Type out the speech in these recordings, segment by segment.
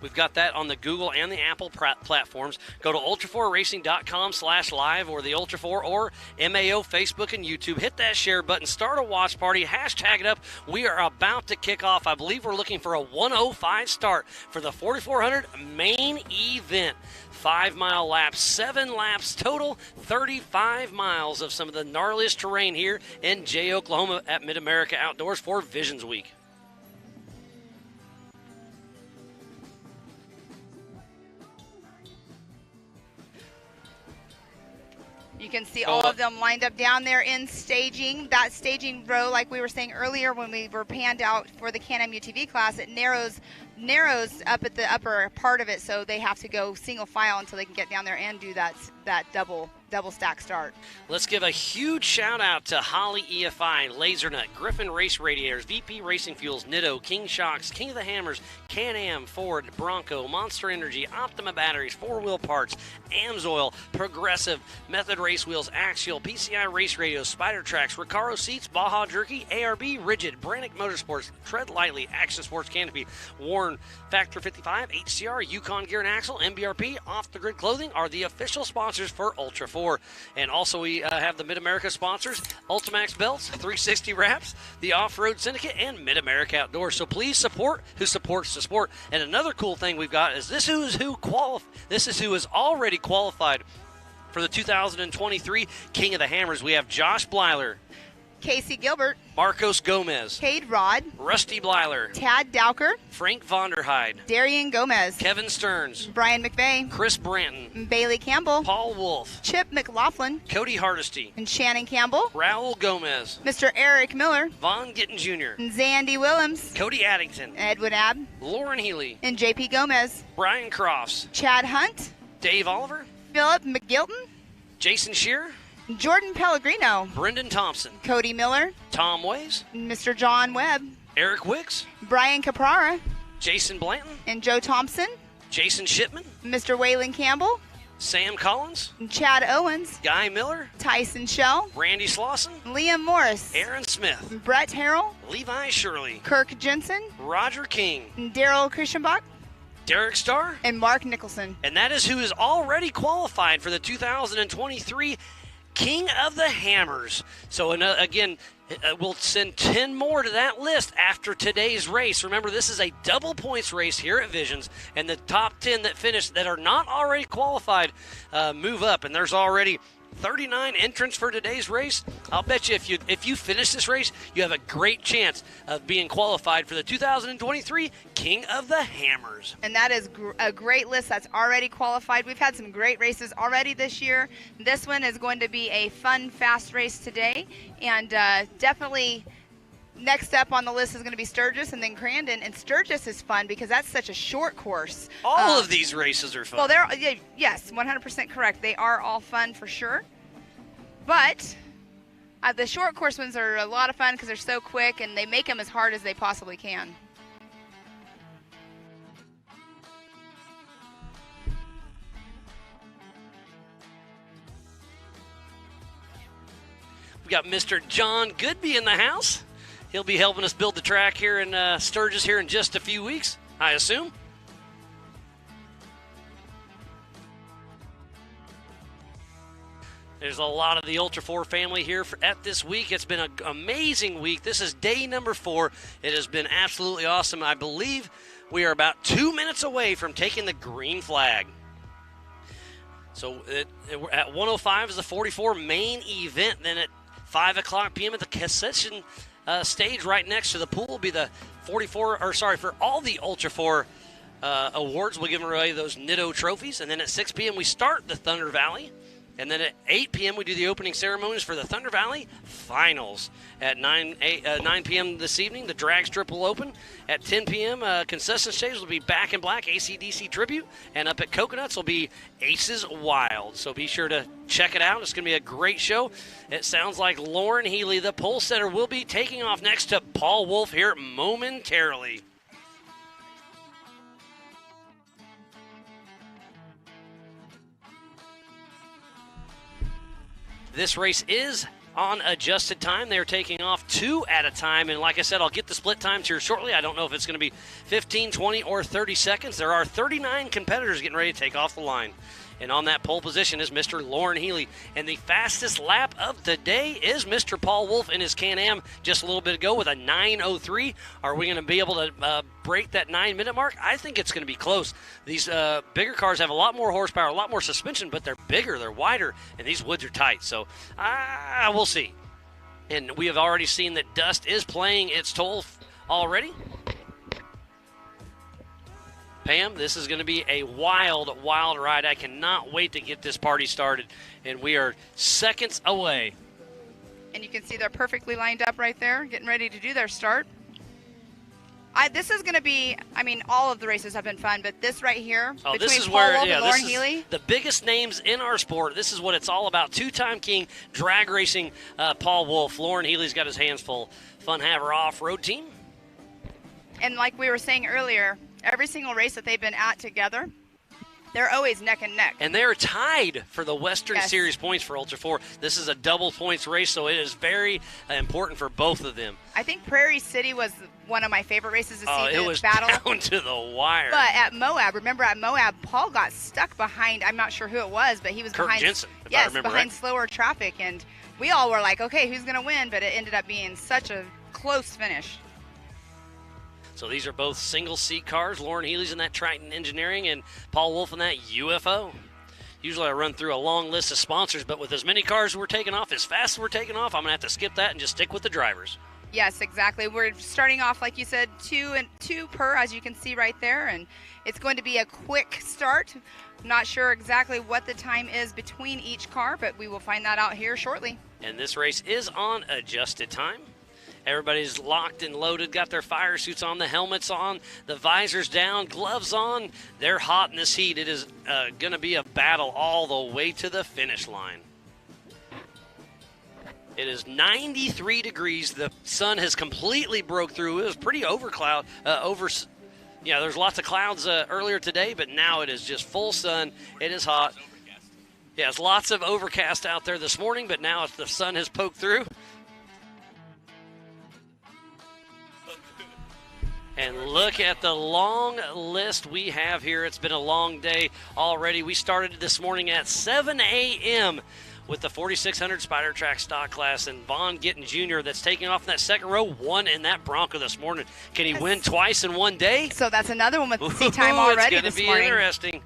We've got that on the Google and the Apple platforms. Go to ultra4racing.com/live or the Ultra4 or MAO Facebook and YouTube. Hit that share button. Start a watch party. Hashtag it up. We are about to kick off. I believe we're looking for a 1:05 start for the 4400 main event. 5-mile laps, 7 laps total, 35 miles of some of the gnarliest terrain here in Jay, Oklahoma at Mid-America Outdoors for Visions Week. You can see all of them lined up down there in staging. That staging row, like we were saying earlier when we were panned out for the Can-Am UTV class, it narrows up at the upper part of it, so they have to go single file until they can get down there and do that double stack start. Let's give a huge shout out to Holly EFI, Lasernut, Griffin Race Radiators, VP Racing Fuels, Nitto, King Shocks, King of the Hammers, Can-Am, Ford, Bronco, Monster Energy, Optima Batteries, 4-Wheel Parts, Amsoil, Progressive, Method Race Wheels, Axial, PCI Race Radios, Spider Tracks, Recaro Seats, Baja Jerky, ARB, Rigid, Brannick Motorsports, Tread Lightly, Action Sports Canopy, Warren, Factor 55, HCR, Yukon Gear and Axle, MBRP, Off the Grid Clothing are the official sponsors for Ultra 4. And also we have the Mid-America sponsors, Ultimax Belts, 360 Wraps, the Off-Road Syndicate, and Mid-America Outdoors. So please support who supports the sport. And another cool thing we've got is this is who is already qualified for the 2023 King of the Hammers. We have Josh Blyler, Casey Gilbert, Marcos Gomez, Cade Rod, Rusty Blyler, Tad Dowker, Frank Vonderheide, Darian Gomez, Kevin Stearns, Brian McVeigh, Chris Branton, Bailey Campbell, Paul Wolfe, Chip McLaughlin, Cody Hardesty, and Shannon Campbell, Raul Gomez, Mr. Eric Miller, Vaughn Gittin Jr., and Zandy Willems, Cody Addington, Edwin Abb, Lauren Healy, and JP Gomez, Brian Crofts, Chad Hunt, Dave Oliver, Philip McGilton, Jason Shearer, Jordan Pellegrino, Brendan Thompson, Cody Miller, Tom Ways, Mr. John Webb, Eric Wicks, Brian Caprara, Jason Blanton, and Joe Thompson, Jason Shipman, Mr. Waylon Campbell, Sam Collins, and Chad Owens, Guy Miller, Tyson Shell, Randy Slauson, Liam Morris, Aaron Smith, Brett Harrell, Levi Shirley, Kirk Jensen, Roger King, and Daryl Christianbach, Derek Starr, and Mark Nicholson. And that is who is already qualified for the 2023 King of the Hammers. So again, we'll send 10 more to that list after today's race. Remember, this is a double points race here at Visions, and the top 10 that finish that are not already qualified move up, and there's already 39 entrants for today's race. I'll bet you if you finish this race, you have a great chance of being qualified for the 2023 King of the Hammers. And that is a great list that's already qualified. We've had some great races already this year. This one is going to be a fun, fast race today, and definitely next up on the list is going to be Sturgis and then Crandon. And Sturgis is fun because that's such a short course. All of these races are fun. Well, yes, 100% correct. They are all fun for sure. But the short course ones are a lot of fun because they're so quick and they make them as hard as they possibly can. We've got Mr. John Goodby in the house. He'll be helping us build the track here in Sturgis here in just a few weeks, I assume. There's a lot of the Ultra 4 family here at this week. It's been an amazing week. This is day number 4. It has been absolutely awesome. I believe we are about 2 minutes away from taking the green flag. So at 1:05 is the 44 main event. Then at 5 o'clock p.m. at the concession stage right next to the pool will be the for all the Ultra 4 awards. We'll give away those Nitto trophies. And then at 6 p.m. we start the Thunder Valley. And then at 8 p.m. we do the opening ceremonies for the Thunder Valley Finals. At 9 p.m. this evening, the drag strip will open. At 10 p.m., concession stage will be Back in Black, AC/DC Tribute. And up at Coconuts will be Aces Wild. So be sure to check it out. It's going to be a great show. It sounds like Lauren Healy, the pole setter, will be taking off next to Paul Wolfe here momentarily. This race is on adjusted time. They're taking off 2 at a time. And like I said, I'll get the split times here shortly. I don't know if it's going to be 15, 20, or 30 seconds. There are 39 competitors getting ready to take off the line. And on that pole position is Mr. Lauren Healy. And the fastest lap of the day is Mr. Paul Wolfe in his Can-Am just a little bit ago with a 9:03. Are we going to be able to break that 9-minute mark? I think it's going to be close. These bigger cars have a lot more horsepower, a lot more suspension, but they're bigger, they're wider, and these woods are tight. So we'll see. And we have already seen that dust is playing its toll already. Pam, this is going to be a wild, wild ride. I cannot wait to get this party started, and we are seconds away. And you can see they're perfectly lined up right there, getting ready to do their start. This is going to be, I mean, all of the races have been fun, but this right here, between Paul Wolfe and Lauren Healy. The biggest names in our sport. This is what it's all about. 2-time king, drag racing, Paul Wolfe. Lauren Healy's got his hands full. Fun Haver off-road team. And like we were saying earlier, every single race that they've been at together, they're always neck and neck. And they're tied for the Western Series points for Ultra 4. This is a double points race, so it is very important for both of them. I think Prairie City was one of my favorite races to see it was battle. Down to the wire. But at Moab, remember at Moab, Paul got stuck behind, I'm not sure who it was, but he was Kurt behind. Jensen, if I remember behind right. slower traffic. And we all were like, okay, who's going to win? But it ended up being such a close finish. So these are both single-seat cars. Lauren Healy's in that Triton Engineering and Paul Wolfe in that UFO. Usually I run through a long list of sponsors, but with as many cars we're taking off, as fast as we're taking off, I'm going to have to skip that and just stick with the drivers. Yes, exactly. We're starting off, like you said, two per, as you can see right there, and it's going to be a quick start. Not sure exactly what the time is between each car, but we will find that out here shortly. And this race is on adjusted time. Everybody's locked and loaded, got their fire suits on, the helmets on, the visors down, gloves on. They're hot in this heat. It is going to be a battle all the way to the finish line. It is 93 degrees. The sun has completely broke through. It was pretty there's lots of clouds earlier today, but now it is just full sun. It is hot. Yeah, it's lots of overcast out there this morning, but now the sun has poked through. And look at the long list we have here. It's been a long day already. We started this morning at 7 a.m. with the 4600 Spider Track stock class, and Vaughn Gittin Jr. that's taking off in that second row, won in that Bronco this morning. Can he win twice in one day? So that's another one with seat time already this morning. It's going to be interesting.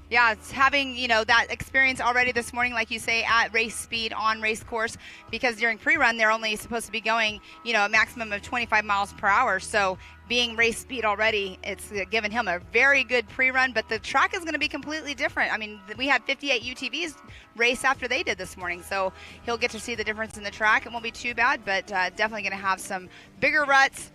Yeah, it's having, that experience already this morning, like you say, at race speed on race course, because during pre-run, they're only supposed to be going, a maximum of 25 miles per hour. So being race speed already, it's given him a very good pre-run, but the track is going to be completely different. I mean, we had 58 UTVs race after they did this morning, so he'll get to see the difference in the track. It won't be too bad, but definitely going to have some bigger ruts,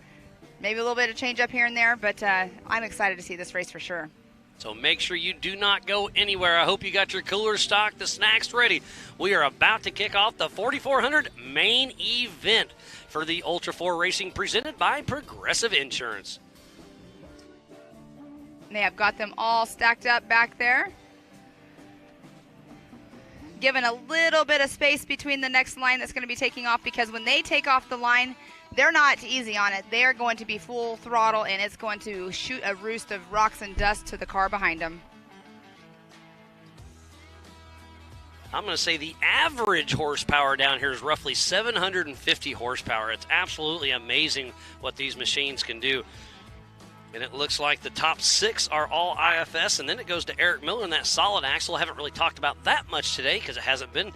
maybe a little bit of change up here and there, but I'm excited to see this race for sure. So make sure you do not go anywhere. I hope you got your coolers stocked, the snacks ready. We are about to kick off the 4400 main event for the Ultra 4 Racing presented by Progressive Insurance. They have got them all stacked up back there. Given a little bit of space between the next line that's going to be taking off, because when they take off the line, they're not easy on it. They're going to be full throttle, and it's going to shoot a roost of rocks and dust to the car behind them. I'm going to say the average horsepower down here is roughly 750 horsepower. It's absolutely amazing what these machines can do. And it looks like the top 6 are all IFS, and then it goes to Eric Miller in that solid axle. I haven't really talked about that much today because it hasn't been,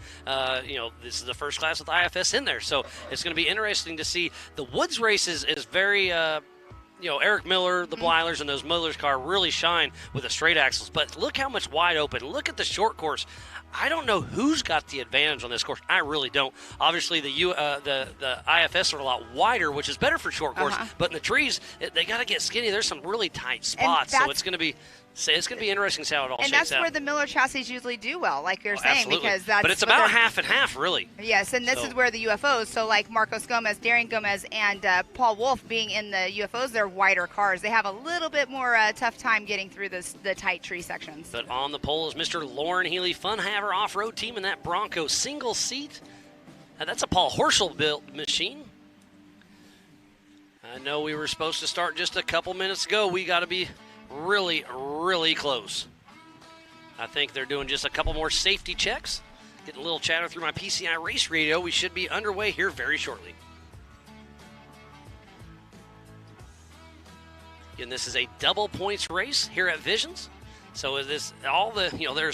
this is the first class with IFS in there. So it's going to be interesting to see. The Woods race is very, Eric Miller, the Bleilers, and those Miller's car really shine with the straight axles. But look how much wide open. Look at the short course. I don't know who's got the advantage on this course. I really don't. Obviously, the IFS are a lot wider, which is better for short course. But in the trees, they got to get skinny. There's some really tight spots, so it's going to be interesting to see how it all shakes out. And that's where the Miller chassis usually do well, like you're saying, absolutely. because that's. But it's about half and half, really. Yes, and this is where the UFOs. So like Marcos Gomez, Darian Gomez, and Paul Wolfe being in the UFOs, they're wider cars. They have a little bit more tough time getting through the tight tree sections. But on the pole is Mr. Lauren Healy, Fun Haver off-road team in that Bronco single seat. That's a Paul Horschel built machine. I know we were supposed to start just a couple minutes ago. We got to be really, really close. I think they're doing just a couple more safety checks. Getting a little chatter through my PCI race radio. We should be underway here very shortly. Again, this is a double points race here at Visions. So there's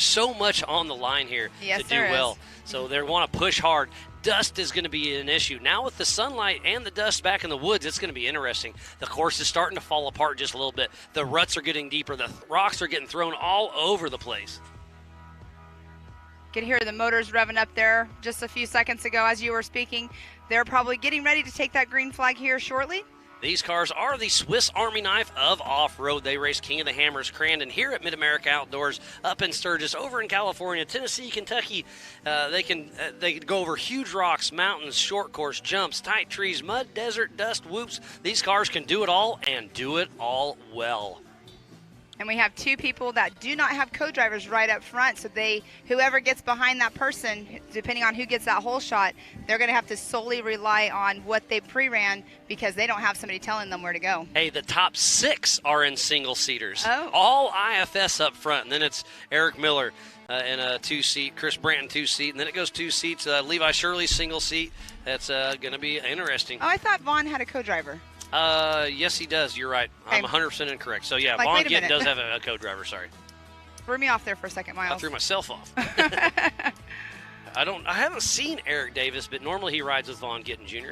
so much on the line here to do well. So they want to push hard. Dust is going to be an issue. Now with the sunlight and the dust back in the woods, it's going to be interesting. The course is starting to fall apart just a little bit. The ruts are getting deeper. The rocks are getting thrown all over the place. Could hear the motors revving up there just a few seconds ago as you were speaking. They're probably getting ready to take that green flag here shortly. These cars are the Swiss Army knife of off-road. They race King of the Hammers Crandon here at Mid-America Outdoors, up in Sturgis, over in California, Tennessee, Kentucky. They can go over huge rocks, mountains, short course, jumps, tight trees, mud, desert, dust, whoops. These cars can do it all and do it all well. And we have two people that do not have co-drivers right up front, so whoever gets behind that person, depending on who gets that hole shot, they're going to have to solely rely on what they pre-ran because they don't have somebody telling them where to go. Hey, the top 6 are in single-seaters. Oh. All IFS up front, and then it's Eric Miller in a 2-seat, Chris Branton 2-seat, and then it goes 2 seats, Levi Shirley single-seat. That's going to be interesting. Oh, I thought Vaughn had a co-driver. Yes, he does. You're right. Okay. I'm 100% incorrect. So, yeah, Like, Vaughn wait a Gittin minute. does have a co-driver. Sorry. Threw me off there for a second, Miles. I threw myself off. I haven't seen Eric Davis, but normally he rides with Vaughn Gittin Jr.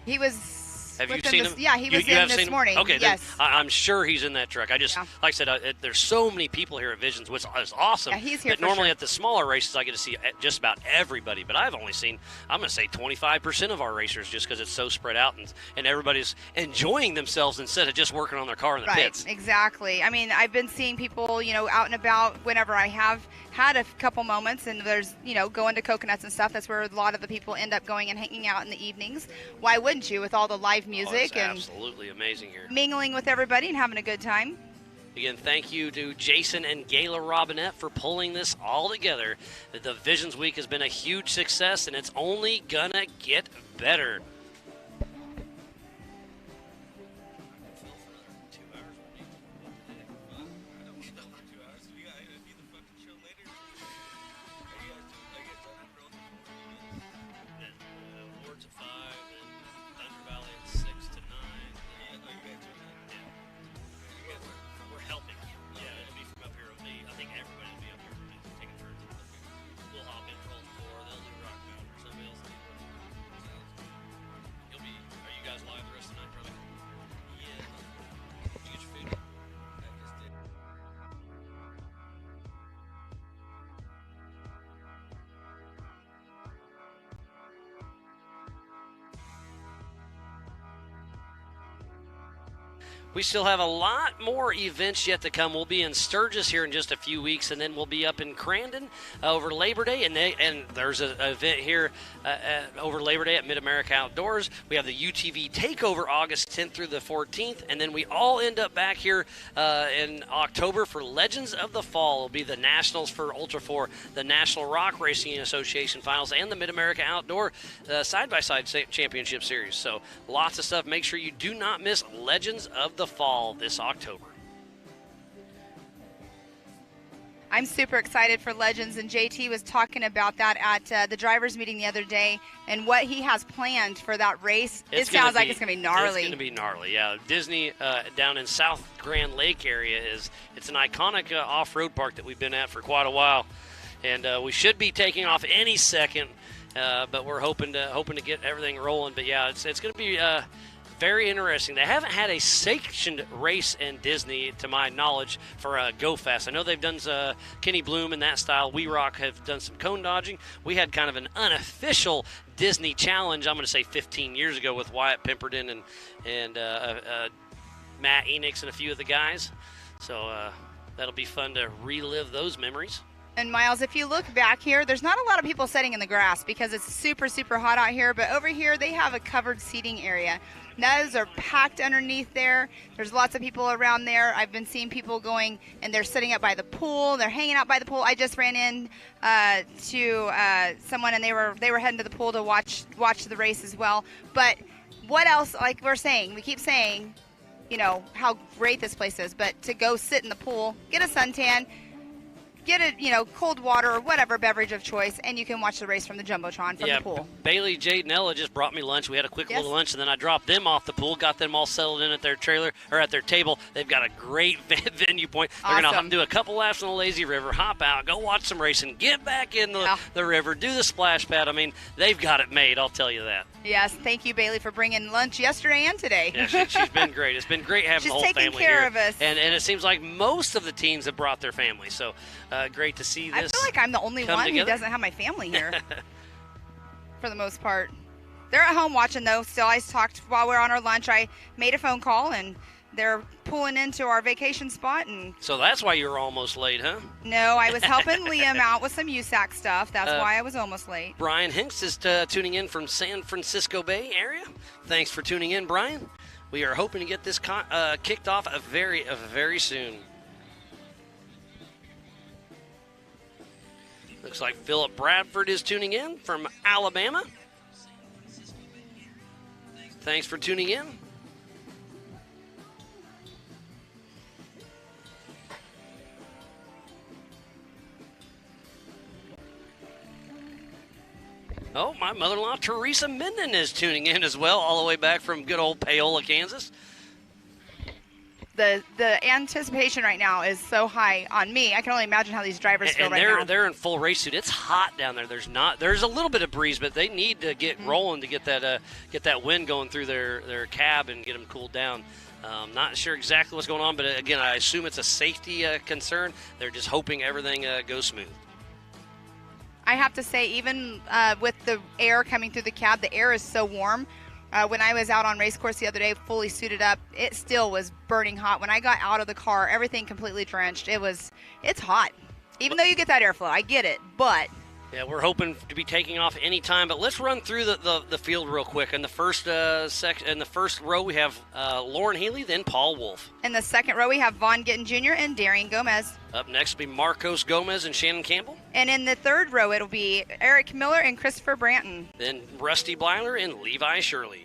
He was. Have you seen him? Yeah, he was you in this morning. Okay, yes. then I'm sure he's in that truck. Like I said, there's so many people here at Visions, which is awesome. Yeah, he's here But for normally sure. at the smaller races, I get to see just about everybody. But I've only seen, I'm going to say 25% of our racers just because it's so spread out and everybody's enjoying themselves instead of just working on their car in the pits. Right, exactly. I mean, I've been seeing people, out and about whenever I have had a couple moments, and there's, going to Coconuts and stuff. That's where a lot of the people end up going and hanging out in the evenings. Why wouldn't you, with all the live music and absolutely amazing here. Mingling with everybody and having a good time. Again, thank you to Jason and Gayla Robinette for pulling this all together. The Visions Week has been a huge success, and it's only gonna get better. We still have a lot more events yet to come. We'll be in Sturgis here in just a few weeks, and then we'll be up in Crandon over Labor Day. And there's an event here over Labor Day at Mid-America Outdoors. We have the UTV Takeover August 10th through the 14th, and then we all end up back here in October for Legends of the Fall. It'll be the Nationals for Ultra 4, the National Rock Racing Association Finals, and the Mid-America Outdoor Side-by-Side Championship Series. So lots of stuff. Make sure you do not miss Legends of the Fall this October. I'm super excited for Legends, and JT was talking about that at the drivers meeting the other day and what he has planned for that race. It sounds like it's going to be gnarly. It's going to be gnarly, yeah. Disney down in South Grand Lake area it's an iconic off-road park that we've been at for quite a while, and we should be taking off any second, but we're hoping to get everything rolling. But yeah, it's going to be very interesting. They haven't had a sanctioned race in Disney, to my knowledge, for Go Fast. I know they've done Kenny Bloom in that style. We Rock have done some cone dodging. We had kind of an unofficial Disney challenge, I'm going to say 15 years ago, with Wyatt Pimperdon and Matt Enix and a few of the guys. So that'll be fun to relive those memories. And Miles, if you look back here, there's not a lot of people sitting in the grass because it's super, super hot out here. But over here, they have a covered seating area. Those are packed underneath there. There's lots of people around there. I've been seeing people going, and they're sitting up by the pool. They're hanging out by the pool. I just ran in to someone, and they were heading to the pool to watch the race as well. But what else? Like we're saying, we keep saying, you know, how great this place is. But to go sit in the pool, get a suntan, get a, you know, cold water or whatever beverage of choice, and you can watch the race from the Jumbotron from the pool. Bailey, Jade, and Ella just brought me lunch. We had a quick little lunch, and then I dropped them off the pool, got them all settled in at their trailer or at their table. They've got a great venue point. They're going to do a couple laps on the lazy river, hop out, go watch some racing, get back in the river, do the splash pad. I mean, they've got it made, I'll tell you that. Yes, thank you, Bailey, for bringing lunch yesterday and today. Yeah, she's been great. It's been great having the whole family here. She's taking care of us. And it seems like most of the teams have brought their family, so great to see this. I feel like I'm the only one together. who doesn't have my family here for the most part. They're at home watching, though. Still, I talked while we were on our lunch. I made a phone call, and they're pulling into our vacation spot. And so that's why you were almost late, huh? No, I was helping Liam out with some USAC stuff. That's why I was almost late. Brian Hinks is tuning in from San Francisco Bay area. Thanks for tuning in, Brian. We are hoping to get this kicked off very soon. Looks like Philip Bradford is tuning in from Alabama. Thanks for tuning in. Oh, my mother-in-law, Teresa Minden, is tuning in as well, all the way back from good old Paola, Kansas. The anticipation right now is so high on me. I can only imagine how these drivers feel right now. They're in full race suit. It's hot down there. There's a little bit of breeze, but they need to get rolling to get that wind going through their cab and get them cooled down. Not sure exactly what's going on, but again, I assume it's a safety concern. They're just hoping everything goes smooth. I have to say, even with the air coming through the cab, the air is so warm. When I was out on race course the other day, fully suited up, it still was burning hot. When I got out of the car, everything completely drenched. It's hot. Even though you get that airflow, I get it, but... Yeah, we're hoping to be taking off any time, but let's run through the field real quick. In the first in the first row, we have Lauren Healy, then Paul Wolfe. In the second row, we have Vaughn Gittin Jr. and Darian Gomez. Up next will be Marcos Gomez and Shannon Campbell. And in the third row, it'll be Eric Miller and Christopher Branton. Then Rusty Blyler and Levi Shirley.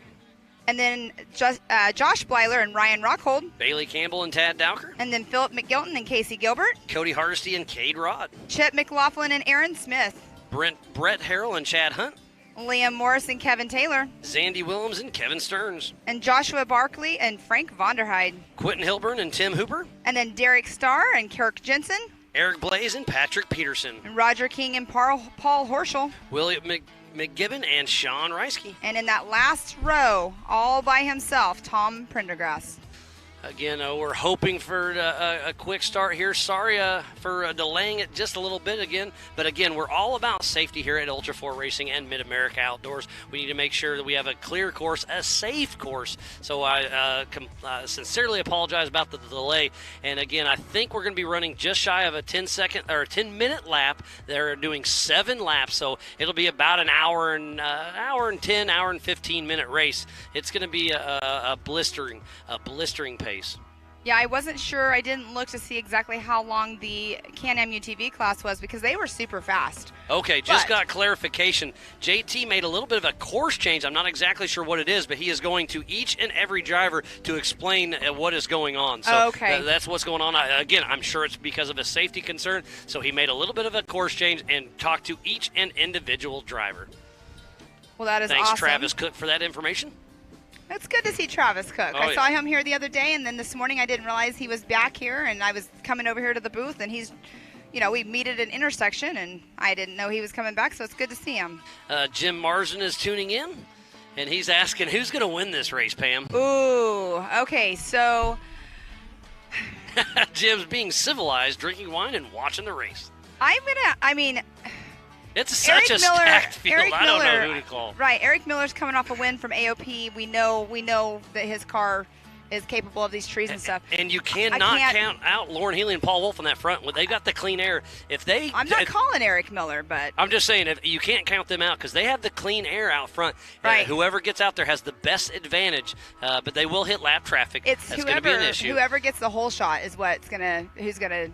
And then Josh Blyler and Ryan Rockhold. Bailey Campbell and Tad Dowker. And then Philip McGilton and Casey Gilbert. Cody Hardesty and Cade Rod. Chip McLaughlin and Aaron Smith. Brett Harrell and Chad Hunt. Liam Morris and Kevin Taylor. Zandy Willems and Kevin Stearns. And Joshua Barkley and Frank Vonderheide. Quentin Hilburn and Tim Hooper. And then Derek Starr and Kirk Jensen. Eric Blaze and Patrick Peterson. And Roger King and Paul Horschel. William McGibbon and Sean Reisky. And in that last row, all by himself, Tom Prendergrass. Again, we're hoping for a quick start here. Sorry for delaying it just a little bit again. But again, we're all about safety here at Ultra 4 Racing and Mid-America Outdoors. We need to make sure that we have a clear course, a safe course. So I sincerely apologize about the delay. And again, I think we're going to be running just shy of a 10-minute lap. They're doing 7 laps, so it'll be about an hour and 15-minute race. It's going to be a blistering pace. Yeah, I wasn't sure. I didn't look to see exactly how long the Can-Am UTV class was because they were super fast. Okay, just got clarification. JT made a little bit of a course change. I'm not exactly sure what it is, but he is going to each and every driver to explain what is going on. So that's what's going on. Again, I'm sure it's because of a safety concern. So he made a little bit of a course change and talked to each and individual driver. Well, that is Thanks, awesome. Travis Cook, for that information. It's good to see Travis Cook. I saw him here the other day, and then this morning I didn't realize he was back here, and I was coming over here to the booth, and he's, we meet at an intersection, and I didn't know he was coming back, so it's good to see him. Jim Marsden is tuning in, and he's asking who's going to win this race, Pam. Ooh, okay, so... Jim's being civilized, drinking wine, and watching the race. It's such a stacked field. I don't know who to call. Right, Eric Miller's coming off a win from AOP. We know that his car is capable of these trees and stuff. And you cannot count out Lauren Healy and Paul Wolfe on that front. They got the clean air. I'm not calling Eric Miller, but I'm just saying you can't count them out because they have the clean air out front. Right. Whoever gets out there has the best advantage, but they will hit lap traffic. That's going to be an issue. Whoever gets the whole shot is who's gonna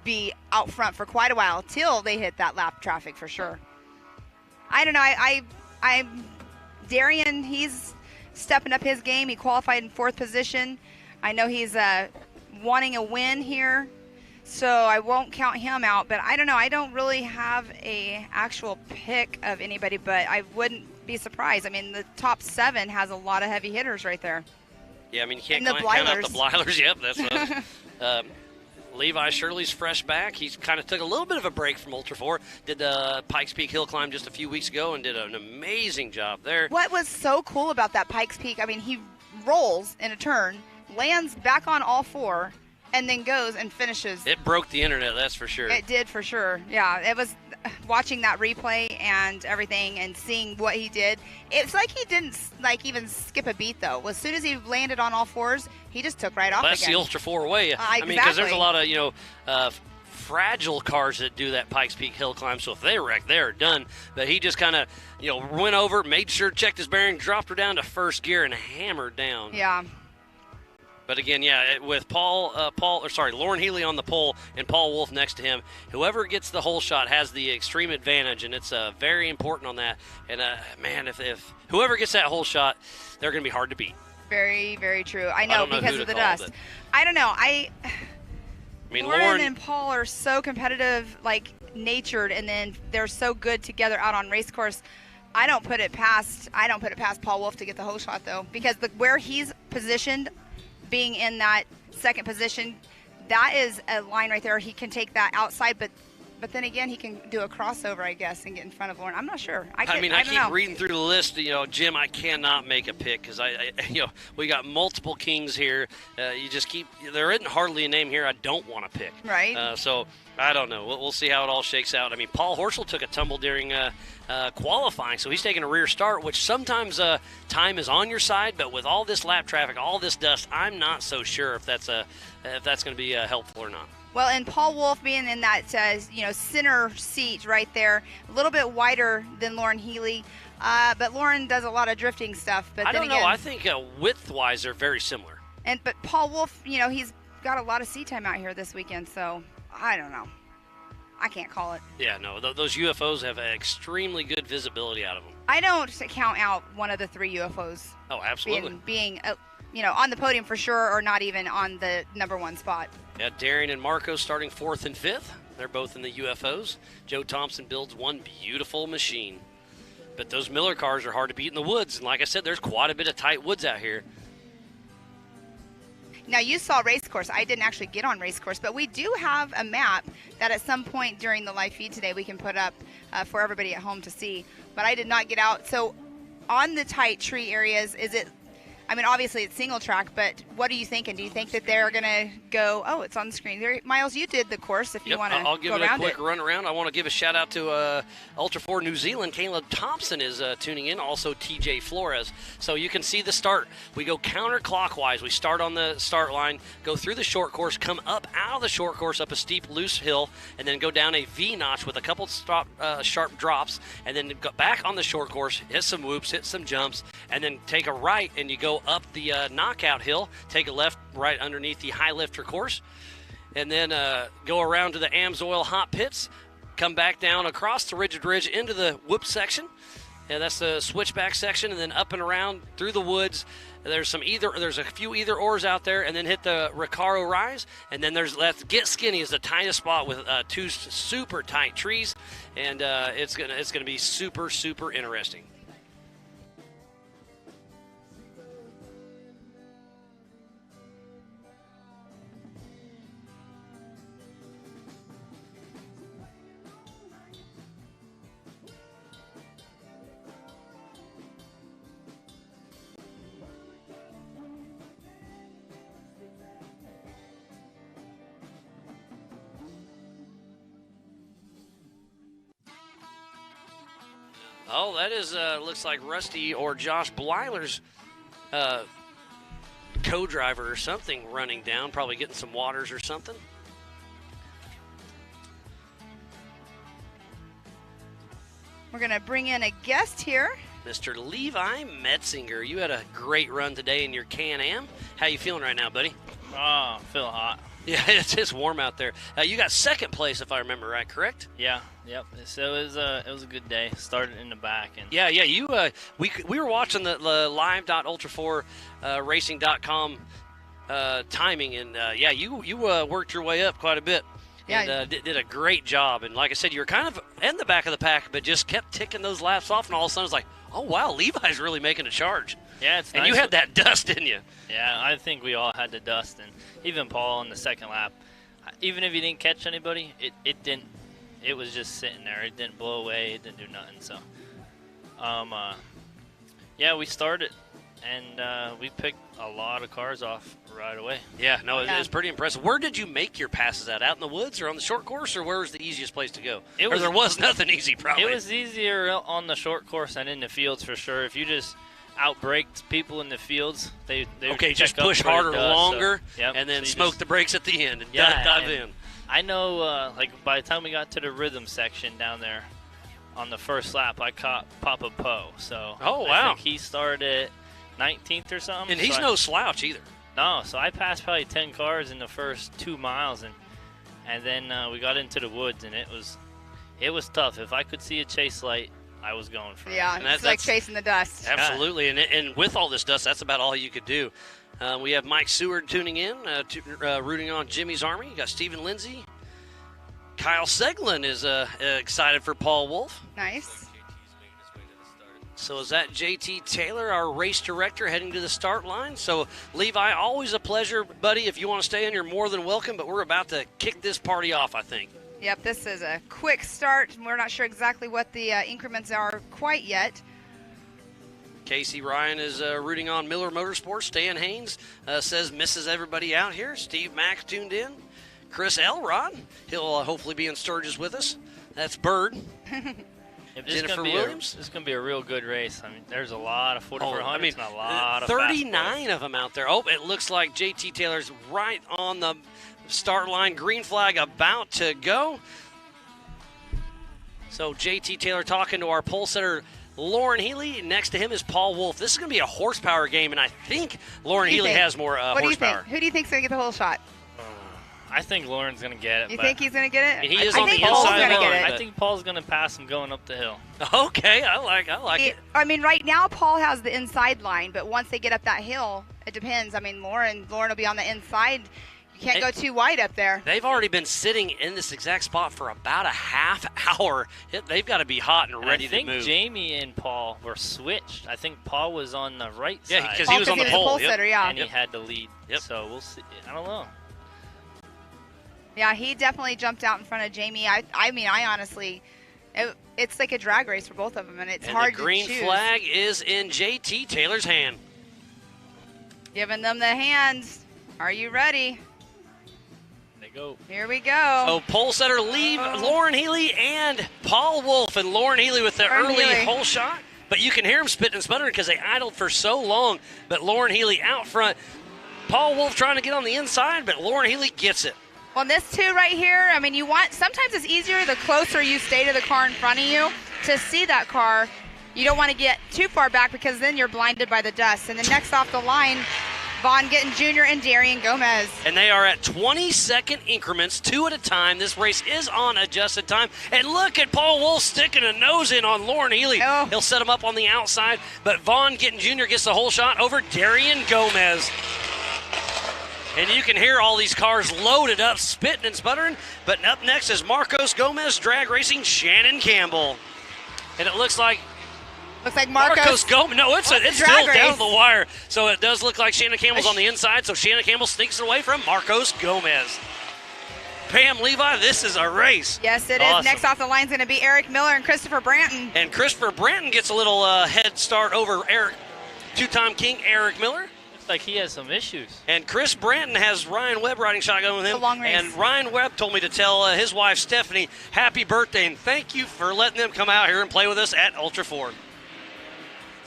be out front for quite a while till they hit that lap traffic for sure. I don't know. Darian, he's stepping up his game. He qualified in 4th position. I know he's wanting a win here, so I won't count him out. But I don't know. I don't really have a actual pick of anybody, but I wouldn't be surprised. I mean, the top 7 has a lot of heavy hitters right there. Yeah, I mean, you can't count out the Bleilers. Yep, that's Levi Shirley's fresh back. He's kind of took a little bit of a break from Ultra 4. Did the Pikes Peak Hill Climb just a few weeks ago and did an amazing job there. What was so cool about that Pikes Peak, I mean, he rolls in a turn, lands back on all 4, and then goes and finishes. It broke the internet, that's for sure. It did for sure. Yeah, it was watching that replay and everything and seeing what he did. It's like he didn't even skip a beat though. As soon as he landed on all 4s, he just took right off That's again. the Ultra 4 way. Exactly. I mean, because there's a lot of, fragile cars that do that Pikes Peak Hill Climb, so if they wreck, they're done. But he just kind of, went over, made sure, checked his bearing, dropped her down to 1st gear and hammered down. Yeah. But again, with Lauren Healy on the pole and Paul Wolfe next to him, whoever gets the whole shot has the extreme advantage, and it's very important on that. And man, if whoever gets that whole shot, they're going to be hard to beat. Very, very true. I know because of the dust. It. I don't know. I mean, Lauren and Paul are so competitive, natured, and then they're so good together out on race course. I don't put it past Paul Wolfe to get the whole shot though, because where he's positioned, being in that 2nd position, that is a line right there. He can take that outside, but then again, he can do a crossover, I guess, and get in front of Lauren. I'm not sure. I keep reading through the list. Jim, I cannot make a pick because we got multiple kings here. There isn't hardly a name here I don't want to pick. Right. So I don't know. We'll see how it all shakes out. I mean, Paul Horschel took a tumble during qualifying, so he's taking a rear start, which sometimes time is on your side, but with all this lap traffic, all this dust, I'm not so sure if that's going to be helpful or not. Well, and Paul Wolfe being in that center seat right there, a little bit wider than Lauren Healy, but Lauren does a lot of drifting stuff. But I don't know. I think width-wise they're very similar. But Paul Wolfe, he's got a lot of seat time out here this weekend, so I don't know. I can't call it. Yeah, no, those UFOs have extremely good visibility out of them. I don't count out one of the 3 UFOs. Oh, absolutely. Being on the podium for sure, or not even on the number 1 spot. Yeah, Darian and Marco starting 4th and 5th. They're both in the UFOs. Joe Thompson builds one beautiful machine. But those Miller cars are hard to beat in the woods. And like I said, there's quite a bit of tight woods out here. Now, you saw race course. I didn't actually get on race course, but we do have a map that at some point during the live feed today we can put up for everybody at home to see. But I did not get out. So on the tight tree areas, obviously it's single track, but what are you thinking? Do you think that they're going to go, it's on the screen. Miles, you did the course if you want to go around it. I'll give it a quick run around. I want to give a shout out to Ultra 4 New Zealand. Caleb Thompson is tuning in, also TJ Flores. So you can see the start. We go counterclockwise. We start on the start line, go through the short course, come up out of the short course up a steep, loose hill, and then go down a V-notch with a couple sharp drops, and then go back on the short course, hit some whoops, hit some jumps, and then take a right, and you go up the knockout hill, take a left right underneath the high lifter course, and then go around to the AMSOIL hot pits, come back down across the rigid ridge into the whoop section, and that's the switchback section, and then up and around through the woods. There's a few either ors out there, and then hit the Recaro rise, and then there's Get Skinny is the tightest spot with 2 super tight trees, and it's gonna be super interesting. Oh, that is looks like Rusty or Josh Bleiler's co-driver or something running down, probably getting some waters or something. We're going to bring in a guest here. Mr. Levi Metzinger, you had a great run today in your Can-Am. How you feeling right now, buddy? Oh, I feel hot. Yeah, it's warm out there. You got second place, if I remember right, correct? Yeah, yep. So it was a good day. Started in the back, and Yeah. You we were watching the live.ultra4racing.com timing, and you worked your way up quite a bit. Yeah. And did a great job. And like I said, you were kind of in the back of the pack, but just kept ticking those laps off, and all of a sudden it's like, oh, wow, Levi's really making a charge. yeah, it's And nice. you had that dust, didn't you? Yeah, I think we all had the dust, and even Paul on the second lap. Even if he didn't catch anybody, it didn't. It was just sitting there. It didn't blow away. It didn't do nothing. So, yeah, we started, and we picked a lot of cars off right away. Yeah, no, it was pretty impressive. Where did you make your passes at? Out in the woods or on the short course, or where was the easiest place to go? There was nothing easy, probably. It was easier on the short course than in the fields for sure. If you just outbraked people in the fields, they just push harder, longer, yep. and then So smoke the brakes at the end and Yeah, dive and in. I know, by the time we got to the rhythm section down there on the first lap, I caught Papa Poe. So Oh, I wow. think he started 19th or something. And he's so no slouch either. No, so I passed probably 10 cars in the first 2 miles, and then we got into the woods, and it was tough. If I could see a chase light, I was going for it. Yeah, And it's like chasing the dust. Absolutely, and with all this dust, that's about all you could do. We have Mike Seward tuning in, rooting on Jimmy's Army. You got Stephen Lindsay. Kyle Seglin is excited for Paul Wolfe. Nice. So is that JT Taylor, our race director, heading to the start line? So, Levi, always a pleasure, buddy. If you want to stay in, you're more than welcome, but we're about to kick this party off, I think. Yep, this is a quick start. We're not sure exactly what the increments are quite yet. Casey Ryan is rooting on Miller Motorsports. Stan Haynes says misses everybody out here. Steve Mack tuned in. Chris Elrod, he'll hopefully be in Sturgis with us. That's Bird. Jennifer Williams. This is going to be a real good race. I mean, there's a lot of 4400s and a lot of 39 of them out there. Oh, it looks like JT Taylor's right on the start line. Green flag about to go. So JT Taylor talking to our pole setter, Lauren Healy. Next to him is Paul Wolfe. This is going to be a horsepower game, and I think Lauren Healy has more horsepower. What do you think? Who do you think's going to get the whole shot? I think Lauren's going to get it. You think he's going to get it? He is I on think the Paul's inside going to line, get it. I think Paul's going to pass him going up the hill. Okay, I like it. I mean, right now Paul has the inside line, but once they get up that hill, it depends. I mean, Lauren will be on the inside. You can't go too wide up there. They've already been sitting in this exact spot for about a half hour. They've got to be hot and ready to move. I think Jamie and Paul were switched. I think Paul was on the right side. Yeah, because he was on the pole. Setter, yeah. And he had the lead. Yep. So we'll see. I don't know. Yeah, he definitely jumped out in front of Jamie. I mean, I honestly, it's like a drag race for both of them, and it's hard to choose. The green flag is in JT Taylor's hand. Giving them the hands. Are you ready? They go. Here we go. So pole setter Lauren Healy and Paul Wolfe, and Lauren Healy with the early hole shot. But you can hear him spitting and sputtering because they idled for so long. But Lauren Healy out front. Paul Wolfe trying to get on the inside, but Lauren Healy gets it. On this two right here, I mean, sometimes it's easier the closer you stay to the car in front of you to see that car. You don't want to get too far back because then you're blinded by the dust. And then next off the line, Vaughn Gittin Jr. and Darian Gomez. And they are at 20-second increments, 2 at a time. This race is on adjusted time. And look at Paul Wolfe sticking a nose in on Lauren Healy. Oh. He'll set him up on the outside, but Vaughn Gittin Jr. gets the whole shot over Darian Gomez. And you can hear all these cars loaded up, spitting and sputtering. But up next is Marcos Gomez, drag racing Shannon Campbell. And it looks like Marcos Gomez. No, it's still down the wire. So it does look like Shannon Campbell's on the inside. So Shannon Campbell sneaks it away from Marcos Gomez. Pam, Levi, this is a race. Yes, it is. Next off the line is going to be Eric Miller and Christopher Branton. And Christopher Branton gets a little head start over two-time king Eric Miller. Like he has some issues. And Chris Branton has Ryan Webb riding shotgun with him. It's a long race. And Ryan Webb told me to tell his wife Stephanie happy birthday and thank you for letting them come out here and play with us at Ultra 4.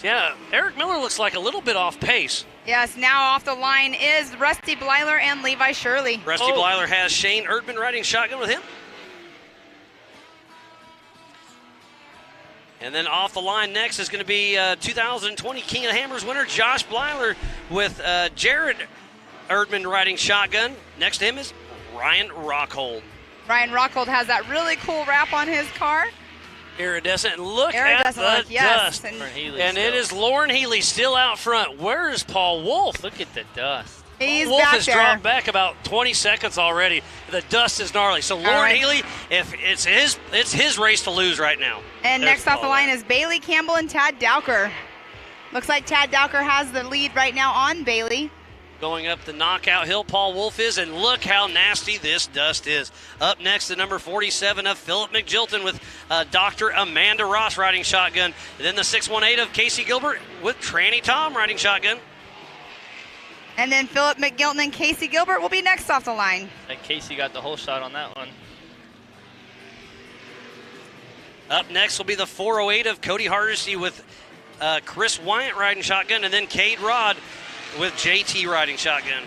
Yeah, Eric Miller looks like a little bit off pace. Yes, now off the line is Rusty Blyler and Levi Shirley. Rusty Blyler has Shane Erdman riding shotgun with him. And then off the line next is going to be 2020 King of the Hammers winner Josh Blyler with Jared Erdman riding shotgun. Next to him is Ryan Rockhold. Ryan Rockhold has that really cool wrap on his car. Iridescent. Look at the dust. And it is Lauren Healy still out front. Where is Paul Wolfe? Look at the dust. He's Wolfe back has there. dropped back about 20 seconds already. The dust is gnarly. So Lauren Healy, if it's his race to lose right now. And next off the line is Bailey Campbell and Tad Dowker. Looks like Tad Dowker has the lead right now on Bailey. Going up the knockout hill, Paul Wolfe is, and look how nasty this dust is. Up next, the number 47 of Philip McGilton with Dr. Amanda Ross riding shotgun. And then the 618 of Casey Gilbert with Tranny Tom riding shotgun. And then Philip McGilton and Casey Gilbert will be next off the line. And Casey got the whole shot on that one. Up next will be the 408 of Cody Hardesty with Chris Wyant riding shotgun, and then Cade Rod with JT riding shotgun.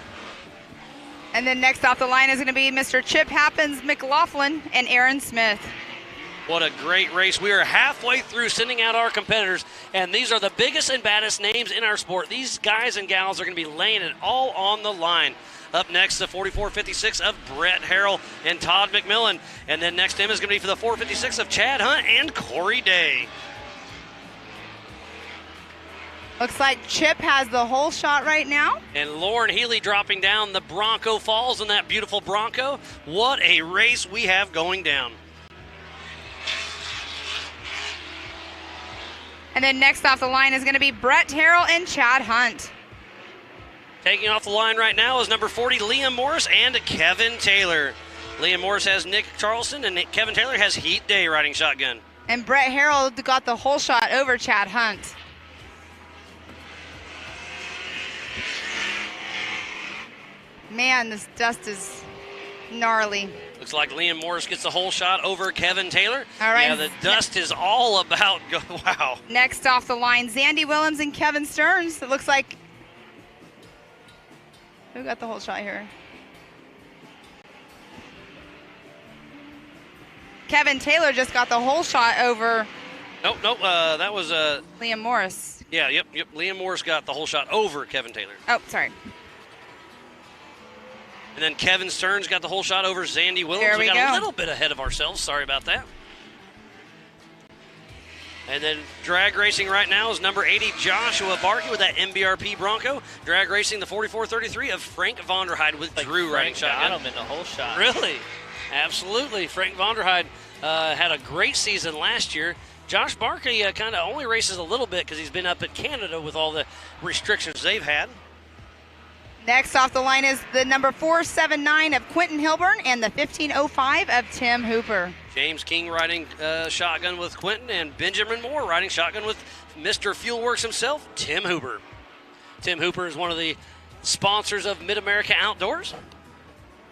And then next off the line is going to be Mr. Chip Happens McLaughlin and Aaron Smith. What a great race. We are halfway through sending out our competitors, and these are the biggest and baddest names in our sport. These guys and gals are going to be laying it all on the line. Up next, the 4456 of Brett Harrell and Todd McMillan. And then next to him is going to be for the 456 of Chad Hunt and Corey Day. Looks like Chip has the whole shot right now. And Lauren Healy dropping down the Bronco Falls in that beautiful Bronco. What a race we have going down. And then next off the line is going to be Brett Harrell and Chad Hunt. Taking off the line right now is number 40, Liam Morris and Kevin Taylor. Liam Morris has Nick Charleston, and Kevin Taylor has Heat Day riding shotgun. And Brett Harrell got the whole shot over Chad Hunt. Man, this dust is gnarly. Looks like Liam Morris gets the whole shot over Kevin Taylor. All right. Yeah, the dust is all about, wow. Next off the line, Zandy Willems and Kevin Stearns. It looks like, who got the whole shot here? Kevin Taylor just got the whole shot over. Nope, that was Liam Morris. Yeah, yep. Liam Morris got the whole shot over Kevin Taylor. Oh, sorry. And then Kevin Stearns got the whole shot over Zandy Willems. There we got go. a little bit ahead of ourselves. Sorry about that. And then drag racing right now is number 80, Joshua Barkey with that MBRP Bronco. Drag racing the 4433 of Frank Vonderheide with Drew riding shotgun. Got him in the whole shot. Really? Absolutely. Frank Vonderheide had a great season last year. Josh Barkey kind of only races a little bit because he's been up in Canada with all the restrictions they've had. Next off the line is the number 479 of Quentin Hilburn and the 1505 of Tim Hooper. James King riding shotgun with Quentin, and Benjamin Moore riding shotgun with Mr. Fuelworks himself, Tim Hooper. Tim Hooper is one of the sponsors of Mid-America Outdoors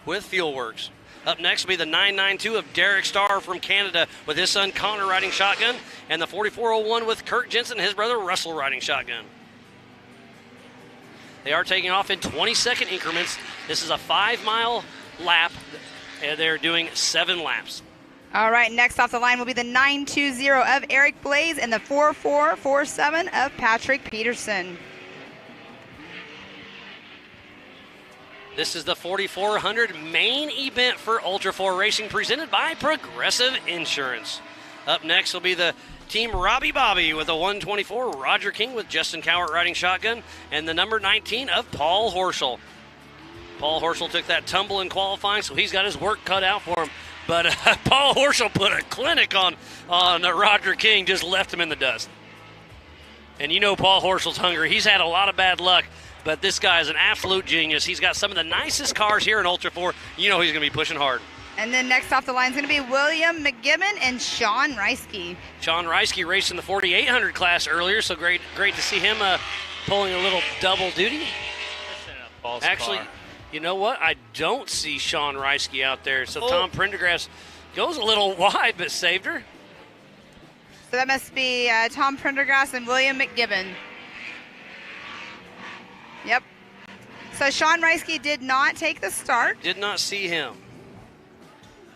with Fuelworks. Up next will be the 992 of Derek Starr from Canada with his son Connor riding shotgun, and the 4401 with Kirk Jensen and his brother Russell riding shotgun. They are taking off in 20-second increments. This is a 5-mile lap, and they're doing 7 laps. All right, next off the line will be the 920 of Eric Blaze and the 4447 of Patrick Peterson. This is the 4400 main event for Ultra 4 Racing presented by Progressive Insurance. Up next will be the Team Robbie Bobby with a 124, Roger King with Justin Cowart riding shotgun, and the number 19 of Paul Horschel. Paul Horschel took that tumble in qualifying, so he's got his work cut out for him. But Paul Horschel put a clinic on Roger King, just left him in the dust. And you know Paul Horschel's hungry. He's had a lot of bad luck, but this guy is an absolute genius. He's got some of the nicest cars here in Ultra 4. You know he's going to be pushing hard. And then next off the line is going to be William McGibbon and Sean Reisky. Sean Reisky raced in the 4800 class earlier, so great to see him pulling a little double duty. Actually, you know what? I don't see Sean Reisky out there, so Tom Prendergast goes a little wide but saved her. So that must be Tom Prendergast and William McGibbon. Yep. So Sean Reisky did not take the start. Did not see him.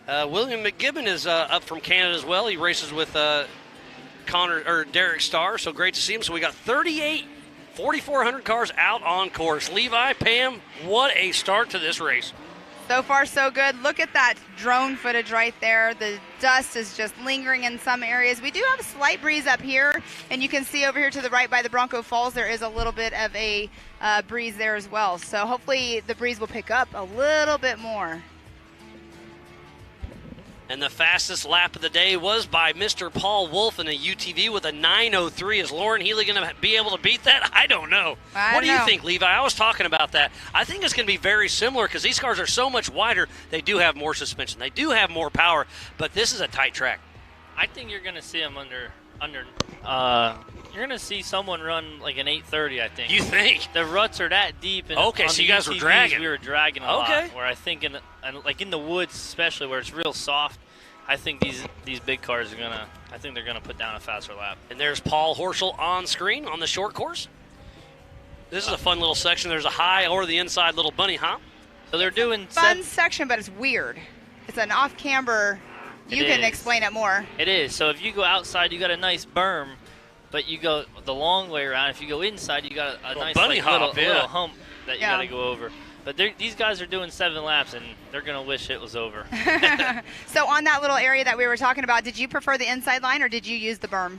William McGibbon is up from Canada as well. He races with Derek Starr, so great to see him. So we got 38 4,400 cars out on course. Levi, Pam, what a start to this race. So far, so good. Look at that drone footage right there. The dust is just lingering in some areas. We do have a slight breeze up here, and you can see over here to the right by the Bronco Falls, there is a little bit of a breeze there as well. So hopefully the breeze will pick up a little bit more. And the fastest lap of the day was by Mr. Paul Wolfe in a UTV with a 9:03. Is Lauren Healy going to be able to beat that? I don't know. What do you think, Levi? I was talking about that. I think it's going to be very similar because these cars are so much wider. They do have more suspension. They do have more power, but this is a tight track. I think you're going to see them you're going to see someone run like an 8:30, I think. You think? The ruts are that deep. And okay, so you guys were dragging. We were dragging a lot. Where I think, like in the woods especially, where it's real soft, I think these big cars are going to, I think they're going to put down a faster lap. And there's Paul Horschel on screen on the short course. This is a fun little section. There's a high or the inside little bunny hop. So they're doing fun section, but it's weird. It's an off-camber. You can explain it more. It is. So if you go outside, you got a nice berm, but you go the long way around. If you go inside, you got a nice bunny hop, little hump that you got to go over. But these guys are doing 7 laps, and they're going to wish it was over. So on that little area that we were talking about, did you prefer the inside line, or did you use the berm?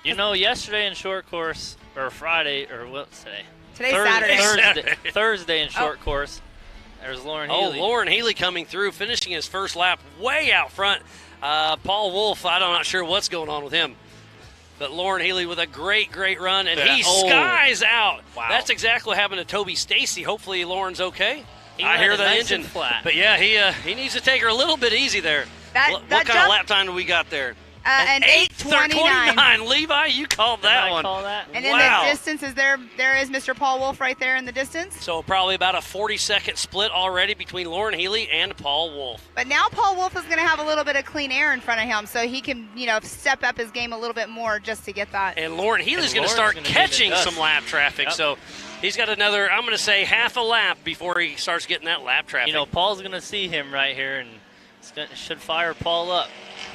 You know, yesterday in short course, or Friday, or what's today? Today's Saturday. Thursday in short course. There's Lauren Healy. Oh, Lauren Healy coming through, finishing his first lap way out front. Paul Wolfe, I'm not sure what's going on with him. But Lauren Healy with a great, great run, and he skies out. Wow. That's exactly what happened to Toby Stacy. Hopefully Lauren's okay. I hear the engine. Flat. But, yeah, he needs to take her a little bit easy there. What kind of lap time do we got there? An 8:29. Levi, you called that one. Call that? And in the distance is there is Mr. Paul Wolfe right there in the distance. So probably about a 40-second split already between Lauren Healy and Paul Wolfe. But now Paul Wolfe is going to have a little bit of clean air in front of him, so he can, step up his game a little bit more just to get that. And Lauren Healy's going to start catching some lap traffic. Yep. So he's got another, I'm going to say, half a lap before he starts getting that lap traffic. Paul's going to see him right here, and should fire Paul up.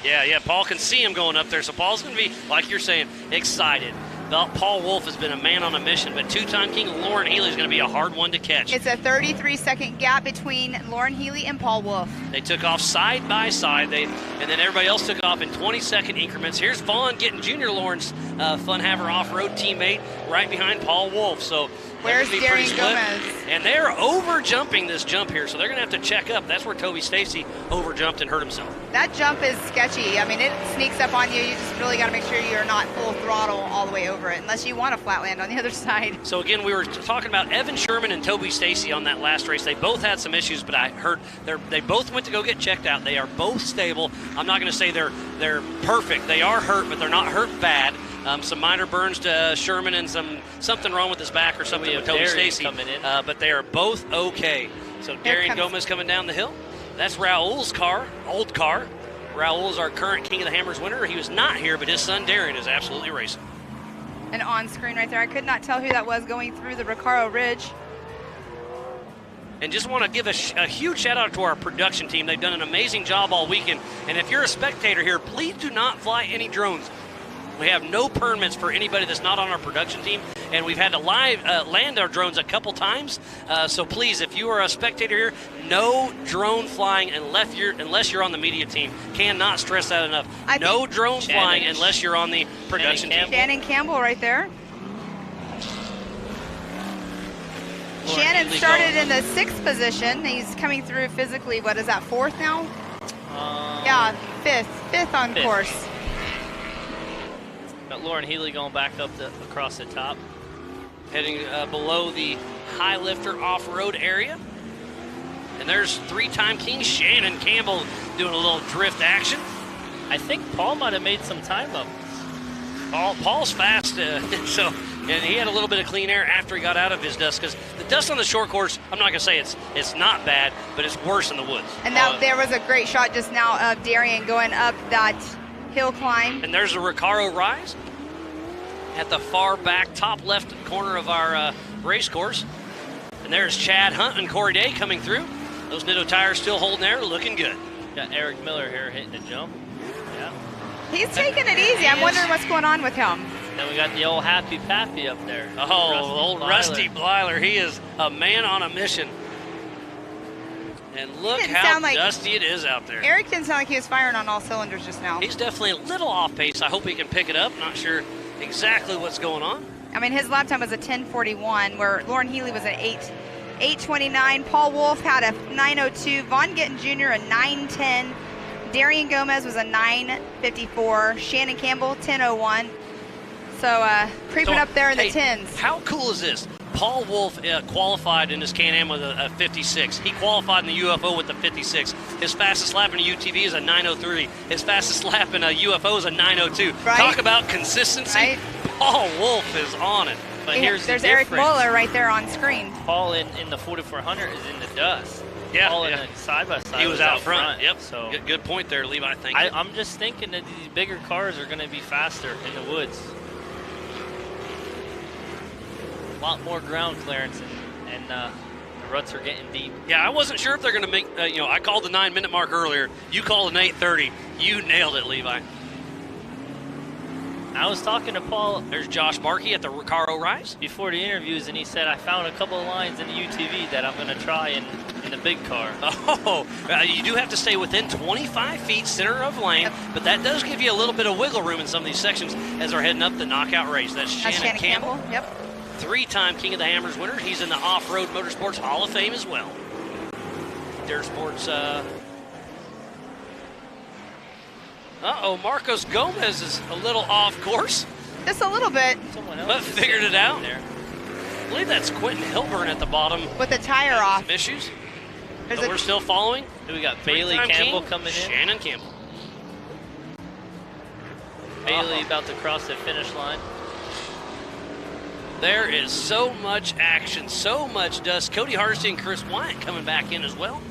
Yeah, Paul can see him going up there, so Paul's going to be, like you're saying, excited. Paul Wolfe has been a man on a mission, but two-time king Lauren Healy is going to be a hard one to catch. It's a 33-second gap between Lauren Healy and Paul Wolfe. They took off side by side, and then everybody else took off in 20-second increments. Here's Vaughn Gittin Jr., Lauren's Fun Haver off-road teammate, right behind Paul Wolfe. So where's Darian Gomez? And they're over-jumping this jump here, so they're going to have to check up. That's where Toby Stacy over-jumped and hurt himself. That jump is sketchy. I mean, it sneaks up on you. You just really got to make sure you're not full throttle all the way over it, unless you want to flat land on the other side. So, again, we were talking about Evan Sherman and Toby Stacy on that last race. They both had some issues, but I heard they both went to go get checked out. They are both stable. I'm not going to say they're perfect. They are hurt, but they're not hurt bad. Some minor burns to Sherman and something wrong with his back or something with Toby Stacy. But they are both okay. So Darian Gomez coming down the hill. That's Raul's car, old car. Raul is our current King of the Hammers winner. He was not here, but his son Darian is absolutely racing. And on screen right there, I could not tell who that was going through the Recaro Ridge. And just want to give a huge shout out to our production team. They've done an amazing job all weekend. And if you're a spectator here, please do not fly any drones. We have no permits for anybody that's not on our production team, and we've had to land our drones a couple times. So please, if you are a spectator here, no drone flying unless you're on the media team. Cannot stress that enough. No drone flying unless you're on the production team. Shannon Campbell right there. Shannon started in the 6th position. He's coming through physically. What is that, 4th now? Yeah, 5th on course. Got Lauren Healy going back up across the top. Heading below the high lifter off-road area. And there's 3-time king Shannon Campbell doing a little drift action. I think Paul might have made some time up. Paul's fast, and he had a little bit of clean air after he got out of his dust, because the dust on the short course, I'm not going to say it's not bad, but it's worse in the woods. And there was a great shot just now of Darian going up that hill climb. And there's a Recaro rise at the far back top left corner of our race course. And there's Chad Hunt and Corey Day coming through. Those Nitto tires still holding there, looking good. Got Eric Miller here hitting the jump. Yeah. He's taking it easy. I'm wondering what's going on with him. Then we got the old Happy Pappy up there. Oh, Rusty Blyler. He is a man on a mission. And look how dusty it is out there. Eric didn't sound like he was firing on all cylinders just now. He's definitely a little off pace. I hope he can pick it up. Not sure exactly what's going on. I mean, his lap time was a 10:41, where Lauren Healy was an 8:29. Paul Wolfe had a 9:02. Vaughn Gittin Jr. a 9:10. Darian Gomez was a 9:54. Shannon Campbell 10:01. So creeping up there in the tens. How cool is this? Paul Wolfe qualified in his Can-Am with a 56. He qualified in the UFO with the 56. His fastest lap in a UTV is a 9:03. His fastest lap in a UFO is a 9:02. Right. Talk about consistency. Right. Paul Wolfe is on it. But here's there's the Eric difference. Muller right there on screen. Paul in the 4400 is in the dust. Yeah, Paul in the side-by-side he was out front. Yep. So Good point there, Levi. Thank you. I'm just thinking that these bigger cars are going to be faster in the woods. A lot more ground clearance, and the ruts are getting deep. Yeah, I wasn't sure if they're going to make, I called the 9-minute mark earlier. You called an 8:30. You nailed it, Levi. I was talking to Paul. There's Josh Markey at the Recaro Rise. Before the interviews, and he said, I found a couple of lines in the UTV that I'm going to try in the big car. Oh, you do have to stay within 25 feet center of lane, but that does give you a little bit of wiggle room in some of these sections as they're heading up the knockout race. That's Shannon Campbell. Yep. 3-time King of the Hammers winner. He's in the Off-Road Motorsports Hall of Fame as well. Dirt Sports. Marcos Gomez is a little off course. Just a little bit. But figured it out. There. I believe that's Quentin Hilburn at the bottom. With the tire off. Some issues. But we're still following. We got Bailey Campbell coming in. Shannon Campbell. Bailey about to cross the finish line. There is so much action, so much dust. Cody Hardesty and Chris Wyatt coming back in as well.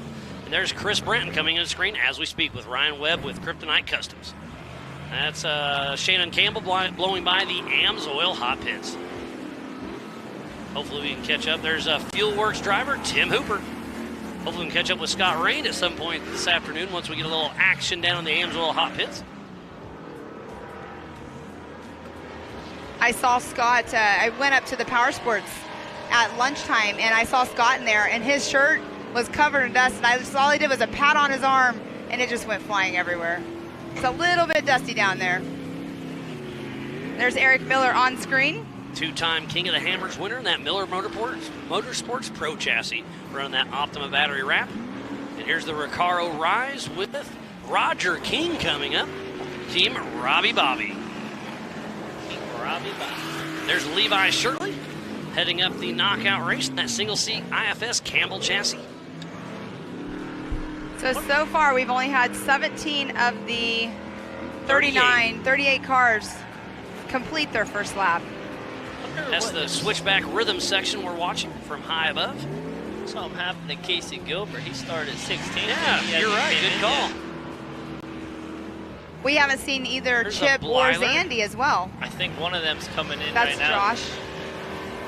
And there's Chris Brenton coming in the screen as we speak with Ryan Webb with Kryptonite Customs. That's Shannon Campbell blowing by the AMSOIL hot pits. Hopefully we can catch up. There's a Fuelworks driver, Tim Hooper. Hopefully we can catch up with Scott Rain at some point this afternoon once we get a little action down in the AMSOIL hot pits. I saw Scott, I went up to the Power Sports at lunchtime, and I saw Scott in there, and his shirt was covered in dust, and all he did was a pat on his arm, and it just went flying everywhere. It's a little bit dusty down there. There's Eric Miller on screen. 2-time King of the Hammers winner in that Miller Motorsports Pro chassis, running that Optima battery wrap. And here's the Recaro Rise with Roger King coming up. Team Robbie Bobby. There's Levi Shirley heading up the knockout race in that single-seat IFS Campbell chassis. So far we've only had 17 of the 38 cars complete their first lap. That's the switchback rhythm section we're watching from high above. Something happened to Casey Gilbert. He started at 16. Yeah, you're right. Good call. We haven't seen either Chip or Zandy as well. I think one of them's coming in right now. That's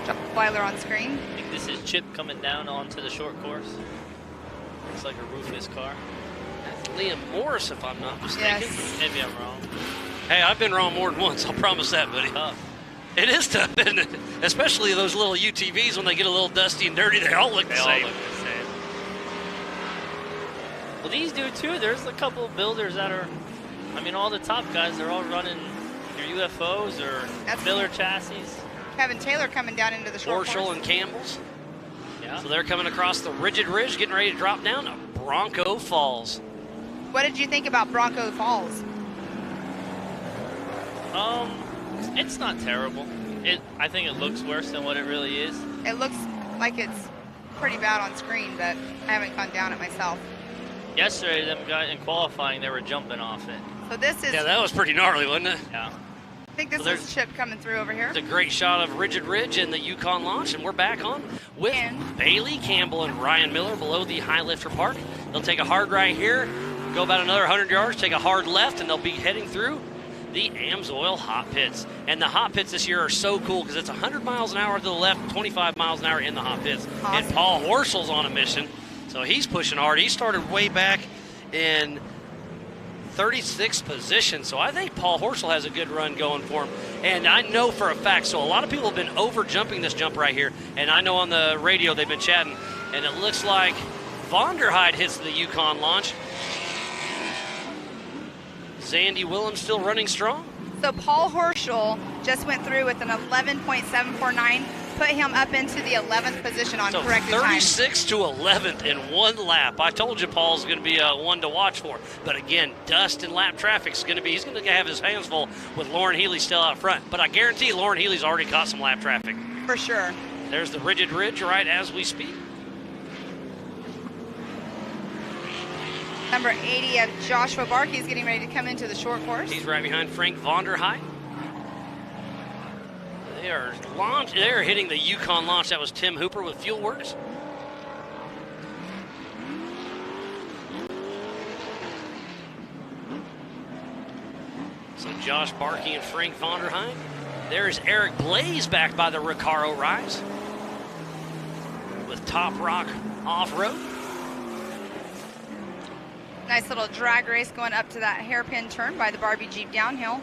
Josh Blyler on screen. I think this is Chip coming down onto the short course. Looks like a Rufus car. That's Liam Morris, if I'm not mistaken. Yes. Maybe I'm wrong. Hey, I've been wrong more than once. I'll promise that, buddy. Tough. It is tough, isn't it? Especially those little UTVs when they get a little dusty and dirty. They all look the same. Well, these do too. There's a couple of builders that are, I mean, all the top guys, they're all running your UFOs or Miller chassis. Kevin Taylor coming down into the short Horschel course. and Campbell's. Yeah. So they're coming across the Rigid Ridge, getting ready to drop down to Bronco Falls. What did you think about Bronco Falls? It's not terrible. I think it looks worse than what it really is. It looks like it's pretty bad on screen, but I haven't gone down it myself. Yesterday, them guys in qualifying, they were jumping off it. So this is... Yeah, that was pretty gnarly, wasn't it? Yeah. I think this is Chip coming through over here. It's a great shot of Rigid Ridge and the Yukon launch, and we're back on with Bailey Campbell and Ryan Miller below the high lifter park. They'll take a hard right here, go about another 100 yards, take a hard left, and they'll be heading through the AMSOIL hot pits. And the hot pits this year are so cool because it's 100 miles an hour to the left, 25 miles an hour in the hot pits. Awesome. And Paul Horschel's on a mission, so he's pushing hard. He started way back in 36th position, so I think Paul Horschel has a good run going for him. And I know for a fact, so a lot of people have been over jumping this jump right here, and I know on the radio they've been chatting, and it looks like Vonderheide hits the Yukon launch. Zandy Willems still running strong. So Paul Horschel just went through with an 11.749, put him up into the 11th position on corrected time. 36 to 11th in one lap. I told you Paul's going to be one to watch for. But again, dust and lap traffic's going to be, he's going to have his hands full with Lauren Healy still out front. But I guarantee Lauren Healy's already caught some lap traffic. For sure. There's the rigid ridge right as we speak. Number 80 of Joshua Barkey is getting ready to come into the short course. He's right behind Frank Vonderheide. They're hitting the Yukon launch. That was Tim Hooper with Fuelworks. So Josh Barkey and Frank Vonderheide. There's Eric Blaze back by the Recaro Rise with Top Rock Off-Road. Nice little drag race going up to that hairpin turn by the Barbie Jeep downhill.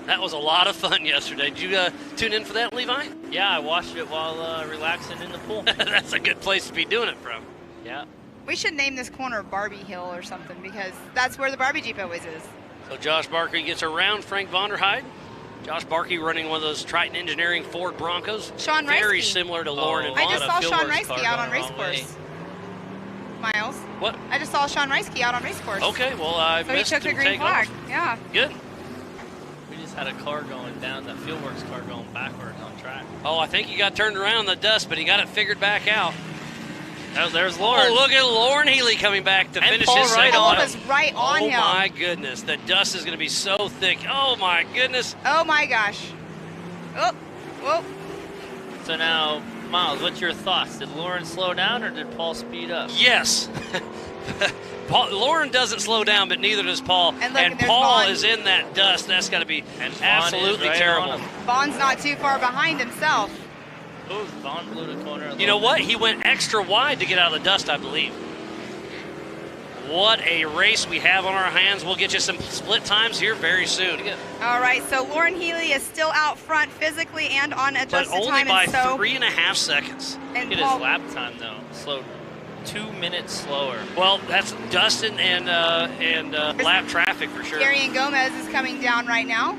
That was a lot of fun yesterday. Did you tune in for that, Levi? Yeah, I watched it while relaxing in the pool. That's a good place to be doing it from. Yeah. We should name this corner Barbie Hill or something because that's where the Barbie Jeep always is. So Josh Barkey gets around Frank Vonderheide. Josh Barkey running one of those Triton Engineering Ford Broncos. Sean Very Reisky. similar to Lauren and Vaughn. I just saw Sean Fuelworks Reisky car out on going race the wrong course. Miles. What? I just saw Sean Reisky out on race course. Okay, well, I So he missed took the him green take flag. off. Yeah. Good. We just had a car going down, the Fuelworks car going backwards on track. Oh, I think he got turned around in the dust, but he got it figured back out. There's Lauren. Oh, look at Lauren Healy coming back to And finish Paul his right second on lap. was right on him. Oh, my goodness. The dust is going to be so thick. Oh, my goodness. Oh my gosh. Oh, whoa. So now, Miles, what's your thoughts? Did Lauren slow down or did Paul speed up? Yes. Lauren doesn't slow down, but neither does Paul. And look, there's Paul Vaughn. is in that dust. That's got to be And Vaughn absolutely is right terrible. on him. Vaughn's not too far behind himself. Ooh, Vaughn blew the corner. You know what? He went extra wide to get out of the dust, I believe. What a race we have on our hands. We'll get you some split times here very soon. All right, so Lauren Healy is still out front physically and on But adjusted only time. by And so, 3.5 seconds. and Look at Paul, his lap time, though. Slowed 2 minutes slower. Well, that's dust and lap traffic for sure. Darian Gomez is coming down right now.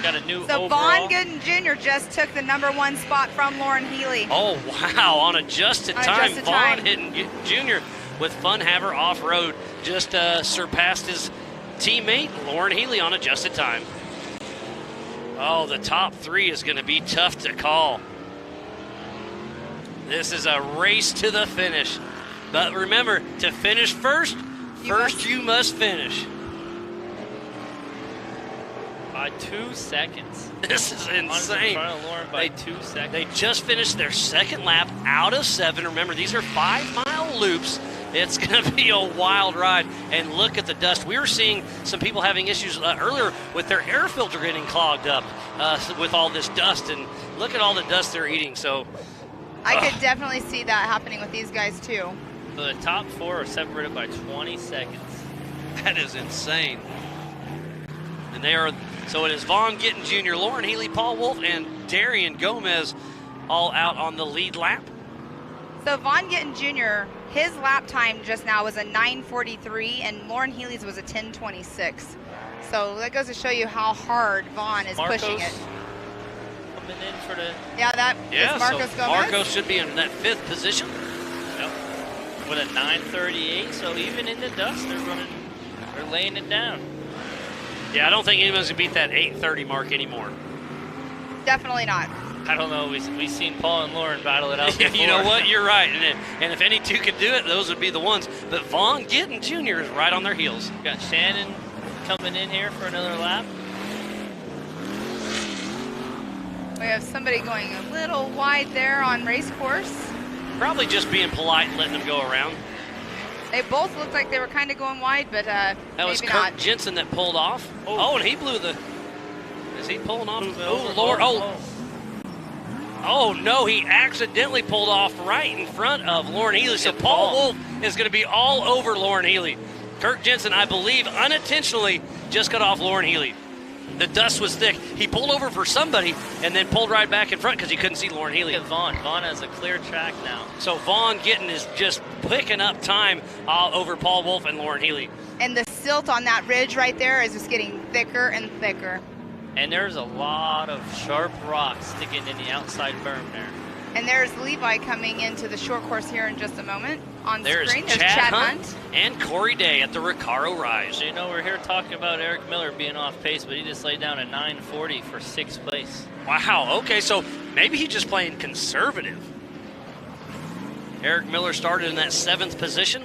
Got a new So overall. Vaughn Gittin Jr. just took the #1 spot from Lauren Healy. Oh, wow. On adjusted On time, adjusted Vaughn time. Gittin Jr. with Funhaver off-road just surpassed his teammate, Lauren Healy, on adjusted time. Oh, the top three is going to be tough to call. This is a race to the finish. But remember, to finish first, you must finish. By 2 seconds. This is In insane. front of Lauren by 2 seconds. They just finished their second lap out of 7. Remember, these are 5-mile loops. It's going to be a wild ride. And look at the dust. We were seeing some people having issues earlier with their air filter getting clogged up with all this dust. And look at all the dust they're eating. So I could definitely see that happening with these guys too. So the top 4 are separated by 20 seconds. that is insane. And they are, so it is Vaughn Gittin Jr., Lauren Healy, Paul Wolfe, and Darian Gomez all out on the lead lap. So Vaughn Gittin Jr., his lap time just now was a 9:43, and Lauren Healy's was a 10:26. So that goes to show you how hard Vaughn is pushing it. Coming in for the Is Marcos so Gomez. Marcos should be in that 5th position. with a 9:38. So even in the dust, they're laying it down. Yeah, I don't think anyone's going to beat that 8:30 mark anymore. Definitely not. I don't know. We've seen Paul and Lauren battle it out before. You know what? You're right. And if any two could do it, those would be the ones. But Vaughn Gittin Jr. is right on their heels. Got Shannon coming in here for another lap. We have somebody going a little wide there on race course. Probably just being polite and letting them go around. They both looked like they were kind of going wide, but That was maybe Kirk not. Jensen that pulled off. Oh, and he blew the. Is he pulling off? Oh, Lord. Oh, no, he accidentally pulled off right in front of Lauren Healy. So Paul Wolfe is going to be all over Lauren Healy. Kirk Jensen, I believe, unintentionally just cut off Lauren Healy. The dust was thick. He pulled over for somebody and then pulled right back in front because he couldn't see Lauren Healy. Vaughn has a clear track now. So Vaughn Gittin is just picking up time over Paul Wolfe and Lauren Healy. And the silt on that ridge right there is just getting thicker and thicker. And there's a lot of sharp rocks sticking in the outside berm there. And there's Levi coming into the short course here in just a moment. On There's screen, there's Chad Hunt and Corey Day at the Recaro Rise. So, you know, we're here talking about Eric Miller being off pace, but he just laid down a 9:40 for 6th place. Wow, okay, so maybe he's just playing conservative. Eric Miller started in that 7th position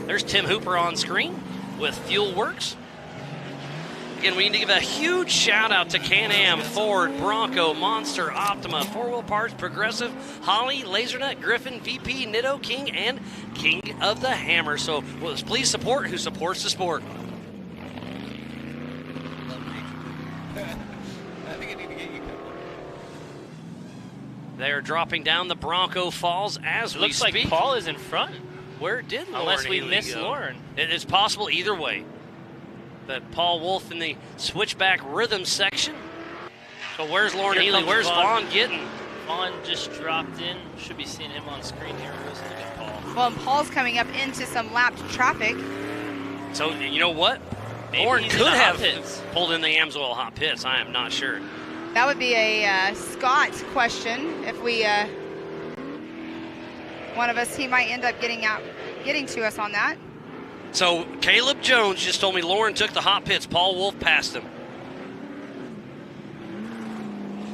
there's Tim Hooper on screen with Fuel Works. Again, we need to give a huge shout out to Can-Am, Ford, Bronco, Monster, Optima, 4-Wheel Parts, Progressive, Holly, LaserNut, Griffin, VP, Nitto, King, and King of the Hammer. So please support who supports the sport. They're dropping down the Bronco Falls as we speak. Looks like Paul is in front. Where did Lauren Unless we Healy missed go? Lauren. It's possible either way. But Paul Wolfe in the switchback rhythm section. So where's Lauren Here Healy? comes Where's Vaughn Gittin? Vaughn just dropped in. Should be seeing him on screen here. Let's look at Paul. Well, and Paul's coming up into some lapped traffic. So you know what? Maybe Lauren he's could in the hot have pits. pulled in the Amsoil hot pits. I am not sure. That would be a Scott question. If we, one of us, he might end up getting to us on that. So Caleb Jones just told me Lauren took the hot pits. Paul Wolfe passed him.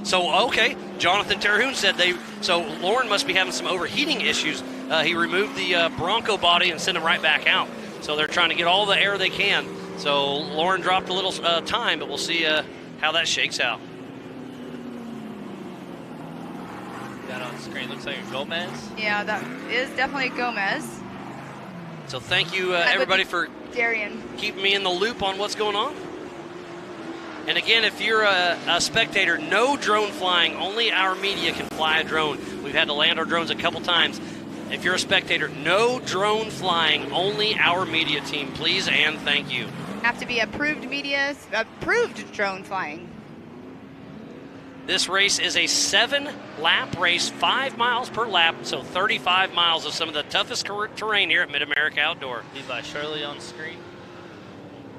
So, okay, Jonathan Terhune said so Lauren must be having some overheating issues. He removed the Bronco body and sent him right back out. So they're trying to get all the air they can. So Lauren dropped a little time, but we'll see how that shakes out. That on screen looks like a Gomez. Yeah, that is definitely Gomez. So thank you, everybody, for Darian keeping me in the loop on what's going on. And again, if you're a spectator, no drone flying. Only our media can fly a drone. We've had to land our drones a couple times. If you're a spectator, no drone flying. Only our media team, please and thank you. Have to be approved drone flying. This race is a 7-lap race, 5 miles per lap, so 35 miles of some of the toughest terrain here at Mid-America Outdoor. Levi Shirley on screen.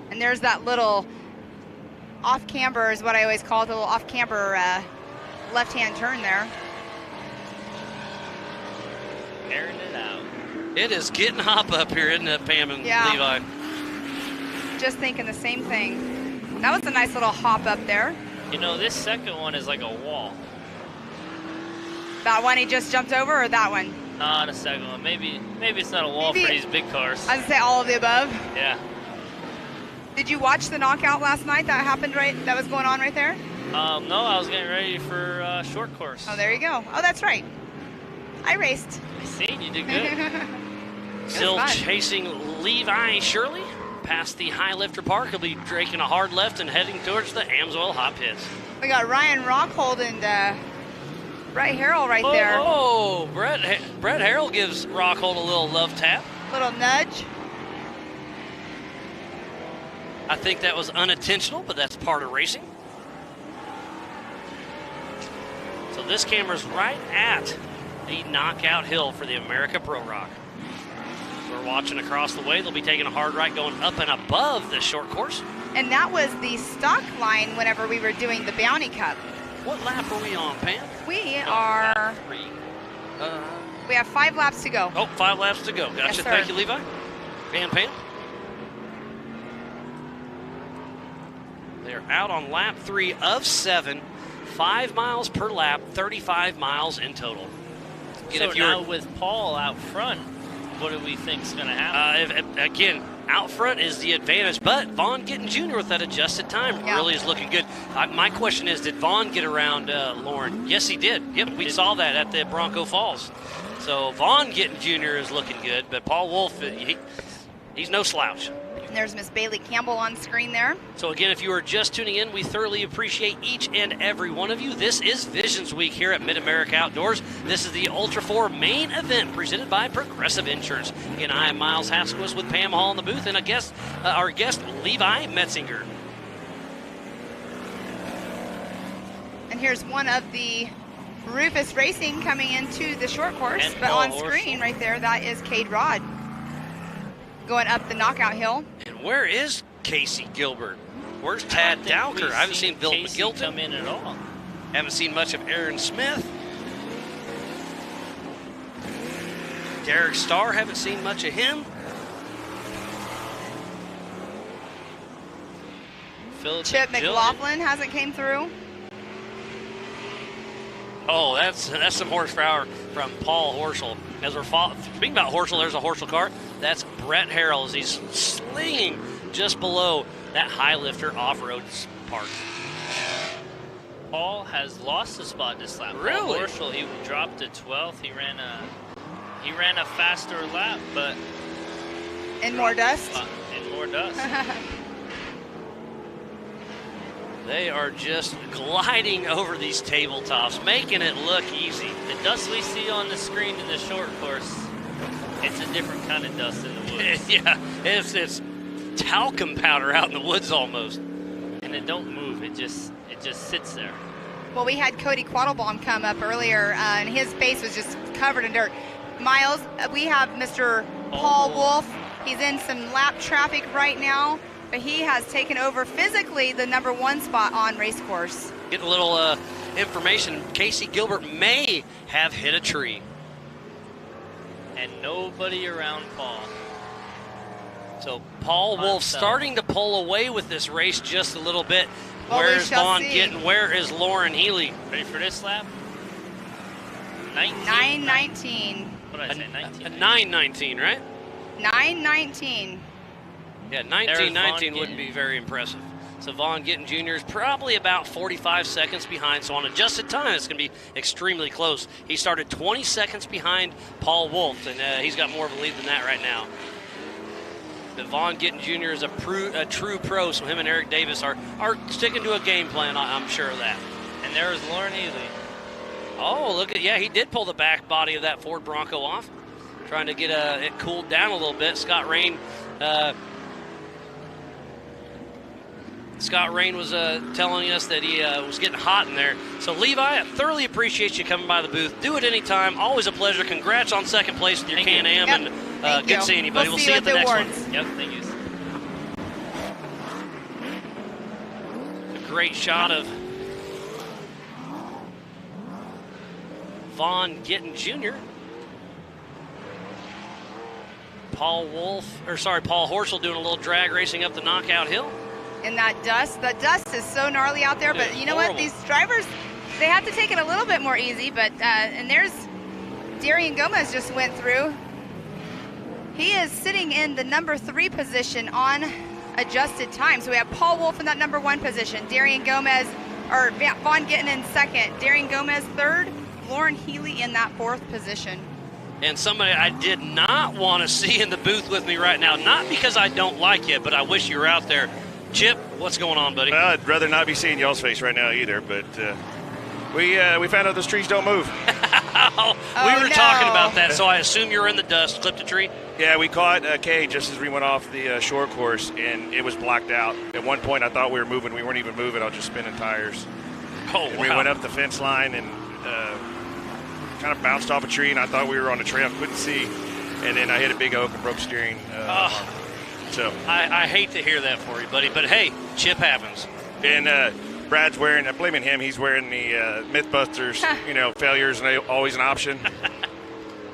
And there's that little off-camber is what I always call it, the little off-camber left-hand turn there. Airing it out. It is getting hop up here, isn't it, Pam and Yeah. Levi? Just thinking the same thing. That was a nice little hop up there. You know, this second one is like a wall. That one he just jumped over, or that one? Nah, the second one. Maybe it's not a wall Maybe- for these big cars. I'd say all of the above. Yeah. Did you watch the knockout last night that happened that was going on right there? No, I was getting ready for short course. Oh, there you go. Oh, that's right. I raced. I seen you did good. Still fun. chasing Levi Shirley past the high lifter park. He'll be taking a hard left and heading towards the Amsoil hot pits. We got Ryan Rockhold and Brett Harrell right there. Oh, Brett Harrell gives Rockhold a little love tap. Little nudge. I think that was unintentional, but that's part of racing. So this camera's right at the knockout hill for the America Pro Rock. We're watching across the way. They'll be taking a hard right going up and above the short course. And that was the stock line whenever we were doing the Bounty Cup. What lap are we on, Pam? We are, Lap 3. we have 5 laps to go. Oh, 5 laps to go. Gotcha. Yes, sir. Thank you, Levi. And Pam. They're out on lap 3 of 7. 5 miles per lap, 35 miles in total. So now with Paul out front, what do we think is going to happen? Again, out front is the advantage, but Vaughn Gittin Jr. with that adjusted time really is looking good. My question is, did Vaughn get around Lauren? Yes, he did. Yep, we saw that at the Bronco Falls. So Vaughn Gittin Jr. is looking good, but Paul Wolfe, He's no slouch. And there's Miss Bailey Campbell on screen there. So again, if you are just tuning in, we thoroughly appreciate each and every one of you. This is Visions Week here at Mid-America Outdoors. This is the Ultra 4 main event presented by Progressive Insurance. Again, I am Miles Haskowitz with Pam Hall in the booth and our guest, Levi Metzinger. And here's one of the Rufus Racing coming into the short course, And but Paul on screen right there, that is Cade Rod going up the knockout hill. And where is Casey Gilbert? Where's Tad Dowker? I haven't seen Bill Casey McGilton come in at all. Haven't seen much of Aaron Smith. Derek Starr, haven't seen much of him. Chip McLaughlin hasn't came through. Oh, that's some horsepower from Paul Horschel. As we're speaking about Horschel, there's a Horschel car. That's Brett Harrell as he's slinging just below that high lifter off-road part. Paul has lost a spot this lap. Really? Paul Horschel, he dropped to 12th. He ran a faster lap, but In more dust. In more dust. They are just gliding over these tabletops, making it look easy. The dust we see on the screen in the short course, it's a different kind of dust in the woods. Yeah, it's talcum powder out in the woods almost. And it don't move. It just sits there. Well, we had Cody Quattlebaum come up earlier, and his face was just covered in dirt. Miles, we have Mr. Paul Wolfe. He's in some lap traffic right now, but he has taken over physically the #1 spot on race course. Getting a little information. Casey Gilbert may have hit a tree. And nobody around Paul. So Paul Wolfe starting to pull away with this race just a little bit. Well, Where's Vaughn Gittin? Where is Lauren Healy? Ready for this lap? 9:19. What did I say, 19? 9:19, right? 9:19. Yeah, 19:19 wouldn't be very impressive. So Vaughn Gittin Jr. is probably about 45 seconds behind. So on adjusted time, it's going to be extremely close. He started 20 seconds behind Paul Wolfe, and he's got more of a lead than that right now. But Vaughn Gittin Jr. is a true pro, so him and Eric Davis are sticking to a game plan, I'm sure of that. And there's Lauren Healy. Oh, look at, yeah, he did pull the back body of that Ford Bronco off, trying to get it cooled down a little bit. Scott Rain was telling us that he was getting hot in there. So, Levi, I thoroughly appreciate you coming by the booth. Do it anytime. Always a pleasure. Congrats on second place with your Can-Am. Yep. And good seeing you, buddy. We'll see you at the next one. Yep, thank you. A great shot of Vaughn Gittin Jr. Paul Horschel doing a little drag racing up the knockout hill. In that dust. The dust is so gnarly out there, but you know what? These drivers, they have to take it a little bit more easy, but, and there's Darian Gomez just went through. He is sitting in the #3 position on adjusted time. So we have Paul Wolfe in that #1 position, Darian Gomez, or Vaughn Gittin in second, Darian Gomez third, Lauren Healy in that 4th position. And somebody I did not want to see in the booth with me right now, not because I don't like you, but I wish you were out there. Chip, what's going on, buddy? Well, I'd rather not be seeing y'all's face right now either, but we found out those trees don't move. We were talking about that, so I assume you're in the dust. Clipped a tree? Yeah, we caught Kay just as we went off the short course, and it was blacked out. At one point, I thought we were moving. We weren't even moving. I was just spinning tires. Oh, and wow. we went up the fence line and kind of bounced off a tree, and I thought we were on the trail. Couldn't see. And then I hit a big oak and broke steering arm. So I hate to hear that for you, buddy, but hey, Chip happens. And Brad's wearing, I'm blaming him, he's wearing the Mythbusters, failures and always an option.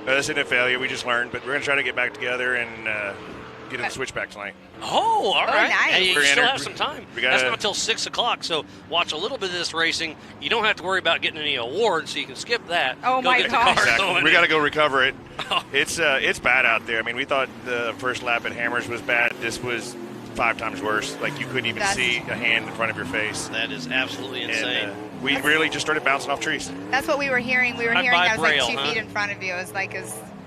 This isn't a failure, we just learned, but we're going to try to get back together and get in the switchback tonight. Oh, all right. Nice. Hey, you still have some time. That's not until 6 o'clock, so watch a little bit of this racing. You don't have to worry about getting any awards, so you can skip that. Oh, go my get gosh. The car Exactly. going. We got to go recover it. It's bad out there. I mean, we thought the first lap at Hammers was bad. This was 5 times worse. Like, you couldn't even see a hand in front of your face. That is absolutely insane. And, we really just started bouncing off trees. That's what we were hearing. We were Right hearing by that was Braille, like 2 huh? feet in front of you. It was like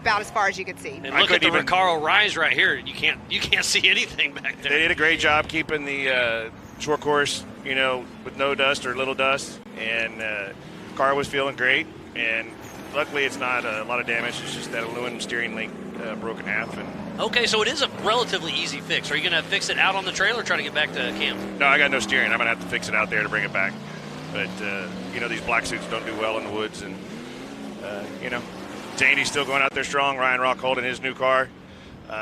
about as far as you could see. And look at the Recaro Rise right here. You can't see anything back there. They did a great job keeping the short course, with no dust or little dust, and car was feeling great. And luckily, it's not a lot of damage. It's just that aluminum steering link broke in half. And okay, so it is a relatively easy fix. Are you going to fix it out on the trailer or try to get back to camp? No, I got no steering. I'm going to have to fix it out there to bring it back. But, these black suits don't do well in the woods. And, Zandy's still going out there strong. Ryan Rock holding his new car. So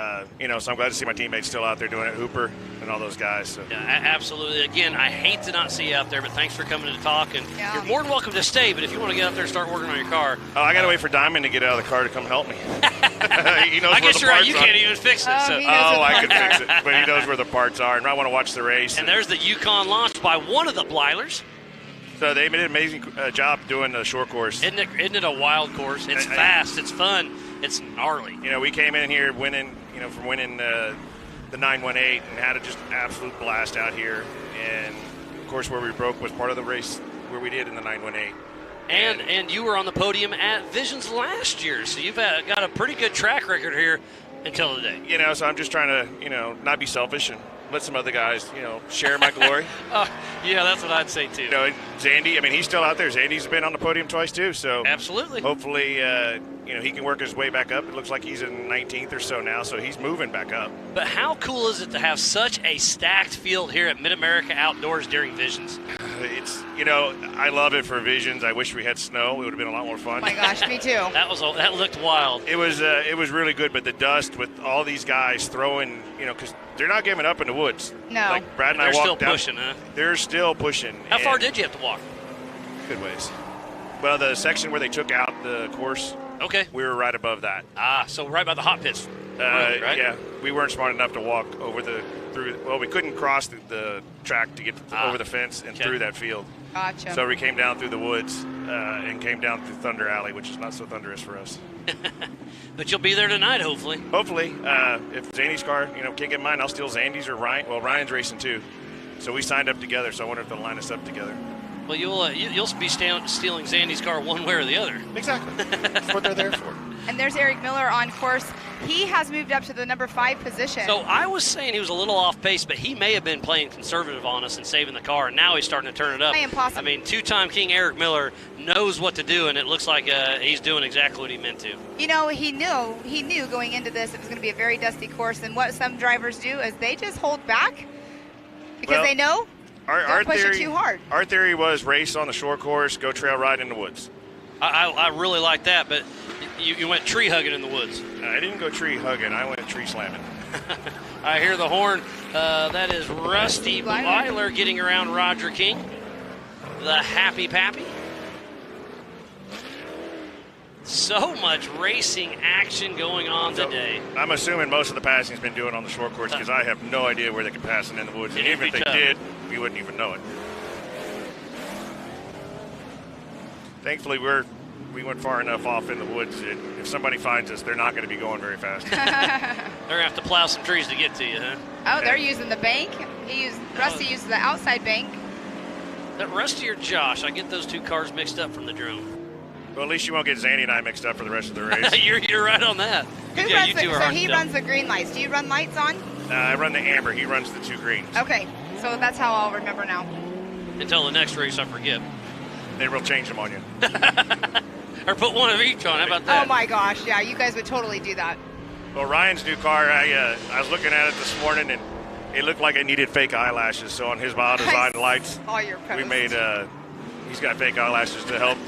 I'm glad to see my teammates still out there doing it. Hooper and all those guys. So. Yeah, absolutely. Again, I hate to not see you out there, but thanks for coming to talk. And you're more than welcome to stay, but if you want to get out there and start working on your car. Oh, I got to wait for Diamond to get out of the car to come help me. He knows I guess you're right. You are. can't even fix it. I can fix it, but he knows where the parts are, and I want to watch the race. And there's the Yukon launch by one of the Blylers. So they did an amazing job doing the short course. Isn't it a wild course? It's fast. It's fun. It's gnarly. We came in here winning, from winning the 918 and had a just absolute blast out here. And, of course, where we broke was part of the race where we did in the 918. And you were on the podium at Visions last year, so you've got a pretty good track record here until today. So I'm just trying to, not be selfish and let some other guys, share my glory. Yeah, that's what I'd say too. Zandy, he's still out there. Zandy's been on the podium twice too, so absolutely. Hopefully, he can work his way back up. It looks like he's in 19th or so now, so he's moving back up. But how cool is it to have such a stacked field here at Mid-America Outdoors during Visions? It's, I love it for Visions. I wish we had snow. It would have been a lot more fun. Oh my gosh, me too. That looked wild. It was really good, but the dust with all these guys throwing, because they're not giving up in the woods. No. Like Brad and I walked walked down. They're still pushing, huh? They're still pushing. How far did you have to walk? Good ways. Well, the section where they took out the course. Okay. We were right above that. So right by the hot pits. Right? Yeah. We weren't smart enough to walk we couldn't cross the track to get over the fence and through that field. Gotcha. So we came down through the woods and came down through Thunder Alley, which is not so thunderous for us. But you'll be there tonight, hopefully. Hopefully. If Zandy's car, can't get mine, I'll steal Zandy's or Ryan. Well, Ryan's racing too. So we signed up together, so I wonder if they'll line us up together. Well, you'll be stealing Zandy's car one way or the other. Exactly. That's what they're there for. And there's Eric Miller on course. He has moved up to the number 5 position. So I was saying he was a little off pace, but he may have been playing conservative on us and saving the car, and now he's starting to turn it up. Impossible. Two-time King Eric Miller knows what to do, and it looks like he's doing exactly what he meant to. He knew going into this it was going to be a very dusty course, and what some drivers do is they just hold back because they know don't push it too hard. Our theory was race on the short course, go trail ride in the woods. I really like that, but you went tree hugging in the woods. I didn't go tree hugging. I went tree slamming. I hear the horn. That is Rusty Blyler getting around Roger King, the Happy Pappy. So much racing action going on today. I'm assuming most of the passing's been doing on the short course because I have no idea where they can pass it in the woods. And even if they did, we wouldn't even know it. Thankfully, we went far enough off in the woods that if somebody finds us, they're not going to be going very fast. They're going to have to plow some trees to get to you, huh? Oh, they're using the bank. Rusty uses the outside bank. That Rusty or Josh? I get those two cars mixed up from the drone. Well, at least you won't get Zandy and I mixed up for the rest of the race. You're right on that. He runs the green lights. Do you run lights on? I run the amber. He runs the 2 greens. Okay, so that's how I'll remember now. Until the next race, I forget. Then we'll change them on you. Or put one of each on. How about that? Oh my gosh, yeah, you guys would totally do that. Well, Ryan's new car, I was looking at it this morning, and it looked like it needed fake eyelashes. So on his bio-designed lights, we made he's got fake eyelashes to help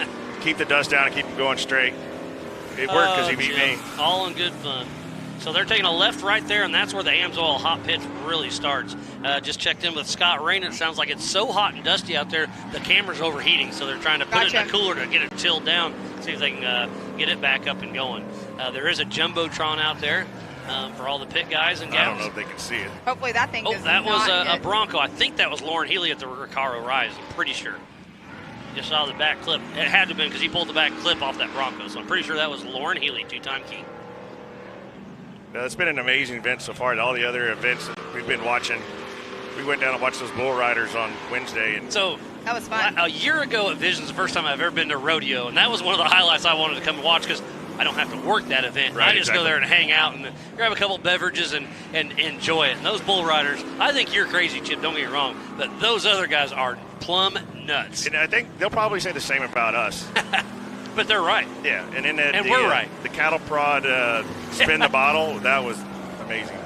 keep the dust down and keep him going straight. It worked because he beat me. All in good fun. So they're taking a left right there, and that's where the AMSOIL hot pit really starts. Just checked in with Scott Rain. It sounds like it's so hot and dusty out there, the camera's overheating. So they're trying to put it in a cooler to get it chilled down, see if they can get it back up and going. There is a Jumbotron out there for all the pit guys and gals. I don't know if they can see it. Hopefully that thing does that was not a Bronco. I think that was Lauren Healy at the Recaro Rise. I'm pretty sure. Just saw the back clip. It had to have been because he pulled the back clip off that Bronco. So I'm pretty sure that was Lauren Healy, 2-time King. It's been an amazing event so far. All the other events that we've been watching, we went down and watched those bull riders on Wednesday. And so that was fun. A year ago at Visions, the first time I've ever been to a rodeo, and that was one of the highlights I wanted to come and watch because I don't have to work that event. Right, I just go exactly. there and hang out and grab a couple beverages and enjoy it. And those bull riders, I think you're crazy, Chip, don't get me wrong, but those other guys are plumb nuts. And I think they'll probably say the same about us. But they're right. Yeah, and then we're right. The cattle prod spin the bottle, that was amazing.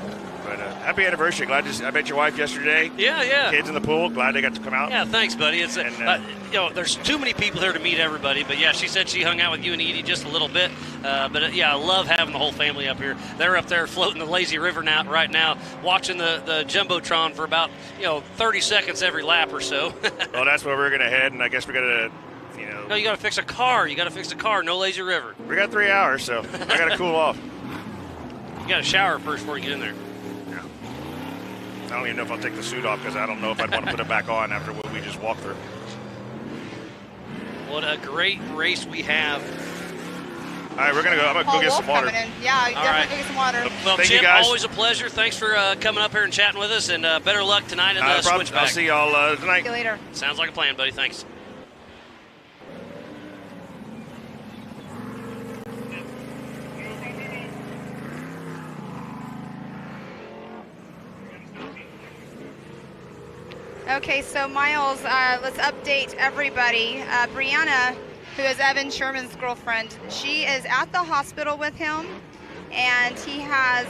But happy anniversary! Glad I met your wife yesterday. Yeah. Kids in the pool. Glad they got to come out. Yeah, thanks, buddy. It's there's too many people here to meet everybody. But yeah, she said she hung out with you and Edie just a little bit. But yeah, I love having the whole family up here. They're up there floating the lazy river now, right now, watching the jumbotron for about 30 seconds every lap or so. Well, that's where we're gonna head, and I guess we're gonna. No, you got to fix a car. No lazy river. We got 3 hours, so I got to cool off. You got to shower first before you get in there. Yeah. I don't even know if I'll take the suit off because I don't know if I'd want to put it back on after what we just walked through. What a great race we have. All right, we're gonna go. I'm gonna Paul go get Wolfe some water. coming in. Yeah, you All definitely right. go get some water. Well, Thank you, Chip, guys. always a pleasure. Thanks for coming up here and chatting with us, and better luck tonight in the No problem. switchback. I'll see y'all tonight. See you later. Sounds like a plan, buddy. Thanks. Okay, so Miles, let's update everybody. Brianna, who is Evan Sherman's girlfriend, she is at the hospital with him, and he has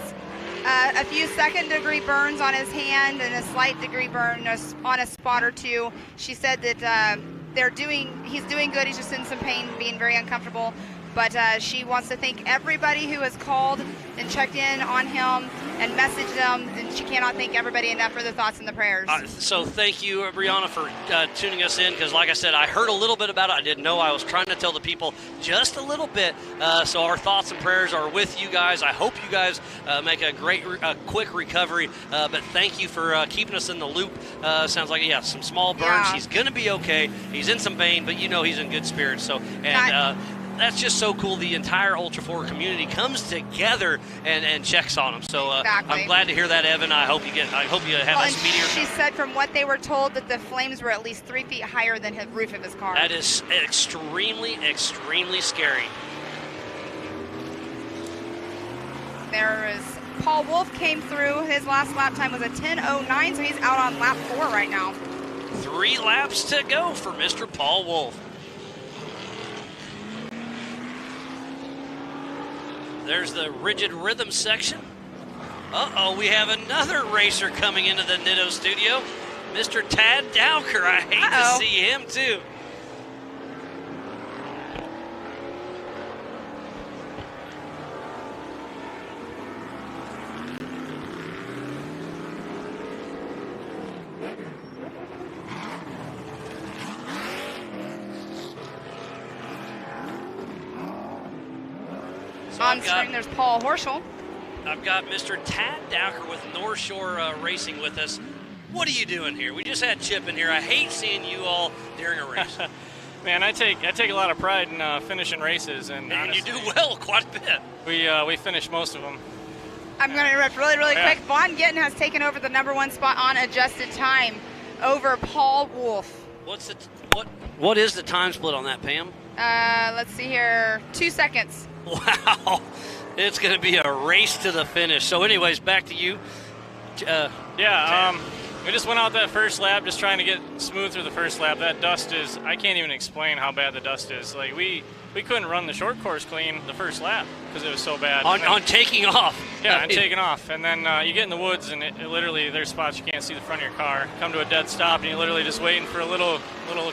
a few second-degree burns on his hand and a slight degree burn on a spot or two. She said that he's doing good. He's just in some pain, being very uncomfortable. But she wants to thank everybody who has called and checked in on him and messaged them. And she cannot thank everybody enough for the thoughts and the prayers. So thank you, Brianna, for tuning us in, because like I said, I heard a little bit about it. I didn't know. I was trying to tell the people just a little bit. So our thoughts and prayers are with you guys. I hope you guys make a quick recovery. But thank you for keeping us in the loop. Sounds like, some small burns. Yeah. He's going to be okay. He's in some pain, but he's in good spirits. So, that's just so cool. The entire Ultra 4 community comes together and checks on them. So Exactly. I'm glad to hear that, Evan. I hope you have a speedy She recovery. said from what they were told that the flames were at least 3 feet higher than the roof of his car. That is extremely, extremely scary. There is Paul Wolfe came through. His last lap time was a 10:09, so he's out on lap 4 right now. 3 laps to go for Mr. Paul Wolfe. There's the rigid rhythm section. Uh-oh, we have another racer coming into the Nitto studio. Mr. Tad Dowker. I hate to see him, too. So On screen, there's Paul Horschel. I've got Mr. Tad Dowker with North Shore Racing with us. What are you doing here? We just had Chip in here. I hate seeing you all during a race. Man, I take a lot of pride in finishing races, and you do well quite a bit. We finish most of them. I'm going to interrupt really quick. Vaughn Gittin has taken over the #1 spot on adjusted time over Paul Wolfe. What is the time split on that, Pam? Uh, Let's see here. 2 seconds. Wow. It's going to be a race to the finish. So anyways, back to you. We just went out that first lap just trying to get smooth through the first lap. That dust is, I can't even explain how bad the dust is. Like, we couldn't run the short course clean the first lap because it was so bad. On taking off. Yeah, on taking off. And then you get in the woods, and it literally, there's spots you can't see the front of your car. Come to a dead stop, and you're literally just waiting for a little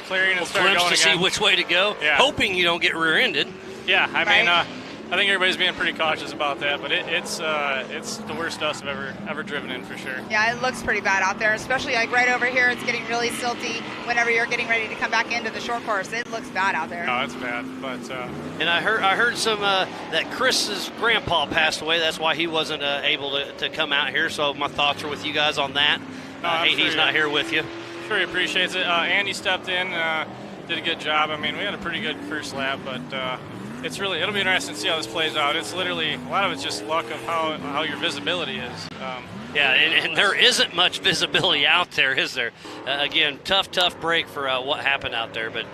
clearing and start going to again. see which way to go, hoping you don't get rear-ended. Yeah, I mean, I think everybody's being pretty cautious about that, but it's the worst dust I've ever driven in for sure. Yeah, it looks pretty bad out there, especially like right over here. It's getting really silty whenever you're getting ready to come back into the short course. It looks bad out there. No, it's bad, but. And I heard some that Chris's grandpa passed away. That's why he wasn't able to come out here. So my thoughts are with you guys on that. He's not here with you. Sure, he appreciates it. Andy stepped in, did a good job. I mean, we had a pretty good first lap, but. It'll be interesting to see how this plays out. It's literally, a lot of it's just luck of how your visibility is. And there isn't much visibility out there, is there? Again, tough break for what happened out there. But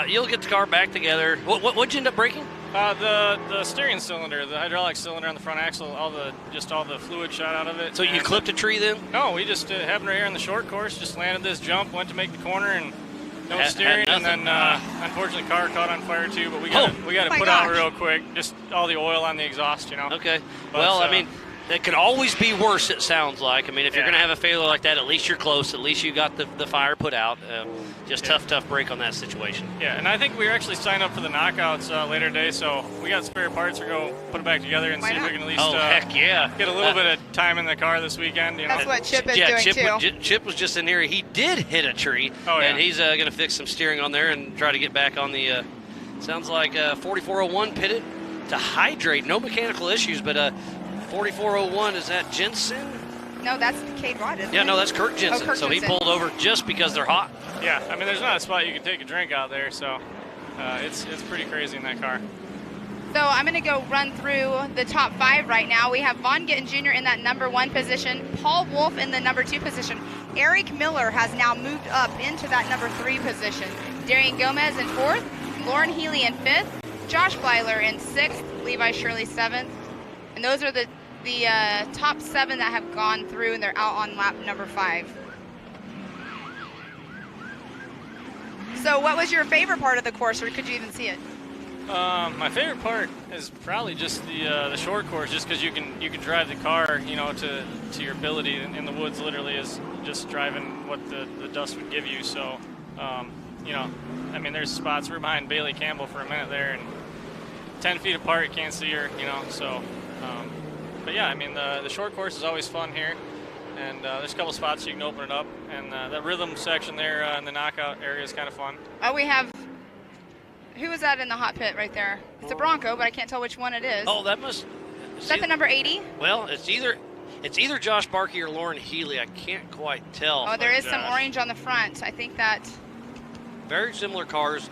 you'll get the car back together. What'd you end up breaking? The steering cylinder, the hydraulic cylinder on the front axle, all the fluid shot out of it. So you clipped a tree then? No, we just happened right here in the short course. Just landed this jump, went to make the corner, and no steering, and then unfortunately the car caught on fire too. But we got to put out real quick. Just all the oil on the exhaust, you know. Okay. But, well, I mean, it could always be worse, it sounds like. I mean, if you're going to have a failure like that, at least you're close. At least you got the fire put out. Just tough break on that situation. Yeah, and I think we actually signed up for the knockouts later today, so we got spare parts. We're going to put it back together and see if we can at least heck yeah. get a little bit of time in the car this weekend. You know? That's what Chip is doing, too. Chip was just in here. He did hit a tree, and he's going to fix some steering on there and try to get back on the, sounds like 4401 pitted to hydrate. No mechanical issues, but 4401, is that Jensen? No, that's Cade Rod, isn't it? Yeah, no, that's Kirk Jensen. Kirk so Jensen. He pulled over just because they're hot. Yeah, I mean, there's not a spot you can take a drink out there, so it's pretty crazy in that car. So I'm going to go run through the top 5 right now. We have Vaughn Gittin Jr. in that number 1 position, Paul Wolfe in the number 2 position. Eric Miller has now moved up into that number 3 position. Darian Gomez in 4th, Lauren Healy in 5th, Josh Bleiler in 6th, Levi Shirley 7th. And those are the top 7 that have gone through, and they're out on lap number 5. So what was your favorite part of the course, or could you even see it? My favorite part is probably just the short course, just because you can drive the car, you know, to your ability in the woods. Literally is just driving what the dust would give you. So, you know, I mean, there's spots we're behind Bailey Campbell for a minute there, and 10 feet apart, you can't see her, you know. So, but yeah, I mean, the short course is always fun here, and there's a couple spots you can open it up, and that rhythm section there in the knockout area is kind of fun. Oh, we have. Who is that in the hot pit right there? It's a Bronco, but I can't tell which one it is. Oh, that must. Is that the number 80? Well, it's either Josh Barkey or Lauren Healy. I can't quite tell. Oh, there is some orange on the front. I think that. Very similar cars.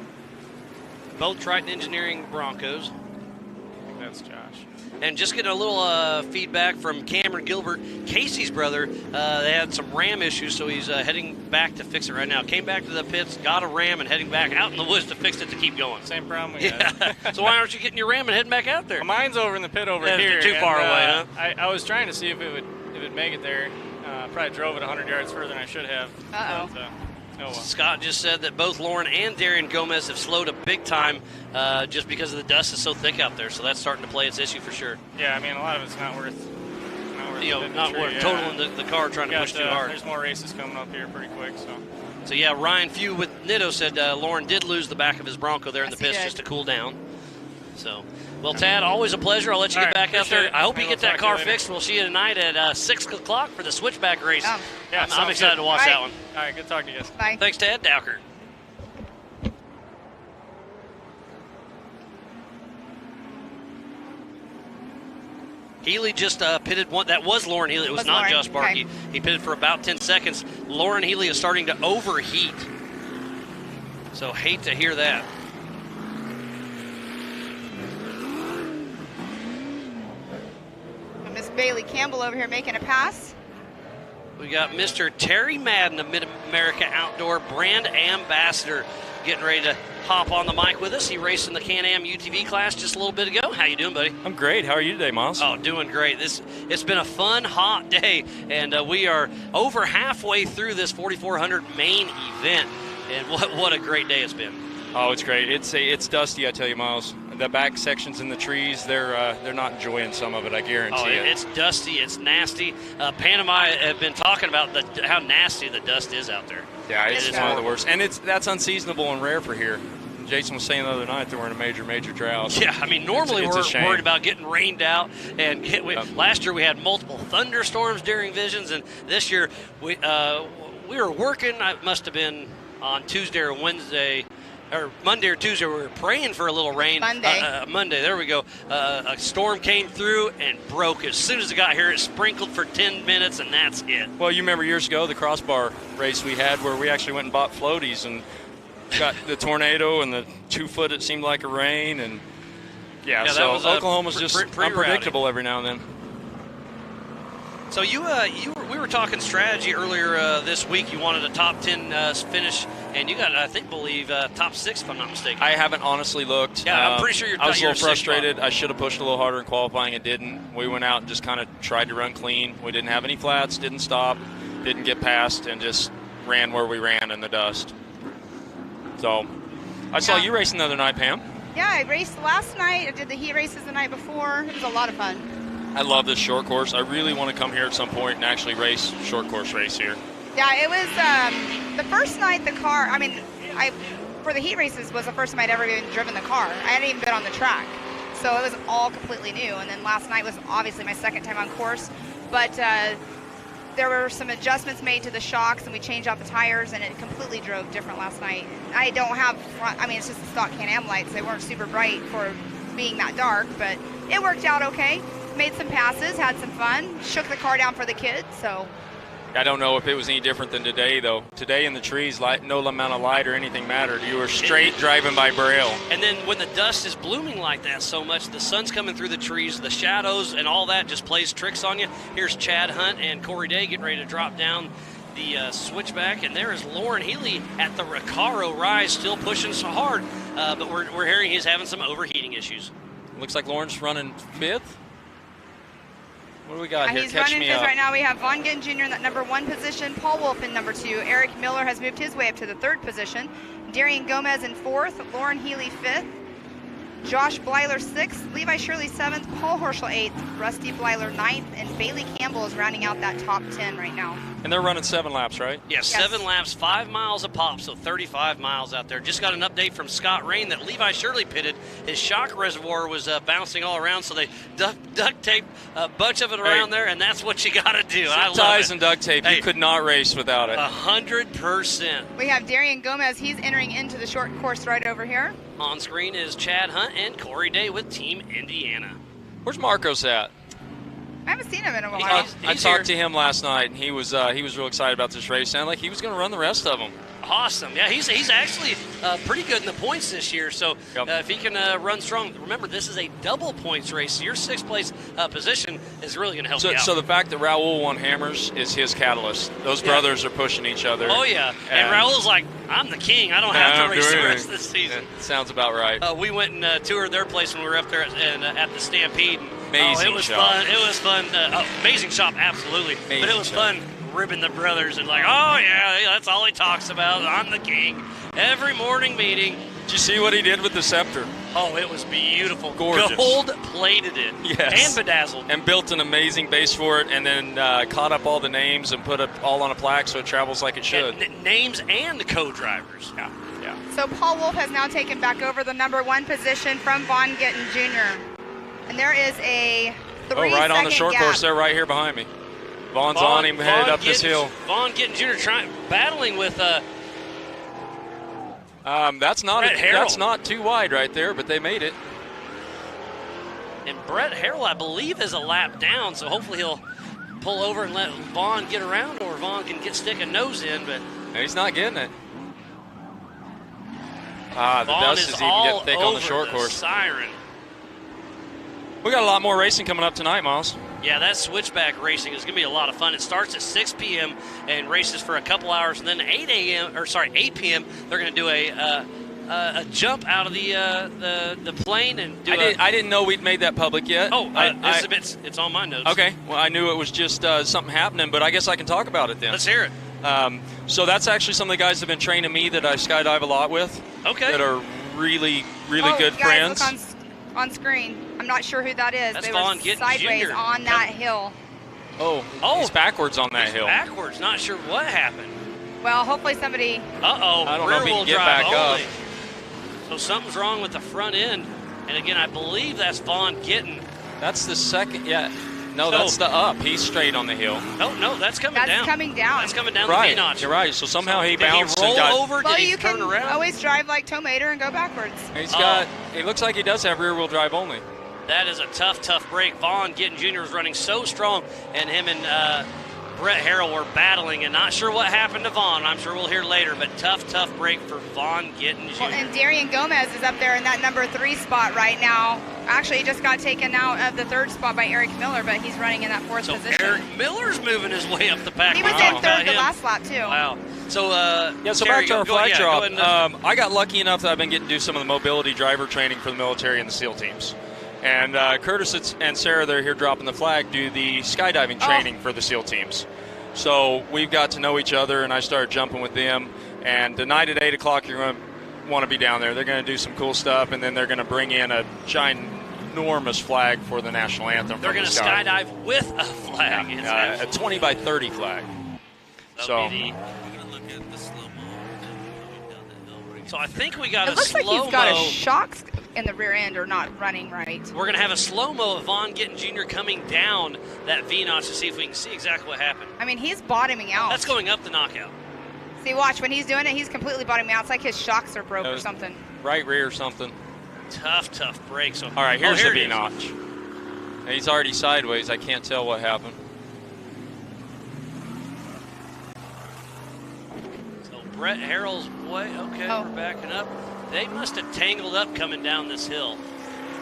Both Triton Engineering Broncos. I think that's Josh. And just getting a little feedback from Cameron Gilbert, Casey's brother. They had some RAM issues, so he's heading back to fix it right now. Came back to the pits, got a RAM, and heading back out in the woods to fix it to keep going. Same problem we had. So why aren't you getting your RAM and heading back out there? Well, mine's over in the pit over here. Too far away, huh? I was trying to see if it would make it there. Probably drove it 100 yards further than I should have. Uh-oh. But, oh well. Scott just said that both Lauren and Darian Gomez have slowed a big time just because of the dust is so thick out there. So that's starting to play its issue for sure. Yeah, I mean, a lot of it's not worth not worth totaling the car trying to push too hard. There's more races coming up here pretty quick. So yeah, Ryan Few with Nitto said Lauren did lose the back of his Bronco there in the pits just to cool down. So, well, Tad, always a pleasure. I'll let you get back out there. I hope you get that car fixed. We'll see you tonight at 6 o'clock for the switchback race. Yeah, I'm excited to watch that one. All right, good talking to you guys. Bye. Thanks, Tad Dowker. Healy just pitted one. That was Lauren Healy. It was not Josh Barkey. Okay. He pitted for about 10 seconds. Lauren Healy is starting to overheat. So hate to hear that. Miss Bailey Campbell over here making a pass. We got Mr. Terry Madden, the Mid-America Outdoor brand ambassador, getting ready to hop on the mic with us. He raced in the Can-Am UTV class just a little bit ago. How you doing, buddy? I'm great. How are you today, Miles? Oh, doing great. It's been a fun, hot day, and we are over halfway through this 4400 main event, and what a great day it's been. Oh, it's great. It's dusty, I tell you, Miles. The back sections in the trees, they're not enjoying some of it, I guarantee you. It's dusty. It's nasty. Panama have been talking about how nasty the dust is out there. Yeah, it's one of the worst. And that's unseasonable and rare for here. Jason was saying the other night that we're in a major drought. Yeah, I mean, normally we're worried about getting rained out. And last year we had multiple thunderstorms during Visions, and this year we were working. It must have been on Tuesday or Wednesday, or Monday or Tuesday. We were praying for a little rain. Monday, there we go. A storm came through and broke. As soon as it got here, it sprinkled for 10 minutes, and that's it. Well, you remember years ago the crossbar race we had where we actually went and bought floaties and got the tornado and the 2 foot, it seemed like, a rain. And so Oklahoma's just unpredictable every now and then. So we were talking strategy earlier this week. You wanted a top 10 finish and you got, I believe, top 6 if I'm not mistaken. I haven't honestly looked. Yeah, I'm pretty sure you're. I was a you're little frustrated. I should have pushed a little harder in qualifying and didn't. We went out and just kind of tried to run clean. We didn't have any flats, didn't stop, didn't get past, and just ran where we ran in the dust. So I saw you racing the other night, Pam. Yeah, I raced last night. I did the heat races the night before. It was a lot of fun. I love this short course. I really want to come here at some point and actually race short course race here. Yeah, it was the first night the car, for the heat races was the first time I'd ever even driven the car. I hadn't even been on the track. So it was all completely new. And then last night was obviously my second time on course. But there were some adjustments made to the shocks, and we changed out the tires, and it completely drove different last night. I don't have front, it's just the stock Can-Am lights. They weren't super bright for being that dark, but it worked out okay. Made some passes, had some fun, shook the car down for the kids, so. I don't know if it was any different than today, though. Today in the trees, no amount of light or anything mattered. You were straight driving by Braille. And then when the dust is blooming like that so much, the sun's coming through the trees, the shadows and all that just plays tricks on you. Here's Chad Hunt and Corey Day getting ready to drop down the switchback, and there is Lauren Healy at the Recaro Rise, still pushing so hard, but we're hearing he's having some overheating issues. Looks like Lauren's running 5th. What do we got here? He's running 5th right now. We have Vaughn Gittin Jr. in that number 1 position. Paul Wolfe in number 2. Eric Miller has moved his way up to the 3rd position. Darian Gomez in 4th. Lauren Healy 5th. Josh Blyler 6th. Levi Shirley 7th. Paul Horschel 8th. Rusty Blyler 9th. And Bailey Campbell is rounding out that top 10 right now. And they're running 7 laps, right? Yes, 7 laps, 5 miles a pop, so 35 miles out there. Just got an update from Scott Rain that Levi Shirley pitted. His shock reservoir was bouncing all around, so they duct taped a bunch of it around there, and that's what you got to do. I love ties it. And duct tape. You could not race without it. 100%. We have Darian Gomez. He's entering into the short course right over here. On screen is Chad Hunt and Corey Day with Team Indiana. Where's Marcos at? I haven't seen him in a while. I talked to him last night, and he was real excited about this race. Sounded like he was going to run the rest of them. Awesome. Yeah, he's actually pretty good in the points this year. So if he can run strong, remember this is a double points race. So your 6th place position is really going to help you out. So the fact that Raul won hammers is his catalyst. Those brothers are pushing each other. Oh yeah, and Raul's like, I'm the king. I don't have to race the rest of the season. Sounds about right. We went and toured their place when we were up there at the Stampede. Amazing it was shop. fun. It was fun. Amazing shop, absolutely. Amazing but it was fun ribbing the brothers and like, oh yeah, that's all he talks about. I'm the king. Every morning meeting. Did you see what he did with the scepter? Oh, it was beautiful. Gorgeous. Gold plated it. Yes. And bedazzled. And built an amazing base for it, and then caught up all the names and put it all on a plaque so it travels like it should. And names and co-drivers. Yeah. So Paul Wolfe has now taken back over the number 1 position from Vaughn Gittin Jr. And there is a 3-second right on the short gap. course there, right here behind me. Vaughn's on him, headed up this hill. Vaughn Gittin Jr. battling with that's not too wide right there, but they made it. And Brett Harrell, I believe, is a lap down, so hopefully he'll pull over and let Vaughn get around, or Vaughn can stick a nose in. But he's not getting it. The dust is even getting thick on the short course. Siren. We got a lot more racing coming up tonight, Miles. Yeah, that switchback racing is going to be a lot of fun. It starts at 6 p.m. and races for a couple hours, and then 8 p.m. they're going to do a jump out of the plane and do. I didn't know we'd made that public yet. Oh, it's on my notes. Okay, well I knew it was just something happening, but I guess I can talk about it then. Let's hear it. So that's actually some of the guys that have been training me that I skydive a lot with. Okay. That are really good friends. Look on screen. I'm not sure who that is. That's they Vaughn were Gittin sideways Jr. on that hill. Oh, he's backwards on that hill. Backwards. Not sure what happened. Well, hopefully somebody. I don't know if he Rear-wheel can get drive back up. only. So something's wrong with the front end. And again, I believe that's Vaughn Gittin. That's the second. Yeah. No, that's the up. He's straight on the hill. No, that's coming down. That's coming down. That's coming down right. the V-notch. You're right. So somehow he did bounced he roll and got over. Well, did he you turn can around? always drive like Tomater and go backwards. He's got. It looks like he does have rear-wheel drive only. That is a tough break. Vaughn Gittin Jr. was running so strong, and him and Brett Harrell were battling, and not sure what happened to Vaughn. I'm sure we'll hear later, but tough break for Vaughn Gittin Jr. Well, and Darian Gomez is up there in that number 3 spot right now. Actually, he just got taken out of the 3rd spot by Eric Miller, but he's running in that 4th position. Eric Miller's moving his way up the pack. He was in 3rd the last lap, too. Wow. So so Terry, back to our flag drop. Go ahead I got lucky enough that I've been getting to do some of the mobility driver training for the military and the SEAL teams. And Curtis and Sarah, they're here dropping the flag, do the skydiving training for the SEAL teams. So we've got to know each other, and I started jumping with them. And tonight at 8 o'clock, you're going to want to be down there. They're going to do some cool stuff, and then they're going to bring in a ginormous flag for the national anthem. They're going to skydive with a flag. Yeah, a 20 by 30 flag. So I think we got it a looks slow-mo. like he's got a shocks in the rear end or not running right. We're going to have a slow-mo of Vaughn Gittin Jr. coming down that V-notch to see if we can see exactly what happened. I mean, he's bottoming out. That's going up the knockout. See, watch. When he's doing it, he's completely bottoming out. It's like his shocks are broke or something. Right rear or something. Tough break. So, all right, here's here the V-notch. He's already sideways. I can't tell what happened. So Brett Harrell's way. Okay, we're backing up. They must have tangled up coming down this hill.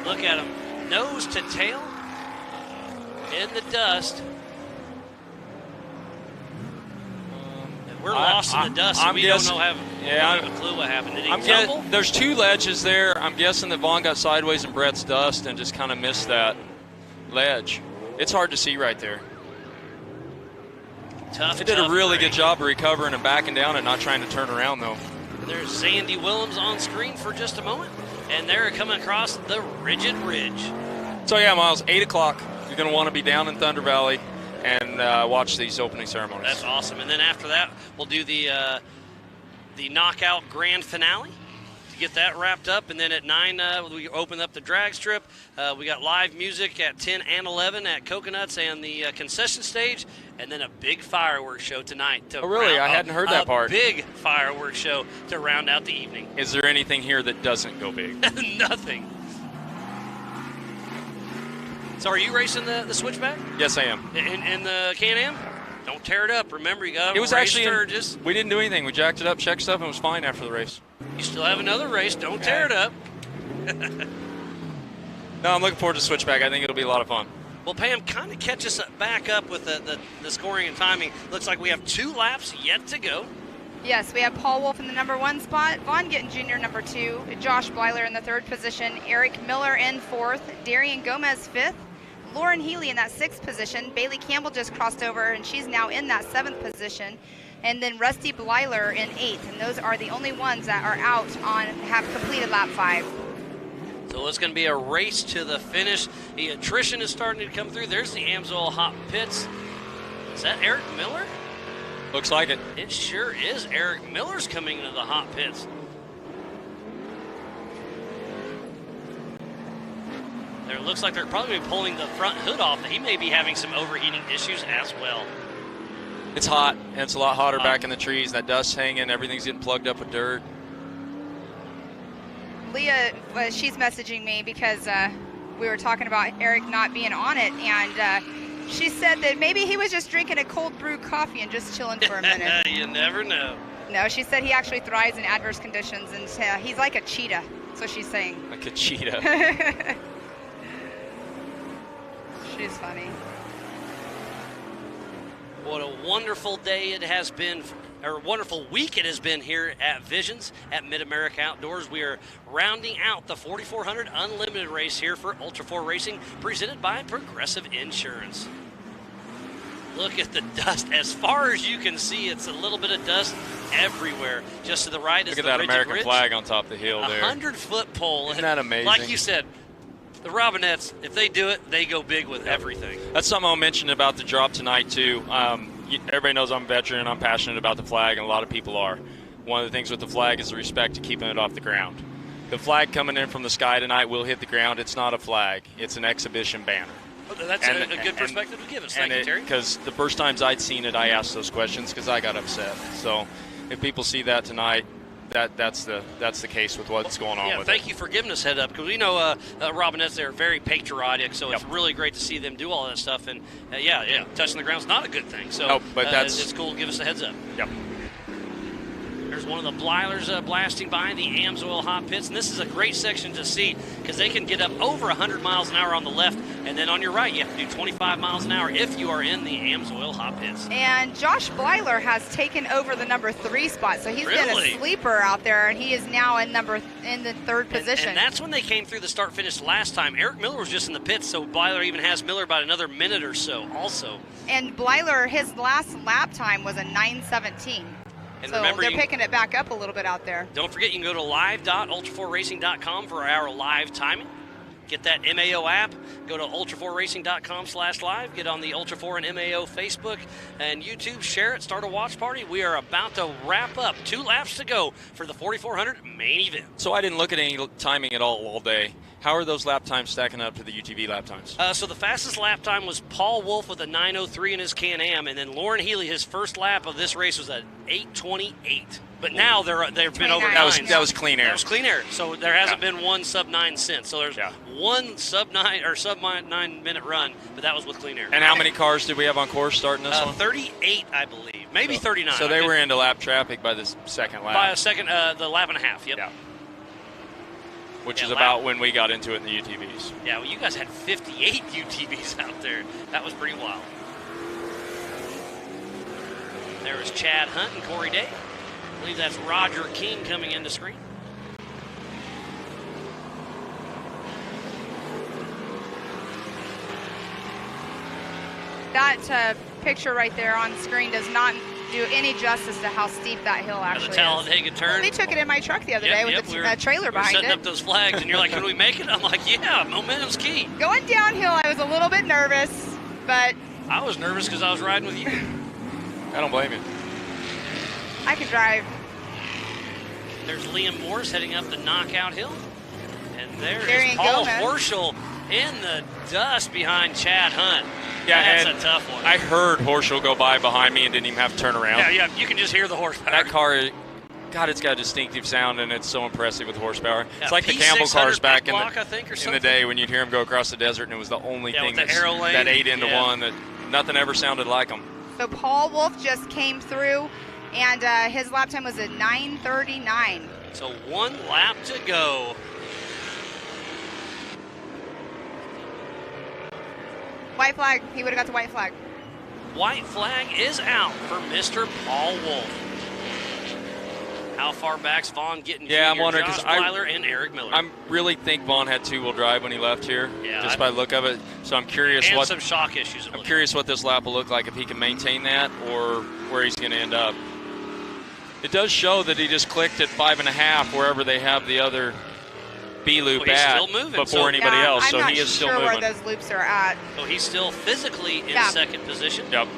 Look at him, nose to tail in the dust. We're lost in the dust, so we don't have a clue what happened. Did he tumble? There's two ledges there. I'm guessing that Vaughn got sideways in Brett's dust and just kind of missed that ledge. It's hard to see right there. They did a really good job of recovering and backing down and not trying to turn around, though. There's Zandy Willems on screen for just a moment, and they're coming across the Rigid Ridge. So, yeah, Miles, 8 o'clock. You're going to want to be down in Thunder Valley and watch these opening ceremonies. That's awesome. And then after that, we'll do the knockout grand finale to get that wrapped up. And then at 9, we open up the drag strip. We got live music at 10 and 11 at Coconuts and the concession stage. And then a big fireworks show tonight. Oh, really? I hadn't heard that part. A big fireworks show to round out the evening. Is there anything here that doesn't go big? Nothing. So are you racing the switchback? Yes, I am. In the Can-Am? Don't tear it up. Remember, you got to race Sturgis. We didn't do anything. We jacked it up, checked stuff, and it was fine after the race. You still have another race. Don't tear it up. No, I'm looking forward to switchback. I think it'll be a lot of fun. Well, Pam, kind of catch us back up with the scoring and timing. Looks like we have 2 laps yet to go. Yes, we have Paul Wolfe in the number 1 spot, Vaughn Gittin Jr. number 2, Josh Blyler in the 3rd position, Eric Miller in 4th, Darian Gomez 5th, Lauren Healy in that 6th position, Bailey Campbell just crossed over and she's now in that 7th position, and then Rusty Blyler in 8th, and those are the only ones that are out have completed lap 5. So it's going to be a race to the finish. The attrition is starting to come through. There's the Amsoil Hot Pits. Is that Eric Miller? Looks like it. It sure is. Eric Miller's coming into the hot pits. It looks like they're probably pulling the front hood off. He may be having some overheating issues as well. It's hot, and it's a lot hotter back in the trees. That dust's hanging. Everything's getting plugged up with dirt. Leah, she's messaging me because we were talking about Eric not being on it, and she said that maybe he was just drinking a cold brew coffee and just chilling for a minute. You never know. No, she said he actually thrives in adverse conditions, and he's like a cheetah. That's what she's saying. Like a cheetah. She's funny. What a wonderful day it has been, or a wonderful week it has been here at Visions at Mid-America Outdoors. We are rounding out the 4400 Unlimited race here for Ultra 4 Racing, presented by Progressive Insurance. Look at the dust. As far as you can see, it's a little bit of dust everywhere. Just to the right is the Rigid Ridge. Look at that American flag on top of the hill there. 100-foot pole. Isn't that amazing? Like you said, the Robinettes, if they do it, they go big with everything. That's something I'll mention about the drop tonight, too. Everybody knows I'm a veteran and I'm passionate about the flag, and a lot of people are. One of the things with the flag is the respect to keeping it off the ground. The flag coming in from the sky tonight will hit the ground. It's not a flag. It's an exhibition banner. That's a good perspective to give us. Thank you, Terry. Because the first times I'd seen it, I asked those questions because I got upset. So if people see that tonight, that's the case with what's going on with thank you for giving us head up, because we know Robinettes, they're very patriotic, so it's really great to see them do all that stuff. And touching the ground's not a good thing. So but it's cool to give us a heads up. Yep. There's one of the Blylers blasting by the Amsoil Hot Pits, and this is a great section to see because they can get up over 100 miles an hour on the left And then on your right, you have to do 25 miles an hour if you are in the AMSOIL hot pits. And Josh Blyler has taken over the number 3 spot, so he's been a sleeper out there, and he is now in the third position. And that's when they came through the start-finish last time. Eric Miller was just in the pits, so Blyler even has Miller about another minute or so also. And Blyler, his last lap time was a 9:17. And so remember, they're picking it back up a little bit out there. Don't forget, you can go to live.ultra4racing.com for our live timing. Get that MAO app. Go to ultra4racing.com/live. Get on the Ultra 4 and MAO Facebook and YouTube. Share it. Start a watch party. We are about to wrap up. 2 laps to go for the 4400 main event. So I didn't look at any timing at all day. How are those lap times stacking up to the UTV lap times? So the fastest lap time was Paul Wolfe with a 9:03 in his Can-Am, and then Lauren Healy, his first lap of this race was at 8:28. But now they've been over 9. That was clean air. That was clean air. So there hasn't been one sub 9 since. So there's one sub 9 minute run, but that was with clean air. And how many cars did we have on course starting this one? 38, I believe. Maybe 39. So they were into lap traffic by the second lap. By a second, the lap and a half. Yep. Yeah. Which is about when we got into it in the UTVs. Yeah, well, you guys had 58 UTVs out there. That was pretty wild. There was Chad Hunt and Corey Day. I believe that's Roger King coming into screen. That picture right there on screen does not do any justice to how steep that hill actually is. The Talladega turn. We took it in my truck the other day with the trailer behind it. Setting up those flags, and you're like, can we make it? I'm like, yeah, momentum's key. Going downhill, I was a little bit nervous, but... I was nervous because I was riding with you. I don't blame you. I can drive. There's Liam Morris heading up the knockout hill. And there Darian is Paul Gomez. Horschel in the dust behind Chad Hunt. Yeah, that's a tough one. I heard Horschel go by behind me and didn't even have to turn around. Yeah, you can just hear the horsepower. That car, God, it's got a distinctive sound, and it's so impressive with horsepower. Yeah, it's like the Campbell cars back in the day when you'd hear them go across the desert, and it was the only thing that 8 into 1, that nothing ever sounded like them. So Paul Wolfe just came through, and his lap time was at 9:39. So 1 lap to go. White flag. He would have got the white flag. White flag is out for Mr. Paul Wolfe. How far back's Vaughn Gittin Jr., I'm wondering, Josh Blyler, and Eric Miller? I really think Vaughn had 2-wheel drive when he left here, just by the look of it. So I'm curious and some shock issues. I'm curious what this lap will look like, if he can maintain that or where he's going to end up. It does show that he just clicked at 5.5 wherever they have the other B loop at before anybody else, so he is still moving. I'm not sure where those loops are at. So he's still physically in second position. Yep.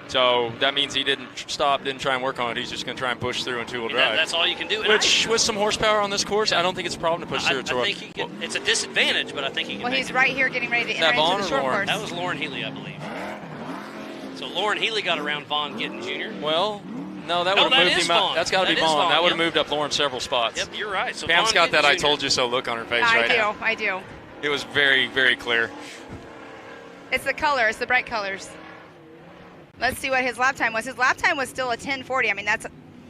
So that means he didn't stop, didn't try and work on it. He's just going to try and push through in 2-wheel drive. That's all you can do. Which, with some horsepower on this course, I don't think it's a problem to push through. I think he can. It's a disadvantage, but I think he can. Well, he's right here getting ready to enter into the short course. That was Lauren Healy, I believe. So Lauren Healy got around Vaughn Gittin Jr. Well, no, that would have moved him up. That's got to be Vaughn. That would have moved up Lauren several spots. Yep, you're right. So Pam's got that I told you so look on her face right now. I do. It was very, very clear. It's the color. It's the bright colors. Let's see what his lap time was. His lap time was still a 10:40. I mean, that's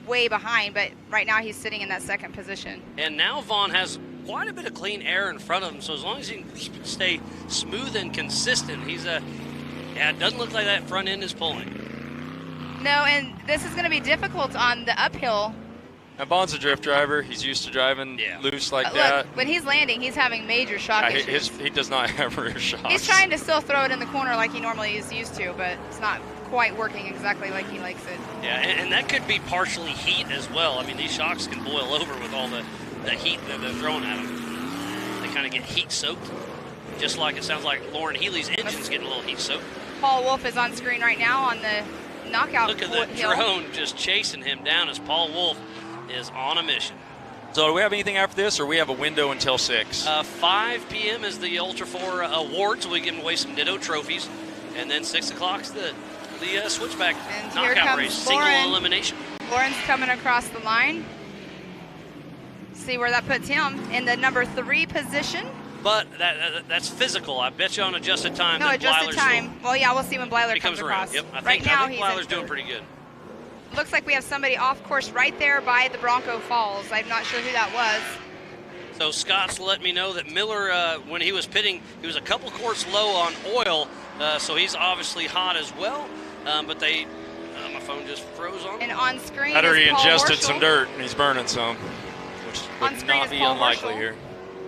way behind, but right now he's sitting in that second position. And now Vaughn has quite a bit of clean air in front of him, so as long as he can stay smooth and consistent, it doesn't look like that front end is pulling. No, and this is going to be difficult on the uphill. Now, Vaughn's a drift driver. He's used to driving loose like that. Look, when he's landing, he's having major shock issues. He does not have rear shocks. He's trying to still throw it in the corner like he normally is used to, but it's not quite working exactly like he likes it. Yeah, and that could be partially heat as well. I mean, these shocks can boil over with all the heat that they're throwing at them. They kind of get heat soaked, just like it sounds like Lauren Healy's engine's getting a little heat soaked. Paul Wolfe is on screen right now on the knockout. Look at the drone just chasing him down as Paul Wolfe is on a mission. So do we have anything after this, or we have a window until 6? 5 p.m. is the Ultra 4 awards. We're giving away some Ditto trophies. And then 6 o'clock's the switchback knockout race, single elimination. Lauren's coming across the line. See where that puts him in the number 3 position. But that's physical. I bet you on adjusted time. No, adjusted time. Well, yeah, we'll see when Blyler comes across. Yep. I think Blyler's doing pretty good. Looks like we have somebody off course right there by the Bronco Falls. I'm not sure who that was. So Scott's let me know that Miller, when he was pitting, he was a couple quarts low on oil, so he's obviously hot as well. But they, my phone just froze on. And on screen Better is he Paul ingested Horschel. some dirt and he's burning some, which On would screen not is be Paul unlikely Horschel. here.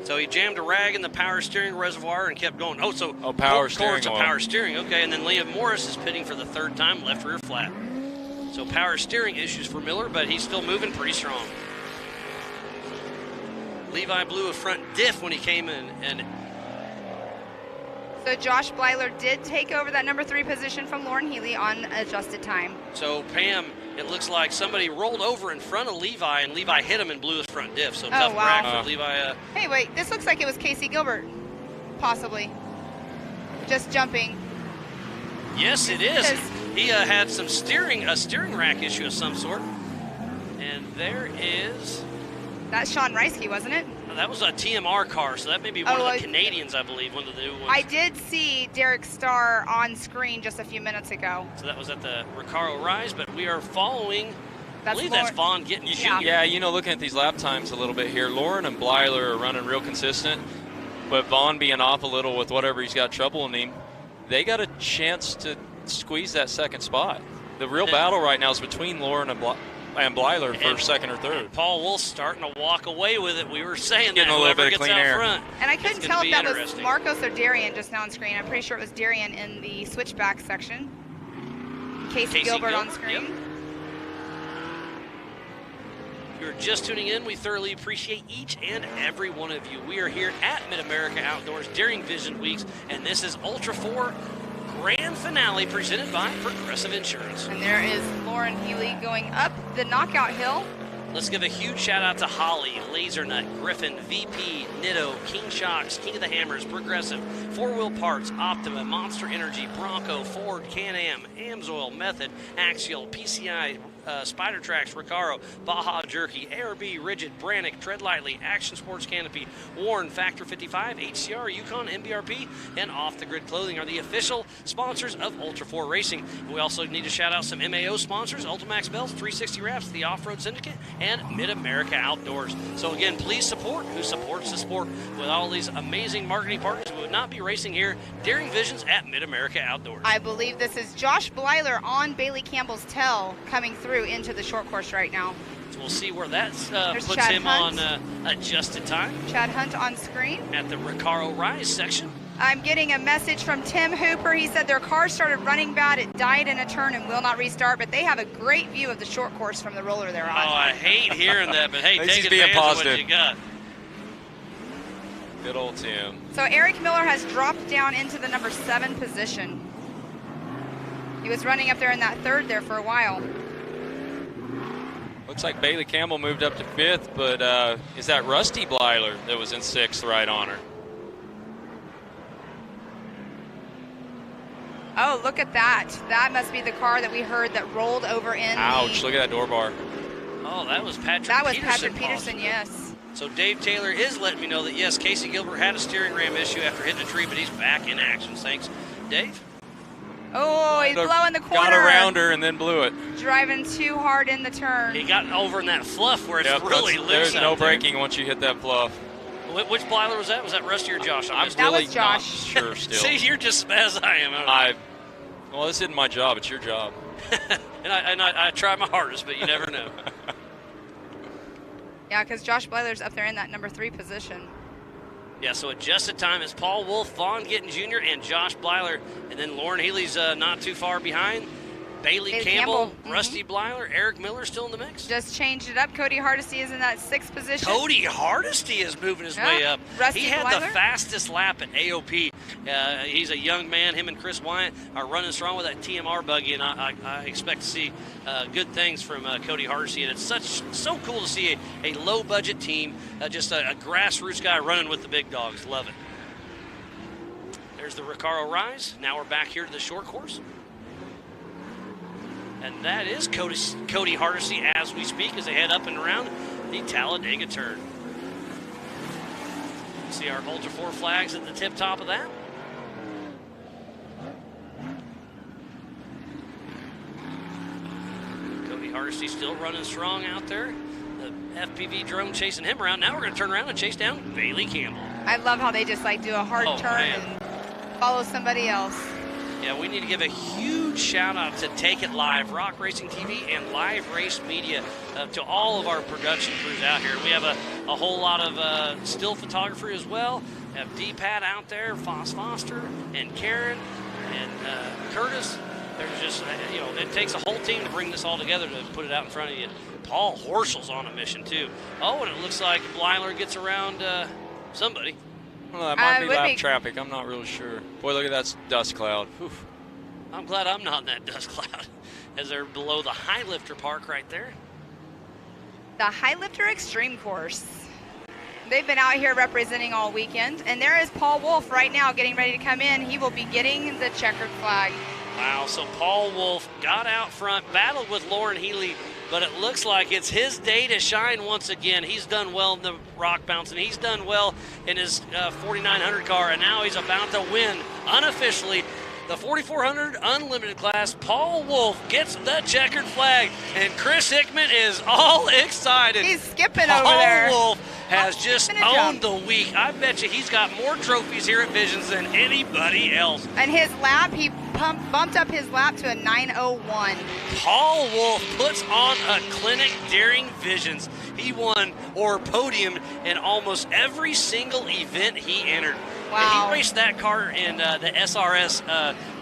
So he jammed a rag in the power steering reservoir and kept going. Power Four steering quarts of oil. power steering. Okay, and then Liam Morris is pitting for the third time, left rear flat. So power steering issues for Miller, but he's still moving pretty strong. Levi blew a front diff when he came in, and So Josh Blyler did take over that number 3 position from Lauren Healy on adjusted time. so Pam, it looks like somebody rolled over in front of Levi, and Levi hit him and blew his front diff. So tough wow. crack for Levi. Hey, wait, this looks like it was Casey Gilbert, possibly. Just jumping. Yes, it is. He had a steering rack issue of some sort. And there is. That's Sean Reisky, wasn't it? That was a TMR car, so that may be one of the Canadians, I believe, one of the new ones. I did see Derek Starr on screen just a few minutes ago. So that was at the Recaro Rise, but we are following. I believe Lauren. that's Vaughn Gittin Jr. Yeah, you know, looking at these lap times a little bit here, Lauren and Blyler are running real consistent, but Vaughn being off a little with whatever he's got trouble in him, they got a chance to squeeze that second spot. The real battle right now is between Lauren and Blyler for second or third. And Paul Wolfe starting to walk away with it. We were saying Getting that a little whoever bit of gets clean out air. front. And I couldn't it's tell gonna if be that was interesting. Marcos or Darian just now on screen. I'm pretty sure it was Darian in the switchback section. Casey Gilbert on screen. Yep. If you're just tuning in, we thoroughly appreciate each and every one of you. We are here at Mid-America Outdoors during Vision Weeks, and this is Ultra 4 Grand Finale presented by Progressive Insurance. And there is Lauren Healy going up the knockout hill. Let's give a huge shout out to Holly, Lasernut, Griffin, VP, Nitto, King Shocks, King of the Hammers, Progressive, 4-Wheel Parts, Optima, Monster Energy, Bronco, Ford, Can-Am, Amsoil, Method, Axial, PCI, Spider Tracks, Recaro, Baja Jerky, ARB, Rigid, Brannick, Tread Lightly, Action Sports Canopy, Warren, Factor 55, HCR, Yukon, MBRP, and Off the Grid Clothing are the official sponsors of Ultra 4 Racing. And we also need to shout out some MAO sponsors, Ultimax Belts, 360 Wraps, the Off-Road Syndicate, and Mid-America Outdoors. So again, please support who supports the sport. With all these amazing marketing partners, we would not be racing here during Visions at Mid-America Outdoors. I believe this is Josh Blyler on Bailey Campbell's tail coming through into the short course right now. So we'll see where that puts Chad him Hunt. on adjusted time Chad Hunt on screen. at the Recaro Rise section. I'm getting a message from Tim Hooper. He said their car started running bad. It died in a turn and will not restart, but they have a great view of the short course from the roller they're Oh, on. I hate hearing that, but hey, At least take he's being advantage of positive. what you got. Good old Tim. So Eric Miller has dropped down into the number 7 position. He was running up there in that third there for a while. Looks like Bailey Campbell moved up to 5th, but is that Rusty Blyler that was in 6th right on her? Oh, look at that. That must be the car that we heard that rolled over in Ouch, look at that door bar. Oh, that was Patrick That was Peterson. Patrick Peterson, possibly. yes. So Dave Taylor is letting me know that, yes, Casey Gilbert had a steering ram issue after hitting a tree, but he's back in action. Thanks, Dave. Oh, he's blowing the corner. Got around her and then blew it. Driving too hard in the turn. He got over in that fluff where it's Yep, really loose. there's no out there. braking once you hit that fluff. Which Blyler was that? Was that Rusty or Josh? I'm That really was Josh. not sure still. See, you're just as I am. Well, this isn't my job. It's your job. and I try my hardest, but you never know. Yeah, because Josh Blyler's up there in that number 3 position. Yeah, so adjusted time is Paul Wolfe, Vaughn Gittin Jr., and Josh Blyler. And then Lauren Healy's not too far behind. Bailey Campbell, Rusty Blyler, Eric Miller still in the mix. Just changed it up. Cody Hardesty is in that 6th position. Cody Hardesty is moving his way up. Rusty He had Blyler? the fastest lap at AOP. He's a young man. Him and Chris Wyatt are running strong with that TMR buggy, and I expect to see good things from Cody Hardesty. And it's so cool to see a low-budget team, just a grassroots guy running with the big dogs. Love it. There's the Recaro Rise. Now we're back here to the short course. And that is Cody Hardesty as we speak as they head up and around the Talladega turn. See our Ultra 4 flags at the tip top of that. Cody Hardesty still running strong out there. the FPV drone chasing him around. Now we're going to turn around and chase down Bailey Campbell. I love how they just like do a hard turn and follow somebody else. Yeah, we need to give a huge shout out to Take It Live, Rock Racing TV, and Live Race Media, to all of our production crews out here. We have a whole lot of still photography as well. We have D-Pat out there, Foster, and Karen, and Curtis. There's just, it takes a whole team to bring this all together to put it out in front of you. Paul Horschel's on a mission too. Oh, and it looks like Blyler gets around somebody. Well, that might be lap traffic. I'm not really sure. Boy, look at that dust cloud. Oof. I'm glad I'm not in that dust cloud, as they're below the High Lifter Park right there. The High Lifter Extreme Course. They've been out here representing all weekend, and there is Paul Wolfe right now getting ready to come in. He will be getting the checkered flag. Wow, so Paul Wolfe got out front, battled with Lauren Healy, but it looks like it's his day to shine once again. He's done well in the rock bounce, and he's done well in his 4900 car, and now he's about to win unofficially the 4400 Unlimited class. Paul Wolfe gets the checkered flag, and Chris Hickman is all excited. He's skipping over there. Paul Wolfe has just owned the week. I bet you he's got more trophies here at Visions than anybody else. And his lap, he bumped up his lap to a 9:01. Paul Wolfe puts on a clinic during Visions. He won or podiumed in almost every single event he entered. Wow. He raced that car in the SRS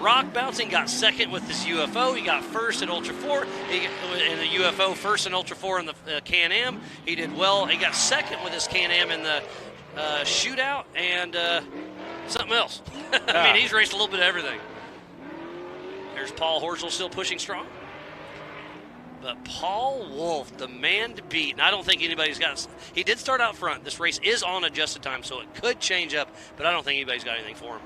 rock bouncing, got second with his UFO. He got first at Ultra 4. In the UFO, first in Ultra 4 in the Can-Am. He did well. He got second with his Can-Am in the shootout and something else. I mean, he's raced a little bit of everything. There's Paul Horschel still pushing strong. But Paul Wolfe, the man to beat, and I don't think anybody's got – he did start out front. This race is on adjusted time, so it could change up, but I don't think anybody's got anything for him.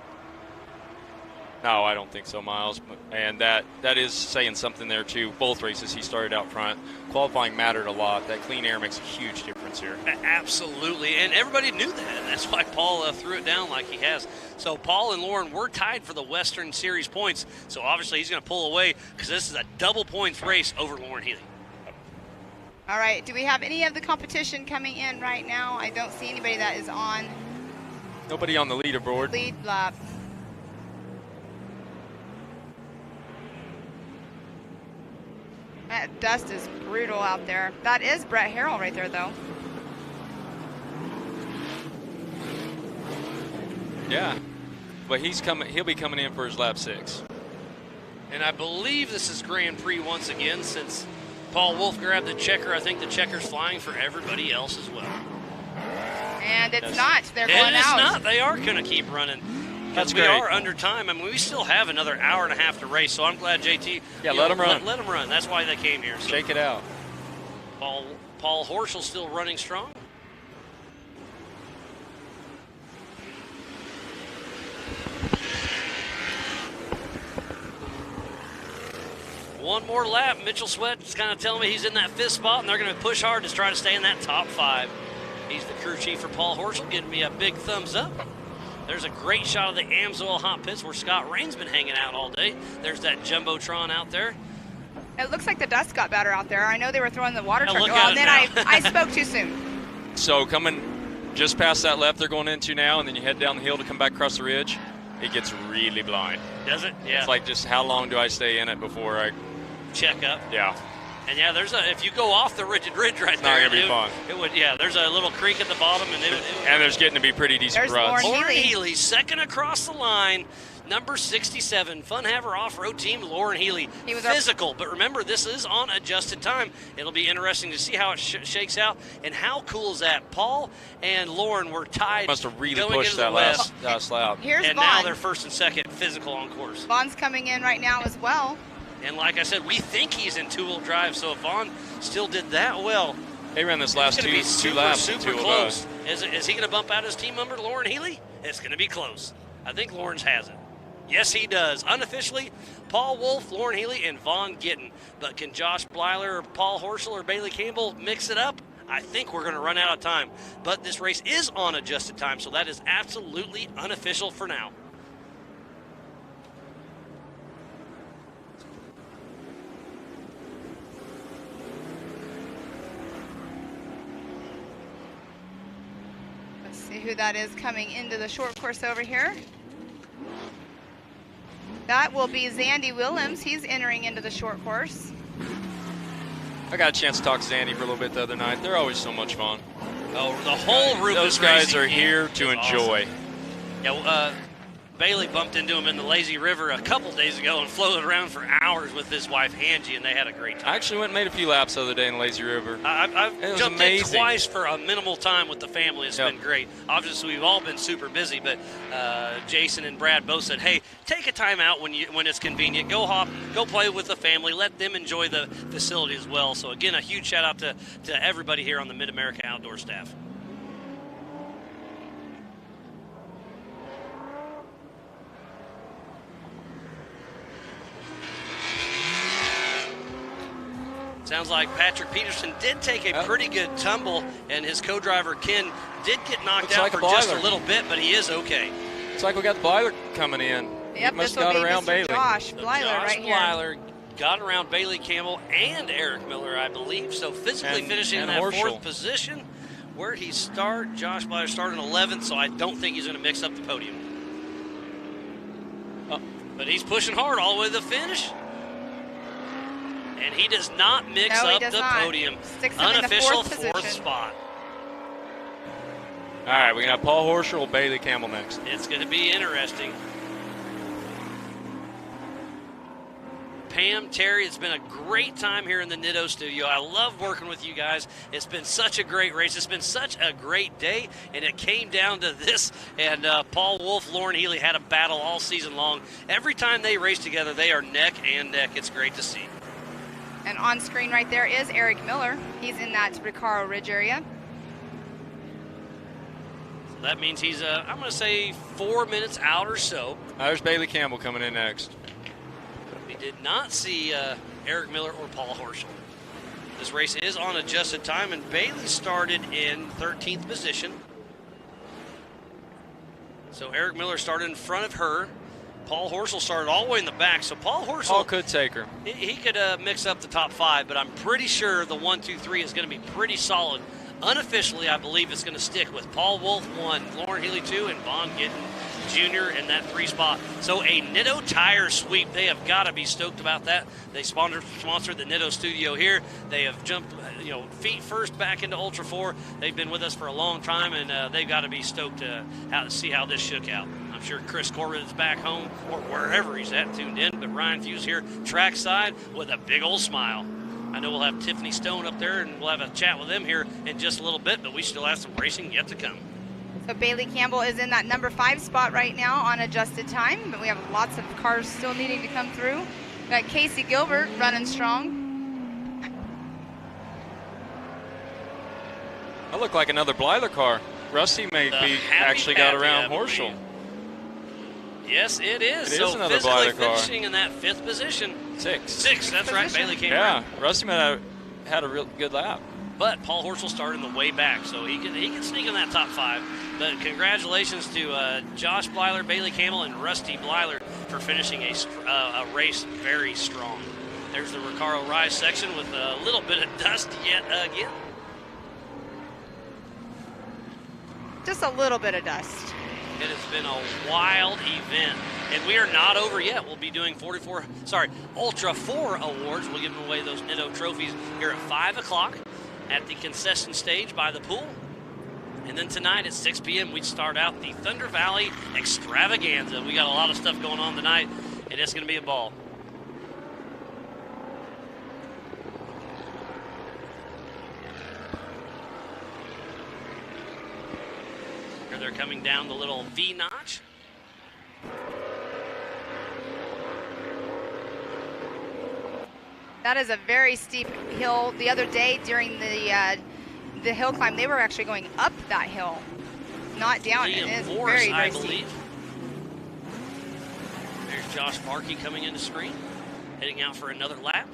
No, I don't think so, Miles. And that is saying something there, too. Both races, he started out front. Qualifying mattered a lot. That clean air makes a huge difference here. Absolutely, and everybody knew that, and that's why Paul threw it down like he has. So Paul and Lauren were tied for the Western Series points, so obviously he's going to pull away because this is a double points race over Lauren Healy. All right, do we have any of the competition coming in right now? I don't see anybody that is on. Nobody on the leaderboard. Lead lap. That dust is brutal out there. That is Brett Harrell right there, though. Yeah, but he'll be coming in for his lap 6. And I believe this is Grand Prix once again, since Paul Wolfe grabbed the checker. I think the checker's flying for everybody else as well. And it's not. They're going out. It's not. They are going to keep running. That's we great. are under time. I mean, we still have another hour and a half to race, so I'm glad JT. Yeah, let them run. Let them run. That's why they came here. So shake it out. Paul Horschel still running strong. One more lap. Mitchell Sweat's kind of telling me he's in that 5th spot, and they're going to push hard to try to stay in that top 5. He's the crew chief for Paul Horschel, giving me a big thumbs up. There's a great shot of the Amsoil hot pits where Scott Rain's been hanging out all day. There's that Jumbotron out there. It looks like the dust got better out there. I know they were throwing the water truck. Look Well, at then I spoke too soon. So coming just past that left they're going into now, and then you head down the hill to come back across the ridge, it gets really blind. Does it? Yeah. It's like, just how long do I stay in it before I check up? Yeah. And yeah, if you go off the rigid ridge right it's there, not gonna be fun. It would, yeah. There's a little creek at the bottom, and and there's getting to be pretty decent There's runs. Lauren Healy, second across the line, number 67, Fun Haver Off-Road Team, Lauren Healy. He was physical, but remember, this is on adjusted time. It'll be interesting to see how it shakes out, and how cool is that? Paul and Lauren were tied. Must have really going pushed into that the west, last lap. Here's and Vaughn. now they're first and second, physical on course. Vaughn's coming in right now as well. And like I said, we think he's in two-wheel drive, so if Vaughn still did that well, They ran this last two super, laps. super close. Is he going to bump out his team member, Lauren Healy? It's going to be close. I think Lawrence has it. Yes, he does. Unofficially, Paul Wolfe, Lauren Healy, and Vaughn Gittin. But can Josh Blyler or Paul Horschel or Bailey Campbell mix it up? I think we're going to run out of time. But this race is on adjusted time, so that is absolutely unofficial for now. See who that is coming into the short course over here. That will be Zandy Willems. He's entering into the short course. I got a chance to talk to Zandy for a little bit the other night. They're always so much fun. Oh, the whole Rufus Those guys are Racing here to enjoy. Awesome. Yeah, Bailey bumped into him in the Lazy River a couple days ago and floated around for hours with his wife Angie, and they had a great time. I actually went and made a few laps the other day in the Lazy River. I've jumped in twice for a minimal time with the family. It's been great. Obviously, we've all been super busy, but Jason and Brad both said, "Hey, take a time out when it's convenient. Go play with the family. Let them enjoy the facility as well." So again, a huge shout out to everybody here on the Mid-America Outdoor staff. Sounds like Patrick Peterson did take a pretty good tumble, and his co-driver Ken did get knocked out for just a little bit, but he is okay. It's like we got the Blyler coming in. Yep, this will be Mr. Bailey. Josh Blyler right here. Josh Blyler got around Bailey Campbell and Eric Miller, I believe, so physically finishing in that fourth position. Where'd he start? Josh Blyler started in 11th, so I don't think he's going to mix up the podium. But he's pushing hard all the way to the finish. And he does not mix up the podium. Unofficial fourth spot. All right, we're going to have Paul Horschel or Bailey Campbell next. It's going to be interesting. Pam, Terry, it's been a great time here in the Nitto studio. I love working with you guys. It's been such a great race. It's been such a great day, and it came down to this. And Paul Wolfe, Lauren Healy had a battle all season long. Every time they race together, they are neck and neck. It's great to see. And on screen right there is Eric Miller. He's in that Recaro Ridge area. So that means he's, I'm going to say, 4 minutes out or so. There's Bailey Campbell coming in next. We did not see Eric Miller or Paul Horschel. This race is on adjusted time, and Bailey started in 13th position. So Eric Miller started in front of her. Paul Horschel started all the way in the back, so Paul Horschel could take her. He could mix up the top five, but I'm pretty sure the 1, 2, 3 is going to be pretty solid. Unofficially, I believe it's going to stick with Paul Wolfe 1, Lauren Healy 2, and Vaughn Gittin Jr. in that 3 spot. So a Nitto tire sweep. They have got to be stoked about that. They sponsored the Nitto studio here. They have jumped, feet first back into Ultra 4. They've been with us for a long time, and they've got to be stoked to see how this shook out. I'm sure Chris Corbett is back home or wherever he's at tuned in, but Ryan Fuse here trackside with a big old smile. I know we'll have Tiffany Stone up there, and we'll have a chat with them here in just a little bit, but we still have some racing yet to come. So Bailey Campbell is in that number 5 spot right now on adjusted time, but we have lots of cars still needing to come through. We got Casey Gilbert running strong. That looked like another Blyler car. Rusty may be actually got around Horschel. Yes, it is. It is another physically Blyler car. Finishing in that 5th position. 6. That's right. Bailey came around. Rusty might have had a real good lap. But Paul Horschel started in the way back, so he can sneak in that top 5. But congratulations to Josh Blyler, Bailey Campbell, and Rusty Blyler for finishing a race very strong. There's the Recaro Rise section with a little bit of dust yet again. Just a little bit of dust. It has been a wild event, and we are not over yet. We'll be doing Ultra 4 awards. We'll give away those Nitto trophies here at 5 o'clock at the concession stage by the pool. And then tonight at 6 p.m., we start out the Thunder Valley Extravaganza. We got a lot of stuff going on tonight, and it's going to be a ball. Here they're coming down the little V notch. That is a very steep hill. The other day during the hill climb, they were actually going up that hill, not down. It is very, very steep. There's Josh Markey coming into screen, heading out for another lap.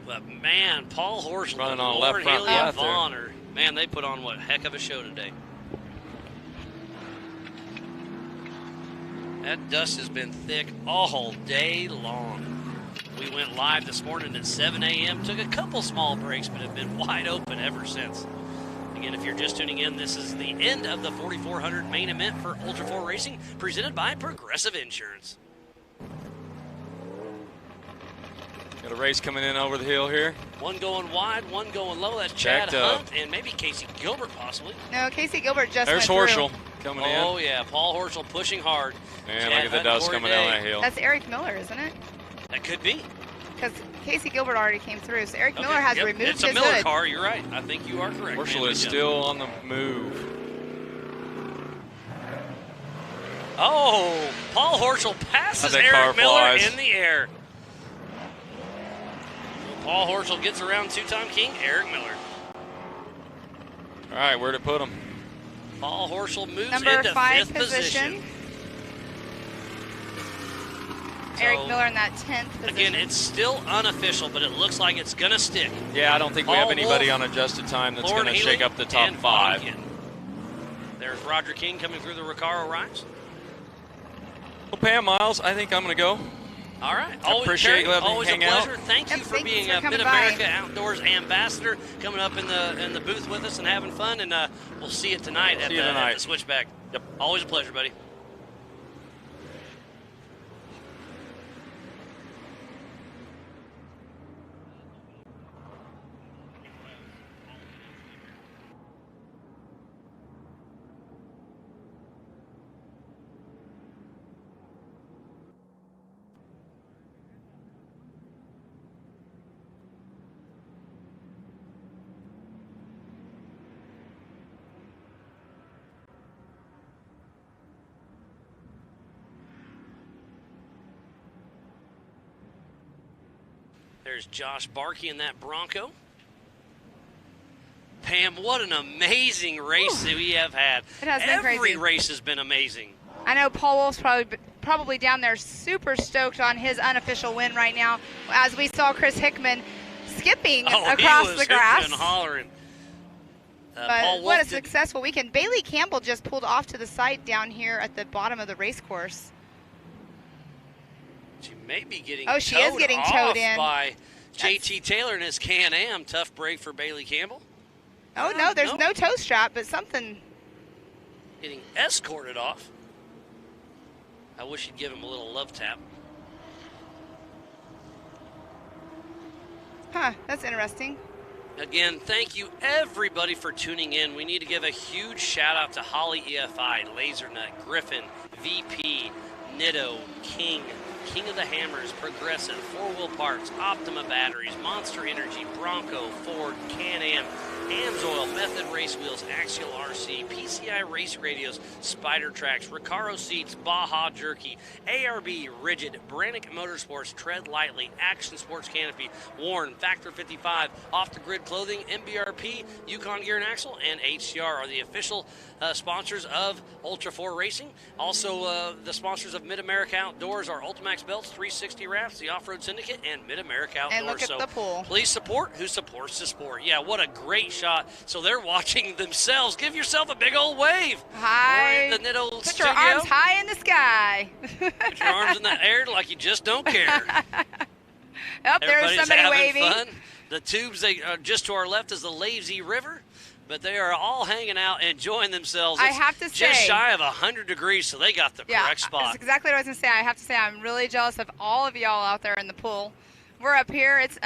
But man, Paul Horschel, running on Lauren left Healy, and Vaughn are, man, they put on one heck of a show today. That dust has been thick all day long. We went live this morning at 7 a.m., took a couple small breaks, but have been wide open ever since. Again, if you're just tuning in, this is the end of the 4400 main event for Ultra 4 Racing, presented by Progressive Insurance. Got a race coming in over the hill here. One going wide, one going low. That's Chad Hunt and maybe Casey Gilbert possibly. No, Casey Gilbert just There's went Horschel through. coming in. Oh, yeah. Paul Horschel pushing hard. And look at the dust coming down that hill. That's Eric Miller, isn't it? That could be. Because Casey Gilbert already came through, so Eric Miller has removed his hood. It's a Miller car. You're right. I think you are correct. Horschel is still on the move. Oh, Paul Horschel passes Eric Miller in the air. Paul Horschel gets around two-time king Eric Miller. All right, where'd it put him? Paul Horschel moves Number into 5 fifth position. Eric Miller in that 10th position. Again, it's still unofficial, but it looks like it's going to stick. Yeah, I don't think we have anybody on adjusted time that's going to shake up the top 5. There's Roger King coming through the Recaro Rise. Well, Pam Miles, I think I'm going to go. All right. Always a pleasure. Out. Thank you for being a Mid-America Outdoors ambassador, coming up in the booth with us and having fun. And we'll see you tonight at the Switchback. Yep. Always a pleasure, buddy. There's Josh Barkey in that Bronco. Pam, what an amazing race that we have had. It has been crazy. Every race has been amazing. I know Paul Wolfe's probably down there super stoked on his unofficial win right now, as we saw Chris Hickman skipping across the grass. And hollering. But what a successful weekend. Bailey Campbell just pulled off to the side down here at the bottom of the race course. She may be getting towed in by JT Taylor and his Can-Am. Tough break for Bailey Campbell. Oh, no, there's no toe strap, but something. Getting escorted off. I wish you'd give him a little love tap. Huh, that's interesting. Again, thank you everybody for tuning in. We need to give a huge shout out to Holly EFI, Lasernut, Griffin, VP, Nitto, King of the Hammers, Progressive, 4 Wheel Parts, Optima Batteries, Monster Energy, Bronco, Ford, Can-Am, AMSOIL, Method Race Wheels, Axial RC, PCI Race Radios, Spider Tracks, Recaro Seats, Baja Jerky, ARB, Rigid, Brannick Motorsports, Tread Lightly, Action Sports Canopy, Warren, Factor 55, Off the Grid Clothing, MBRP, Yukon Gear and Axle, and HCR are the official sponsors of Ultra 4 Racing. Also, the sponsors of Mid-America Outdoors are Ultimax Belts, 360 Rafts, the Off-Road Syndicate, and Mid-America Outdoors. And look at the pool. Please support who supports the sport. Yeah, what a great shot. So they're watching themselves. Give yourself a big old wave. Hi. The Nitto Put studio. your arms high in the sky. Put your arms in the air like you just don't care. There's somebody waving. Fun. The tubes just to our left is the Lazy River. But they are all hanging out, enjoying themselves. I have to say, just shy of 100 degrees, so they got the correct spot. That's exactly what I was going to say. I have to say I'm really jealous of all of y'all out there in the pool. We're up here. It's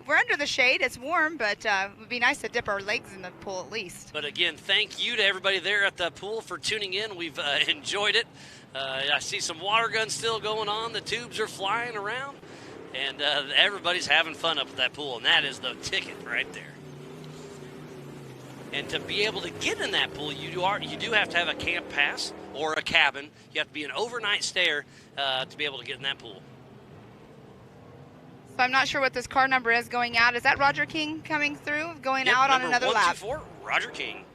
we're under the shade. It's warm, but it would be nice to dip our legs in the pool at least. But again, thank you to everybody there at the pool for tuning in. We've enjoyed it. I see some water guns still going on. The tubes are flying around, and everybody's having fun up at that pool, and that is the ticket right there. And to be able to get in that pool, you do have to have a camp pass or a cabin. You have to be an overnight stayer to be able to get in that pool. So I'm not sure what this car number is going out. Is that Roger King coming through, going out on another lap? 124, Roger King.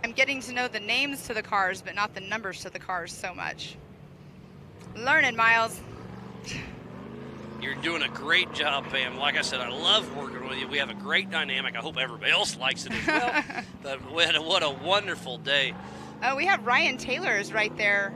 I'm getting to know the names to the cars, but not the numbers to the cars so much. Learning, Miles. You're doing a great job, Pam. Like I said, I love working with you. We have a great dynamic. I hope everybody else likes it as well. But what a wonderful day. Oh, we have Ryan Taylor's right there,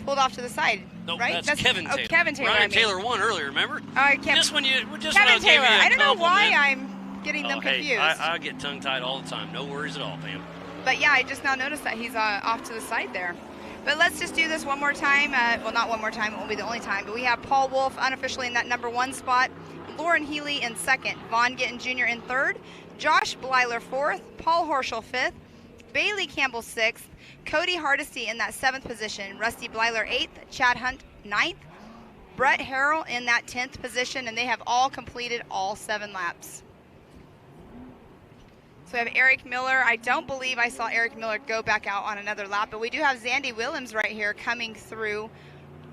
pulled off to the side. Nope, right? that's Kevin Taylor. Oh, Kevin Taylor. Ryan Taylor won earlier, remember? Kevin Taylor. I don't know why I'm getting them confused. Hey, I get tongue-tied all the time. No worries at all, Pam. But yeah, I just now noticed that he's off to the side there. But let's just do this one more time. Well, not one more time. It won't be the only time. But we have Paul Wolfe unofficially in that number 1 spot. Lauren Healy in 2nd. Vaughn Gittin Jr. in 3rd. Josh Blyler 4th. Paul Horschel 5th. Bailey Campbell 6th. Cody Hardesty in that 7th position. Rusty Blyler 8th. Chad Hunt 9th. Brett Harrell in that 10th position. And they have all completed all 7 laps. So we have Eric Miller. I don't believe I saw Eric Miller go back out on another lap, but we do have Zandy Willems right here coming through,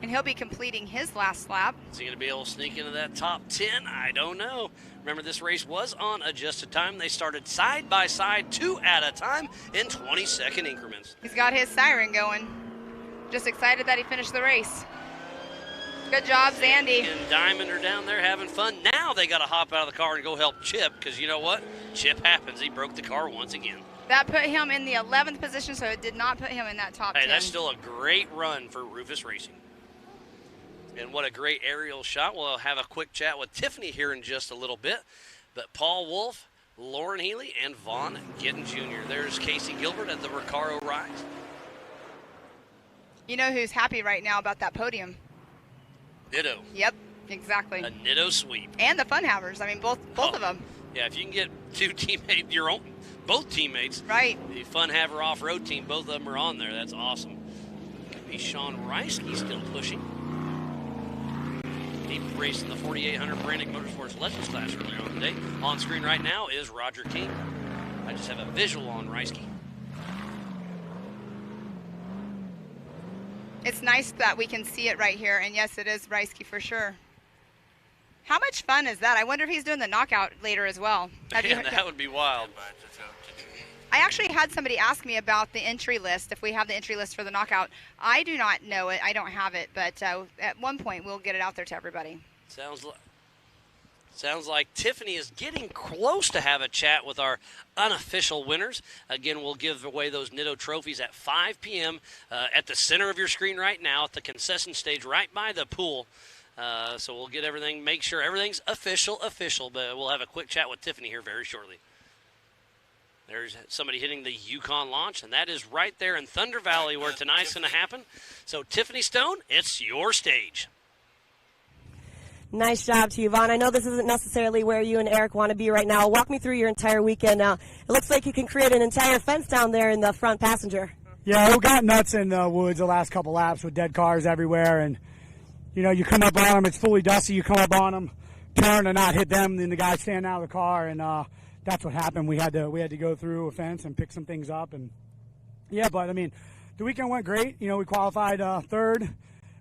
and he'll be completing his last lap. Is he going to be able to sneak into that top 10? I don't know. Remember, this race was on adjusted time. They started side by side, 2 at a time in 20-second increments. He's got his siren going. Just excited that he finished the race. Good job, Zandy. And Diamond are down there having fun. Now they got to hop out of the car and go help Chip, because you know what? Chip happens. He broke the car once again. That put him in the 11th position, so it did not put him in that top 10. Hey, that's still a great run for Rufus Racing. And what a great aerial shot. We'll have a quick chat with Tiffany here in just a little bit. But Paul Wolfe, Lauren Healy, and Vaughn Gittin Jr. There's Casey Gilbert at the Recaro Rise. You know who's happy right now about that podium? Ditto. Yep, exactly. A ditto sweep. And the Fun Havers. I mean, both of them. Yeah, if you can get 2 teammates, both teammates. Right. The Fun Haver off-road team, both of them are on there. That's awesome. Could be Sean Reisky still pushing. He raced in the 4800 Brannick Motorsports Legends class earlier on today. On screen right now is Roger King. I just have a visual on Reisky. It's nice that we can see it right here, and yes, it is Reisky for sure. How much fun is that? I wonder if he's doing the knockout later as well. Yeah, that would be wild. I actually had somebody ask me about the entry list, if we have the entry list for the knockout. I do not know it. I don't have it, but at one point we'll get it out there to everybody. Sounds like Tiffany is getting close to have a chat with our unofficial winners. Again, we'll give away those Nitto trophies at 5 p.m. At the center of your screen right now at the concession stage right by the pool. So we'll get everything, make sure everything's official, but we'll have a quick chat with Tiffany here very shortly. There's somebody hitting the Yukon launch, and that is right there in Thunder Valley where tonight's going to happen. So Tiffany Stone, it's your stage. Nice job to you, Vaughn. I know this isn't necessarily where you and Eric want to be right now. Walk me through your entire weekend now. It looks like you can create an entire fence down there in the front passenger. Yeah, we got nuts in the woods the last couple laps with dead cars everywhere. And, you know, you come up on them, it's fully dusty. You come up on them, turn and not hit them, and the guy standing out of the car. And that's what happened. We had to go through a fence and pick some things up. And, yeah, but, I mean, the weekend went great. You know, we qualified third.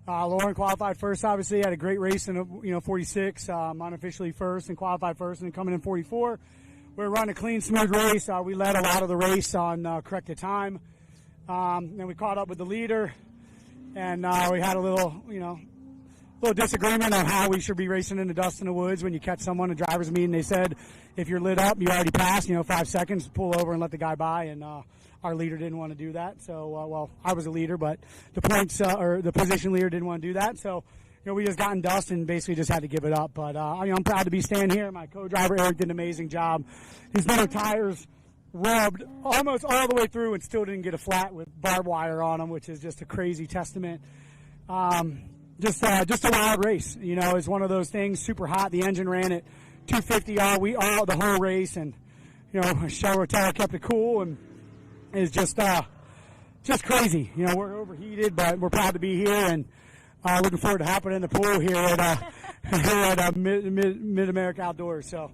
Lauren qualified first, obviously. Had a great race in 46. Unofficially first and qualified first, and then coming in 44. We were running a clean, smooth race. We led a lot of the race on corrected time. Then we caught up with the leader, and we had a little disagreement on how we should be racing in the dust in the woods. When you catch someone at driver's meeting, they said if you're lit up, you already passed. 5 seconds, pull over and let the guy by. And our leader didn't want to do that. So, I was a leader, but the points or the position leader didn't want to do that. So, we just got in dust and basically just had to give it up. But I'm proud to be staying here. My co-driver Eric did an amazing job. His motor tires rubbed almost all the way through and still didn't get a flat with barbed wire on them, which is just a crazy testament. Just a wild race. It's one of those things. Super hot. The engine ran at 250 all the whole race, and Shell Rotel kept it cool, and it's just crazy. We're overheated, but we're proud to be here, and looking forward to hopping in the pool here at Mid America Outdoors. So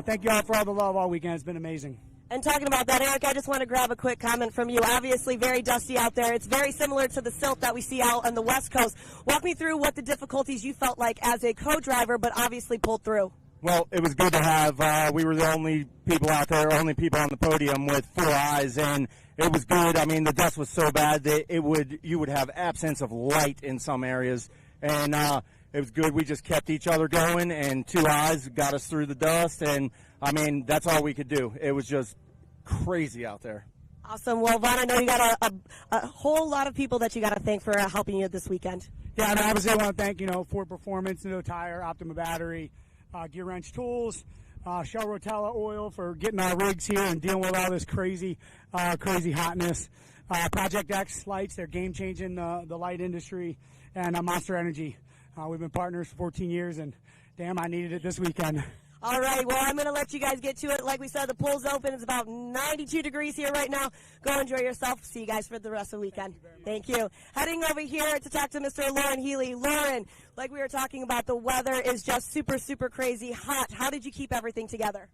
thank you all for all the love all weekend. It's been amazing. And talking about that, Eric, I just want to grab a quick comment from you. Obviously very dusty out there. It's very similar to the silt that we see out on the West Coast. Walk me through what the difficulties you felt like as a co-driver, but obviously pulled through. Well, it was good to have. We were the only people out there, only people on the podium with 4 eyes, and it was good. I mean, the dust was so bad that you would have absence of light in some areas, and it was good. We just kept each other going, and 2 eyes got us through the dust, and I mean, that's all we could do. It was just crazy out there. Awesome. Well, Vaughn, I know you got a whole lot of people that you got to thank for helping you this weekend. Yeah, I mean, obviously I want to thank, Ford Performance, No Tire, Optima Battery, Gear Wrench Tools, Shell Rotella Oil for getting our rigs here and dealing with all this crazy hotness. Project X lights, they're game-changing the light industry, and Monster Energy. We've been partners for 14 years, and damn, I needed it this weekend. All right, well, I'm going to let you guys get to it. Like we said, the pool's open. It's about 92 degrees here right now. Go enjoy yourself. See you guys for the rest of the weekend. Thank you. Heading over here to talk to Mr. Lauren Healy. Lauren, like we were talking about, the weather is just super, super crazy hot. How did you keep everything together?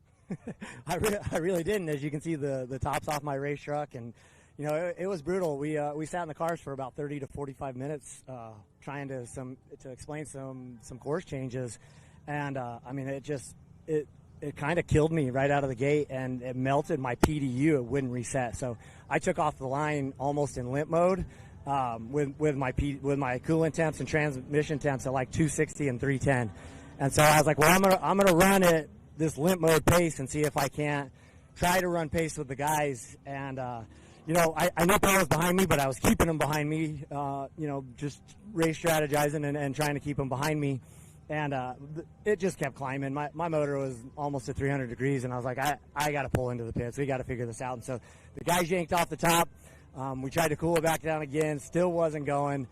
I really didn't. As you can see, the top's off my race truck, and it was brutal. We sat in the cars for about 30 to 45 minutes trying to explain some course changes, and I mean it kind of killed me right out of the gate, and it melted my PDU. It wouldn't reset, so I took off the line almost in limp mode with my coolant temps and transmission temps at like 260 and 310, and so I was like, well, I'm gonna run at this limp mode pace and see if I can't try to run pace with the guys. And I knew Paul was behind me, but I was keeping him behind me, just race strategizing and trying to keep him behind me. And it just kept climbing. My motor was almost at 300 degrees, and I was like, I got to pull into the pits. We got to figure this out. And so the guys yanked off the top. We tried to cool it back down again. Still wasn't going.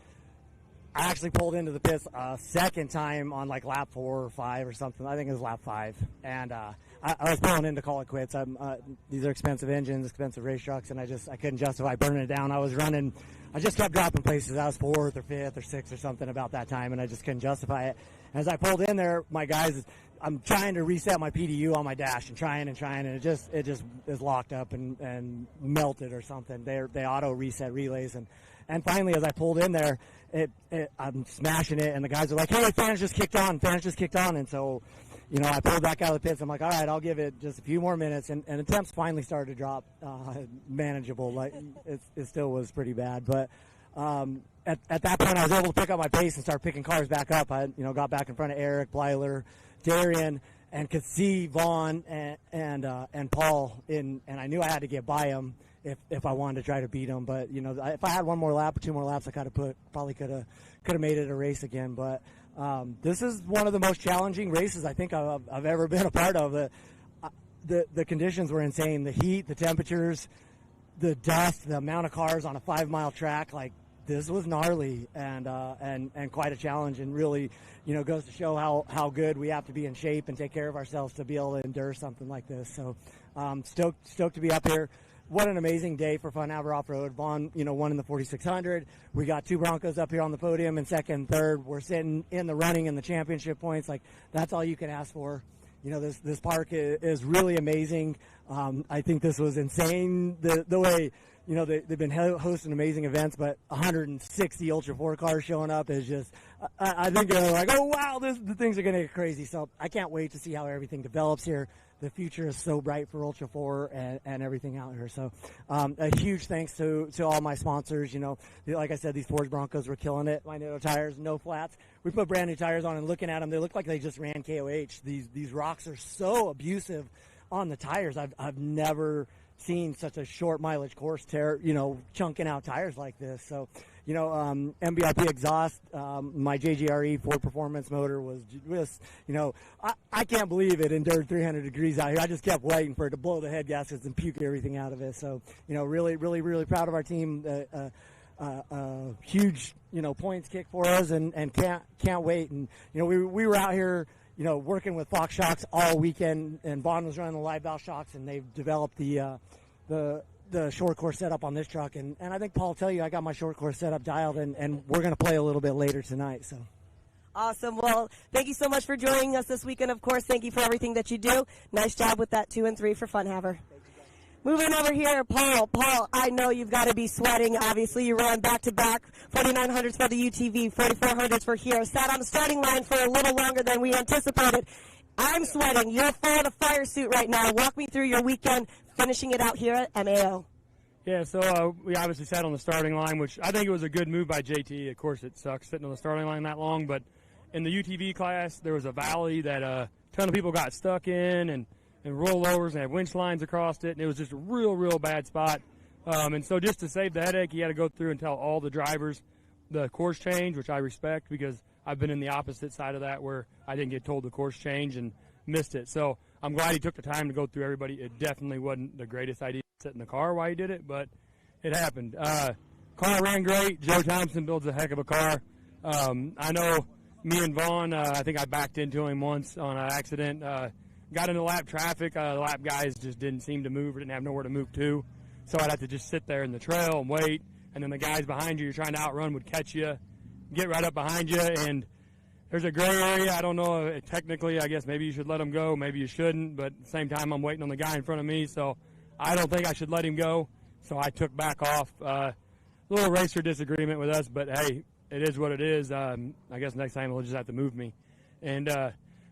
I actually pulled into the pits a second time on like lap 4 or 5 or something. I think it was lap 5. And I was pulling in to call it quits. These are expensive engines, expensive race trucks, and I couldn't justify burning it down. I just kept dropping places. I was 4th or 5th or 6th or something about that time, and I just couldn't justify it. As I pulled in there, my guys, I'm trying to reset my PDU on my dash and trying, and it just is locked up and melted or something. They auto reset relays, and finally, as I pulled in there, I'm smashing it, and the guys are like, "Hey, fans just kicked on," and so, I pulled back out of the pits. I'm like, "All right, I'll give it just a few more minutes," and the temps finally started to drop, manageable. Like it still was pretty bad, but at that point, I was able to pick up my pace and start picking cars back up. I got back in front of Eric, Blyler, Darian, and could see Vaughn and Paul and I knew I had to get by them if I wanted to try to beat them. But if I had one more lap or 2 more laps, I probably could have made it a race again. But this is one of the most challenging races I think I've ever been a part of. The conditions were insane. The heat, the temperatures, the dust, the amount of cars on a 5-mile track. Like, this was gnarly and quite a challenge, and really, goes to show how good we have to be in shape and take care of ourselves to be able to endure something like this. So stoked to be up here. What an amazing day for Fun Haver Off-Road. Vaughn, won in the 4600. We got 2 Broncos up here on the podium in second and third. We're sitting in the running in the championship points. Like, that's all you can ask for. This park is really amazing. I think this was insane. The way, they've been hosting amazing events, but 160 Ultra 4 cars showing up is just, I think they're like, oh, wow, the things are going to get crazy. So I can't wait to see how everything develops here. The future is so bright for Ultra 4 and everything out here. So a huge thanks to all my sponsors. Like I said, these Ford Broncos were killing it. Magneto tires, no flats. We put brand new tires on, and looking at them, they look like they just ran KOH. These rocks are so abusive on the tires. I've never seen such a short mileage course tear, chunking out tires like this. So, MBIP exhaust, my JGRE Ford Performance motor was just, I can't believe it endured 300 degrees out here. I just kept waiting for it to blow the head gaskets and puke everything out of it. So, really, really, really proud of our team. Huge, points kick for us, and can't wait. And, we were out here, working with Fox Shocks all weekend, and Vaughn was running the live valve shocks, and they've developed the short course setup on this truck, and I think Paul will tell you I got my short course setup dialed, and we're going to play a little bit later tonight. So awesome. Well, thank you so much for joining us this weekend. Of course, thank you for everything that you do. Nice job with that 2 and 3 for Fun Haver. Moving over here, Paul. Paul, I know you've got to be sweating. Obviously, you ran back-to-back 4900s for the UTV, 4400s for here. Sat on the starting line for a little longer than we anticipated. I'm sweating. You're full in a fire suit right now. Walk me through your weekend, finishing it out here at MAO. Yeah, so we obviously sat on the starting line, which I think it was a good move by JT. Of course, it sucks sitting on the starting line that long, but in the UTV class, there was a valley that a ton of people got stuck in, and rollovers and had winch lines across it, and it was just a real bad spot. And so just to save the headache, he had to go through and tell all the drivers the course change, which I respect because I've been in the opposite side of that where I didn't get told the course change and missed it. So I'm glad he took the time to go through everybody. It definitely wasn't the greatest idea to sit in the car while he did it, but it happened. Car ran great. Joe Thompson builds a heck of a car. I know me and Vaughn, I think I backed into him once on an accident. Got into lap traffic. The lap guys just didn't seem to move or didn't have nowhere to move to. So I'd have to just sit there in the trail and wait. And then the guys behind you you're trying to outrun would catch you, get right up behind you. And there's a gray area. I don't know. Technically, I guess maybe you should let him go. Maybe you shouldn't. But at the same time, I'm waiting on the guy in front of me. So I don't think I should let him go. So I took back off. A little racer disagreement with us. But, hey, it is what it is. I guess next time they'll just have to move me. And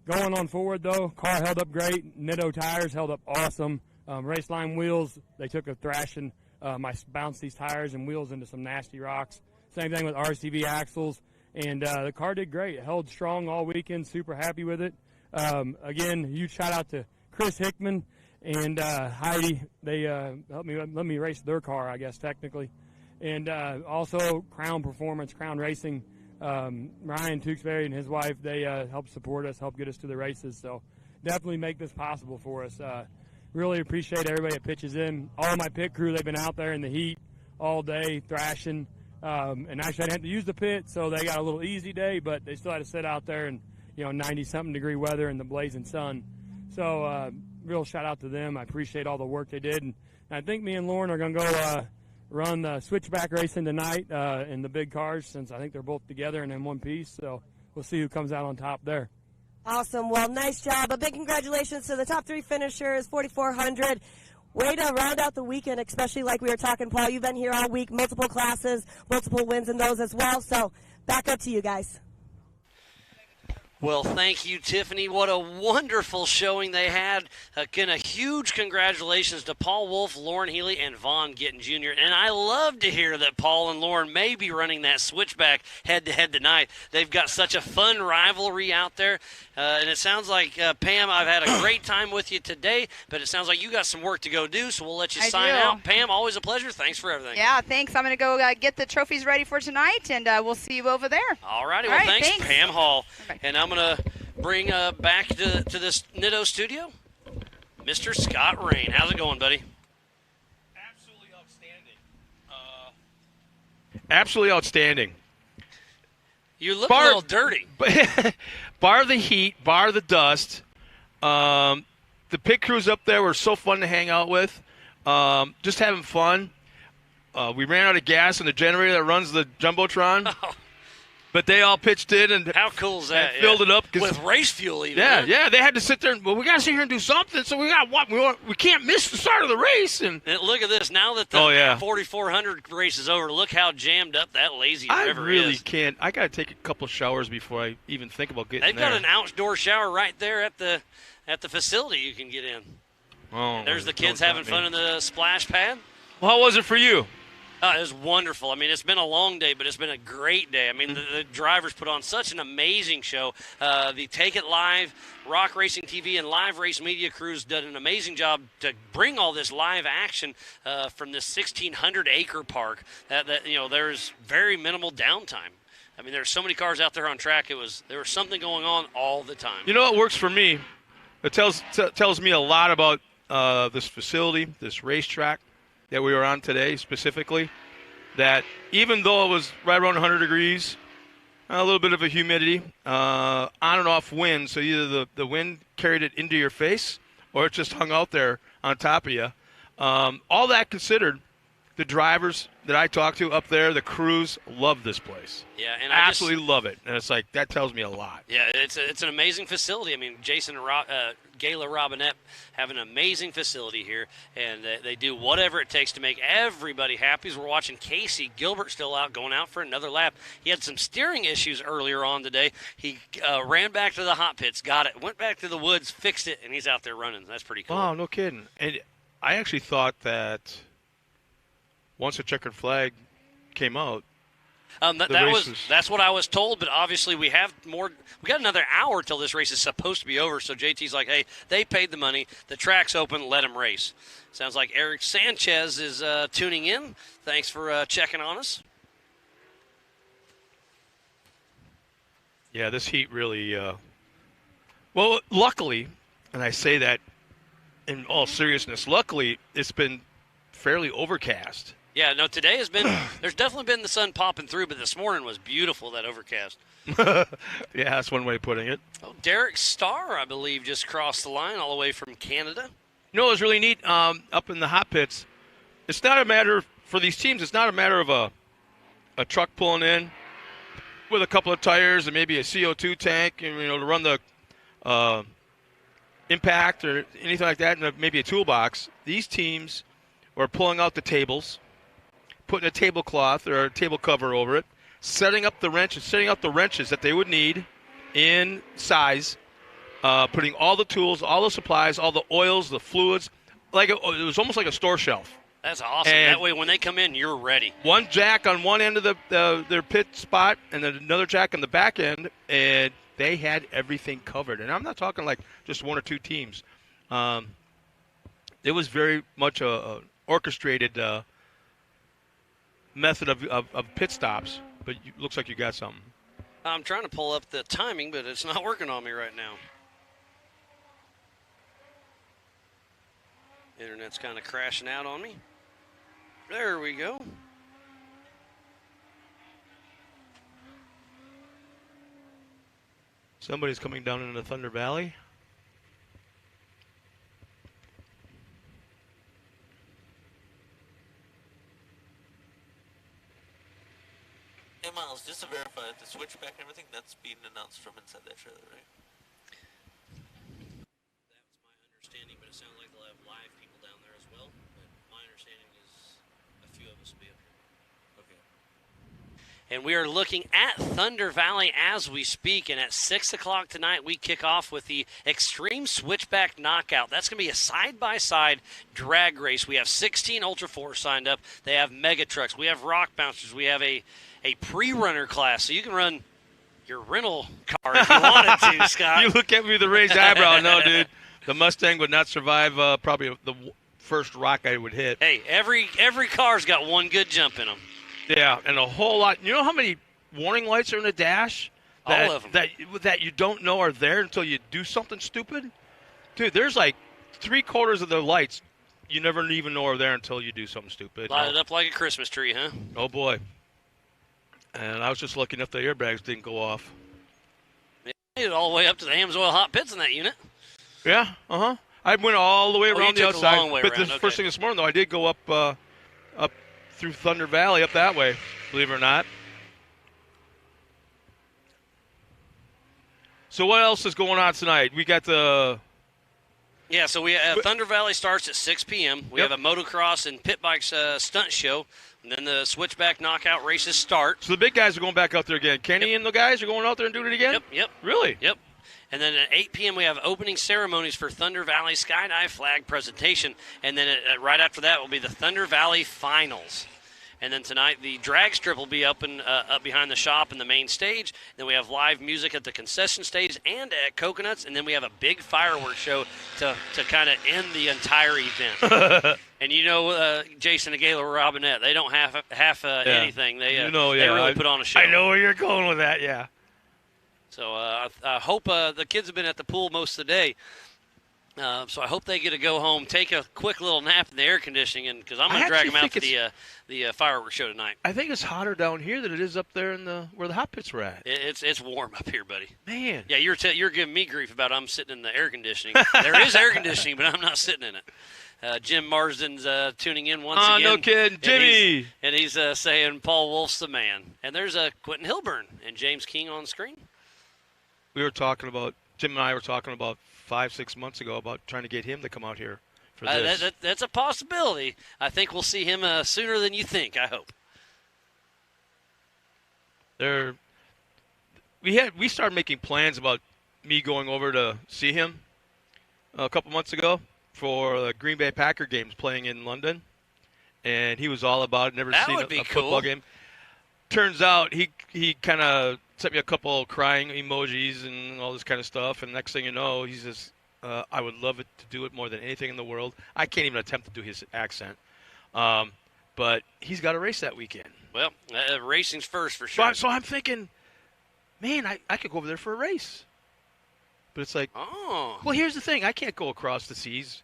going on forward, though, car held up great. Nitto tires held up awesome. Race line wheels, they took a thrashing. I bounced these tires and wheels into some nasty rocks. Same thing with RCV axles. And the car did great. It held strong all weekend. Super happy with it. Again, huge shout out to Chris Hickman and Heidi. They helped me let me race their car, I guess, technically. And also Crown Performance, Crown Racing, Ryan Tewksbury and his wife, they helped support us, helped get us to the races. So definitely make this possible for us. Really appreciate everybody that pitches in. All my pit crew, they've been out there in the heat all day thrashing. And actually I didn't have to use the pit, so they got a little easy day, but they still had to sit out there in 90-something degree weather in the blazing sun. So real shout out to them. I appreciate all the work they did. And I think me and Lauren are going to go run the switchback racing tonight in the big cars, since I think they're both together and in one piece. So we'll see who comes out on top there. Awesome. Well, nice job. A big congratulations to the top 3 finishers, 4,400. Way to round out the weekend, especially like we were talking, Paul. You've been here all week, multiple classes, multiple wins in those as well. So back up to you guys. Well, thank you, Tiffany. What a wonderful showing they had. Again, a huge congratulations to Paul Wolfe, Lauren Healy, and Vaughn Gittin Jr. And I love to hear that Paul and Lauren may be running that switchback head-to-head tonight. They've got such a fun rivalry out there. And it sounds like, Pam, I've had a great time with you today, but it sounds like you got some work to go do, so we'll let you sign out. Pam, always a pleasure. Thanks for everything. Yeah, thanks. I'm going to go get the trophies ready for tonight, and we'll see you over there. All righty. Well, thanks, Pam Hall. Okay. And I'm going to bring back to this Nitto studio Mr. Scott Rain. How's it going, buddy? Absolutely outstanding. Absolutely outstanding. You look a little dirty. Bar the heat, bar the dust. The pit crews up there were so fun to hang out with. Just having fun. We ran out of gas in the generator that runs the Jumbotron. Oh. But they all pitched in and how cool is that? Filled it up with race fuel, even. Yeah. They had to sit there. And, well, we got to sit here and do something. So we got what? We can't miss the start of the race. And look at this. Now that the 4,400 race is over, look how jammed up that lazy river is. I really can't. I got to take a couple showers before I even think about getting They've got an outdoor shower right there at the facility you can get in. Oh, and there's the kids having fun in the splash pad. Well, how was it for you? It was wonderful. I mean, it's been a long day, but it's been a great day. I mean, the drivers put on such an amazing show. The Take It Live, Rock Racing TV, and Live Race Media crews did an amazing job to bring all this live action from this 1,600-acre park. There's very minimal downtime. I mean, there's so many cars out there on track. There was something going on all the time. You know what works for me? It tells me a lot about this facility, this racetrack that we were on today specifically, that even though it was right around 100 degrees, a little bit of a humidity, on and off wind, so either the wind carried it into your face or it just hung out there on top of you. All that considered, the drivers that I talked to up there, the crews, love this place. Yeah, and I absolutely love it. And it's like, that tells me a lot. Yeah, it's an amazing facility. I mean, Jason and Gayla Robinette have an amazing facility here, and they do whatever it takes to make everybody happy. As we're watching Casey Gilbert still out, going out for another lap. He had some steering issues earlier on today. He ran back to the hot pits, got it, went back to the woods, fixed it, and he's out there running. That's pretty cool. Oh, no kidding. And I actually thought that once the checkered flag came out, That's what I was told, but obviously we have more. We got another hour till this race is supposed to be over. So JT's like, "Hey, they paid the money. The track's open. Let them race." Sounds like Eric Sanchez is tuning in. Thanks for checking on us. Yeah, this heat really. Well, luckily, and I say that in all seriousness, luckily it's been fairly overcast. Yeah, no, today has been, there's definitely been the sun popping through, but this morning was beautiful, that overcast. Yeah, that's one way of putting it. Oh, Derek Starr, I believe, just crossed the line all the way from Canada. You know, it was really neat up in the hot pits. It's not a matter, for these teams, it's not a matter of a truck pulling in with a couple of tires and maybe a CO2 tank, and, you know, to run the impact or anything like that, and maybe a toolbox. These teams were pulling out the tables, putting a tablecloth or a table cover over it, setting up the wrenches that they would need in size, putting all the tools, all the supplies, all the oils, the fluids, like it was almost like a store shelf. That's awesome. And that way, when they come in, you're ready. One jack on one end of their pit spot, and then another jack on the back end, and they had everything covered. And I'm not talking like just one or two teams. It was very much a orchestrated method of pit stops, but looks like you got something. I'm trying to pull up the timing, but it's not working on me right now. Internet's kind of crashing out on me. There we go. Somebody's coming down into Thunder Valley. Hey, Miles, just to verify, the switchback and everything, that's being announced from inside that trailer, right? That was my understanding, but it sounds like they'll have live people down there as well. But my understanding is a few of us will be up here. Okay. And we are looking at Thunder Valley as we speak. And at 6 o'clock tonight, we kick off with the Extreme Switchback Knockout. That's going to be a side-by-side drag race. We have 16 Ultra 4 signed up. They have mega trucks. We have rock bouncers. We have a pre-runner class. So you can run your rental car if you wanted to, Scott. You look at me with a raised eyebrow. No, dude. The Mustang would not survive probably the first rock I would hit. Hey, every car's got one good jump in them. Yeah, and a whole lot. You know how many warning lights are in the dash? All of them. That you don't know are there until you do something stupid? Dude, there's like 3/4 of the lights you never even know are there until you do something stupid. Light it up like a Christmas tree, huh? Oh, boy. And I was just looking if the airbags didn't go off. It made it all the way up to the Amsoil hot pits in that unit. Yeah, I went all the way around the outside. Long way but around. the first thing this morning, though, I did go up through Thunder Valley, up that way, believe it or not. So what else is going on tonight? We got the... Yeah, so we Thunder Valley starts at 6 p.m. We have a motocross and pit bikes stunt show, and then the switchback knockout races start. So the big guys are going back out there again. Kenny and the guys are going out there and doing it again? Yep. Really? Yep. And then at 8 p.m. we have opening ceremonies for Thunder Valley Skydive flag presentation, and then right after that will be the Thunder Valley Finals. And then tonight, the drag strip will be up behind the shop in the main stage. Then we have live music at the concession stage and at Coconuts. And then we have a big fireworks show to kind of end the entire event. And you know, Jason and Gayla Robinette, they don't half anything. They really put on a show. I know where you're going with that, yeah. So I hope the kids have been at the pool most of the day. So I hope they get to go home, take a quick little nap in the air conditioning, and because I'm going to drag them out to the fireworks show tonight. I think it's hotter down here than it is up there in where the hot pits were at. It's warm up here, buddy. Man. Yeah, you're giving me grief about I'm sitting in the air conditioning. There is air conditioning, but I'm not sitting in it. Jim Marsden's tuning in once again. Oh, no kidding. Jimmy! And he's saying Paul Wolfe's the man. And there's Quentin Hilburn and James King on screen. Jim and I were talking about 5-6 months ago about trying to get him to come out here for this. That's a possibility. I think we'll see him sooner than you think, I hope. We started making plans about me going over to see him a couple months ago for the Green Bay Packer games playing in London, and he was all about it. Never seen a football game. turns out he kind of sent me a couple crying emojis and all this kind of stuff. And next thing you know, he says, I would love it to do it more than anything in the world. I can't even attempt to do his accent. But he's got a race that weekend. Well, racing's first for sure. So I'm thinking, man, I could go over there for a race. But it's like, well, here's the thing. I can't go across the seas,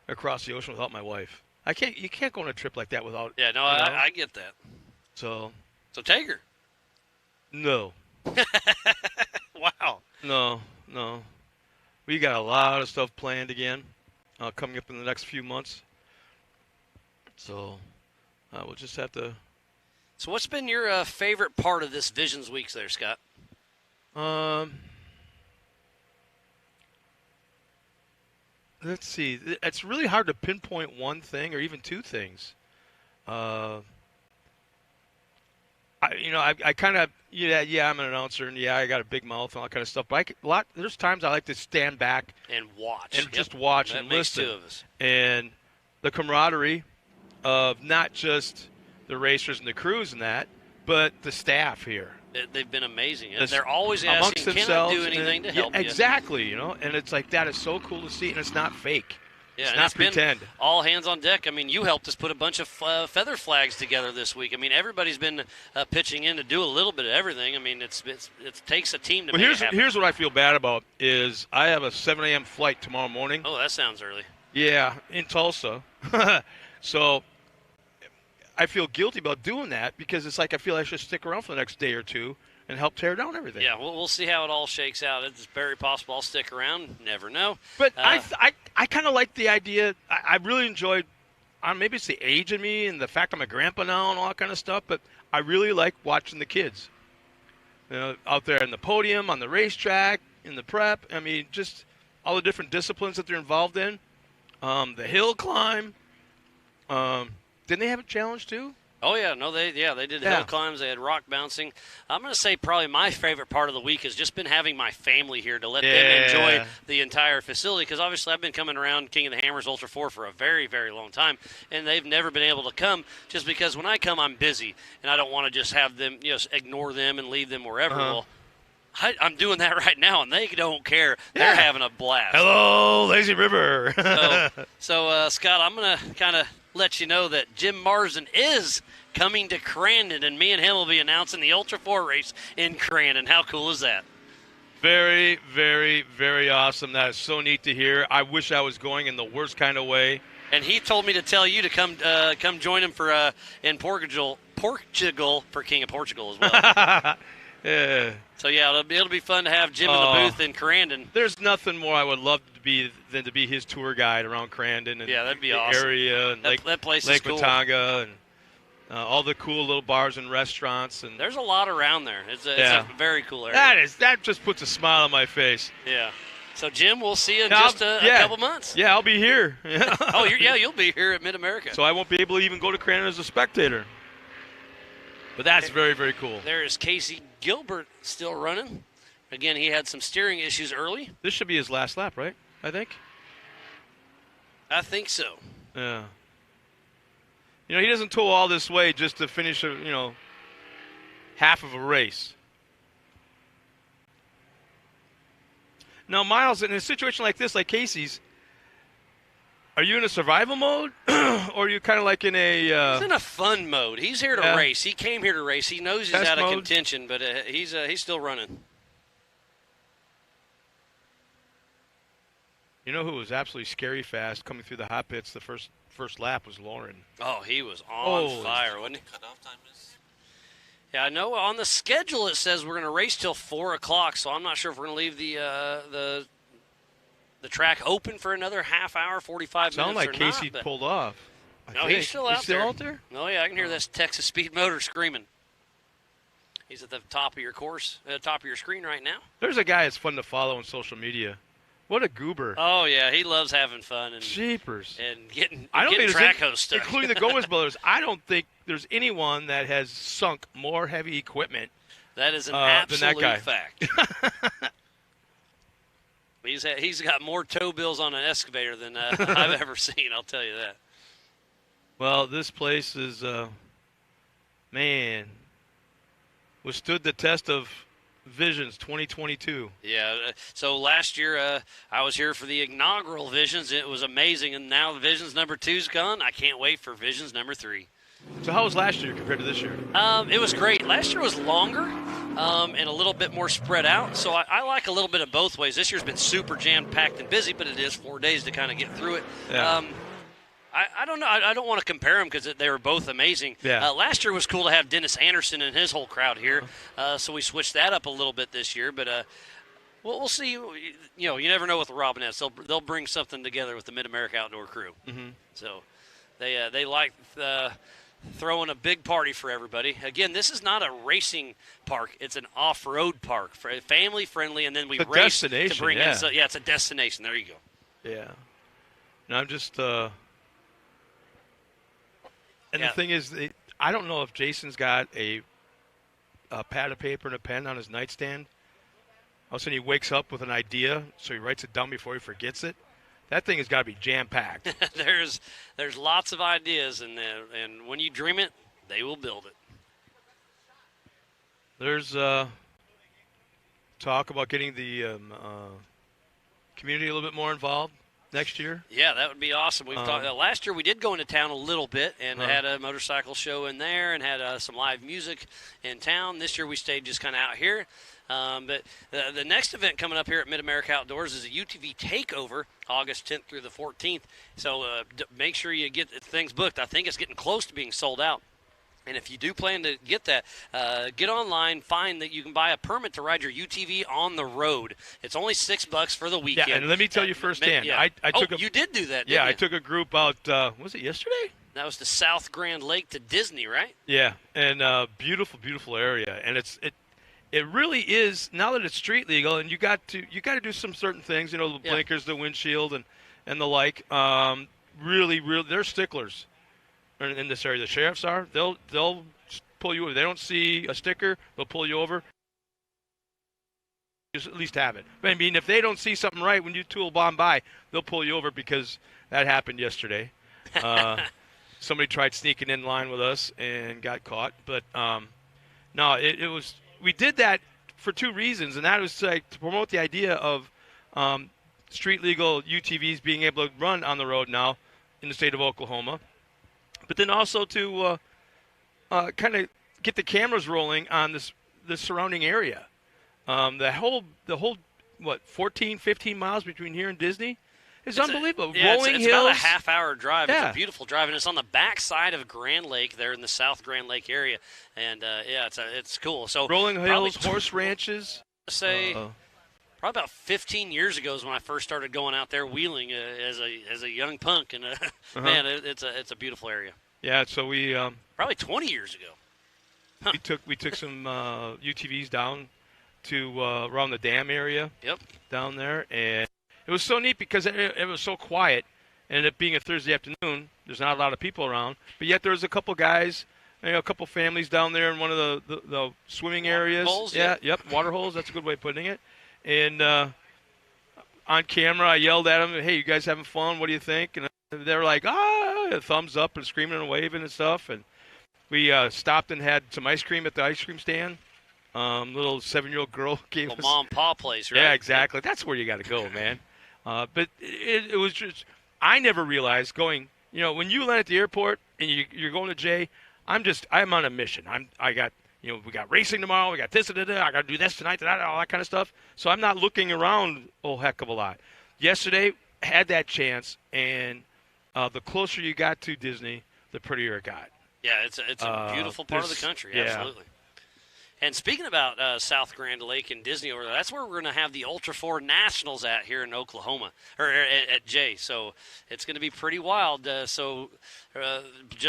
across the ocean without my wife. You can't go on a trip like that without. Yeah, no, I get that. So take her. No. Wow. No. We got a lot of stuff planned again, coming up in the next few months. So we'll just have to. So what's been your favorite part of this Visions Week there, Scott? Let's see. It's really hard to pinpoint one thing or even two things. I kind of, I'm an announcer, and I got a big mouth and all that kind of stuff. But there's times I like to stand back and watch, and just watch that and makes listen. Two of us. And the camaraderie of not just the racers and the crews and that, but the staff here. They've been amazing. They're always asking, can I do anything to help you? Exactly, and it's like that is so cool to see, and it's not fake. Yeah, it's not pretend. All hands on deck. I mean, you helped us put a bunch of feather flags together this week. I mean, everybody's been pitching in to do a little bit of everything. I mean, it takes a team to make it happen. Here's what I feel bad about is I have a 7 a.m. flight tomorrow morning. Oh, that sounds early. Yeah, in Tulsa. So I feel guilty about doing that because it's like I feel I should stick around for the next day or two and help tear down everything. Yeah, we'll see how it all shakes out. It's very possible I'll stick around. Never know. But I kind of like the idea. I really enjoyed, maybe it's the age of me and the fact I'm a grandpa now and all that kind of stuff, but I really like watching the kids. Out there in the podium, on the racetrack, in the prep. I mean, just all the different disciplines that they're involved in. The hill climb. Didn't they have a challenge too? Oh, yeah. No, they did hill climbs. They had rock bouncing. I'm going to say probably my favorite part of the week has just been having my family here to let them enjoy the entire facility because obviously I've been coming around King of the Hammers Ultra 4 for a very, very long time, and they've never been able to come just because when I come I'm busy, and I don't want to just have them, ignore them and leave them wherever. Well, I'm doing that right now, and they don't care. They're having a blast. Hello, Lazy River. So Scott, I'm going to kind of let you know that Jim Marsden is coming to Crandon, and me and him will be announcing the Ultra 4 race in Crandon. How cool is that? Very, very, very awesome. That is so neat to hear. I wish I was going in the worst kind of way. And he told me to tell you to come join him for in Portugal for King of Portugal as well. Yeah. So yeah, it'll be fun to have Jim in the booth in Crandon. There's nothing more I would love to be than to be his tour guide around Crandon and that'd be the awesome. area and that place Lake is cool. Watauga and all the cool little bars and restaurants and there's a lot around there. It's a very cool area. That just puts a smile on my face. Yeah. So Jim, we'll see you in just a couple months. Yeah, I'll be here. You'll be here at Mid-America. So I won't be able to even go to Crandon as a spectator. But that's very, very cool. There is Casey Gilbert still running. Again, he had some steering issues early. This should be his last lap, right? I think so. Yeah. He doesn't tow all this way just to finish half of a race. Now, Miles, in a situation like this, like Casey's, are you in a survival mode, or are you kind of like in a? He's in a fun mode. He's here to race. He came here to race. He knows he's out of contention, but he's still running. You know who was absolutely scary fast coming through the hot pits? The first lap was Lauren. Oh, he was on fire, wasn't he? Cutoff time is. Yeah, I know. On the schedule it says we're going to race till 4:00, so I'm not sure if we're going to leave the track open for another half hour, 45 minutes. Sound like Casey pulled off. He's still out there. He's still out there? Oh, yeah, I can hear this Texas Speed Motor screaming. He's at the top of your top of your screen right now. There's a guy that's fun to follow on social media. What a goober. Oh, yeah, he loves having fun. And Jeepers. And getting track host stuff. Including the Gomez brothers. I don't think there's anyone that has sunk more heavy equipment that is an absolute than that guy. Fact. He's got more tow bills on an excavator than I've ever seen, I'll tell you that. Well, this place is, man, withstood the test of Visions 2022. Yeah, so last year I was here for the inaugural Visions. It was amazing, and now the Visions number 2's gone. I can't wait for Visions number 3. So how was last year compared to this year? It was great. Last year was longer and a little bit more spread out, so I like a little bit of both ways. This year's been super jam-packed and busy, but it is 4 days to kind of get through it. Yeah. I don't know. I don't want to compare them because they were both amazing. Yeah. Last year was cool to have Dennis Anderson and his whole crowd here, so we switched that up a little bit this year. But we'll see. You never know with the Robinettes. They'll bring something together with the Mid-America Outdoor Crew. Mm-hmm. So they like throwing a big party for everybody. Again, this is not a racing park. It's an off-road park, family friendly, and then we It's a race destination, to bring yeah. in. So, yeah, it's a destination. There you go. Yeah. And I'm just and Yeah. the thing is, I don't know if Jason's got a pad of paper and a pen on his nightstand. All of a sudden he wakes up with an idea, so he writes it down before he forgets it. That thing has got to be jam-packed. There's lots of ideas, and when you dream it, they will build it. There's talk about getting the community a little bit more involved next year. Yeah, that would be awesome. We've talked last year. We did go into town a little bit and had a motorcycle show in there and had some live music in town. This year we stayed just kind of out here. But the next event coming up here at Mid-America Outdoors is a UTV takeover, August 10th through the 14th. So make sure you get things booked. I think it's getting close to being sold out. And if you do plan to get that, get online, find that you can buy a permit to ride your UTV on the road. It's only $6 for the weekend. Yeah, and let me tell you firsthand. Yeah. I took you did do that, didn't Yeah, you? I took a group out, was it yesterday? That was to South Grand Lake to Disney, right? Yeah, and beautiful, beautiful area. And it really is, now that it's street legal, and you got to do some certain things, the blinkers, the windshield, and the like. Really, they're sticklers in this area. The sheriffs are. They'll pull you over. They don't see a sticker, they'll pull you over. Just at least have it. But I mean, if they don't see something right when you tool bomb by, they'll pull you over, because that happened yesterday. Somebody tried sneaking in line with us and got caught. But no, it was. We did that for two reasons, and that was to promote the idea of street legal UTVs being able to run on the road now in the state of Oklahoma, but then also to kind of get the cameras rolling on the surrounding area. The whole 14, 15 miles between here and Disney is unbelievable. Rolling it's hills. about a half-hour drive. Yeah. It's a beautiful drive, and it's on the back side of Grand Lake there in the South Grand Lake area. And, it's cool. So Rolling hills, horse ranches. Say probably about 15 years ago is when I first started going out there wheeling as a young punk. And, man, it's a beautiful area. Yeah, so we probably 20 years ago. Huh. We took some UTVs down to around the dam area. Yep. Down there, and it was so neat because it was so quiet, and it being a Thursday afternoon, there's not a lot of people around, but yet there was a couple guys, a couple families down there in one of the swimming areas. Holes, yep, water holes. That's a good way of putting it. And on camera, I yelled at them, "Hey, you guys having fun? What do you think?" And they were like, thumbs up and screaming and waving and stuff. And we stopped and had some ice cream at the ice cream stand. Little 7-year-old girl gave us. Mom and Pa place, right? Yeah, exactly. That's where you got to go, man. But it was just, I never realized going, when you land at the airport and you're going to Jay, I'm on a mission. We got racing tomorrow. We got this, I got to do this tonight, all that kind of stuff. So I'm not looking around a whole heck of a lot. Yesterday, had that chance, and the closer you got to Disney, the prettier it got. Yeah, it's a beautiful part of the country. Yeah. Absolutely. And speaking about South Grand Lake and Disney over there, that's where we're going to have the Ultra 4 Nationals at here in Oklahoma, or at Jay. So it's going to be pretty wild. Just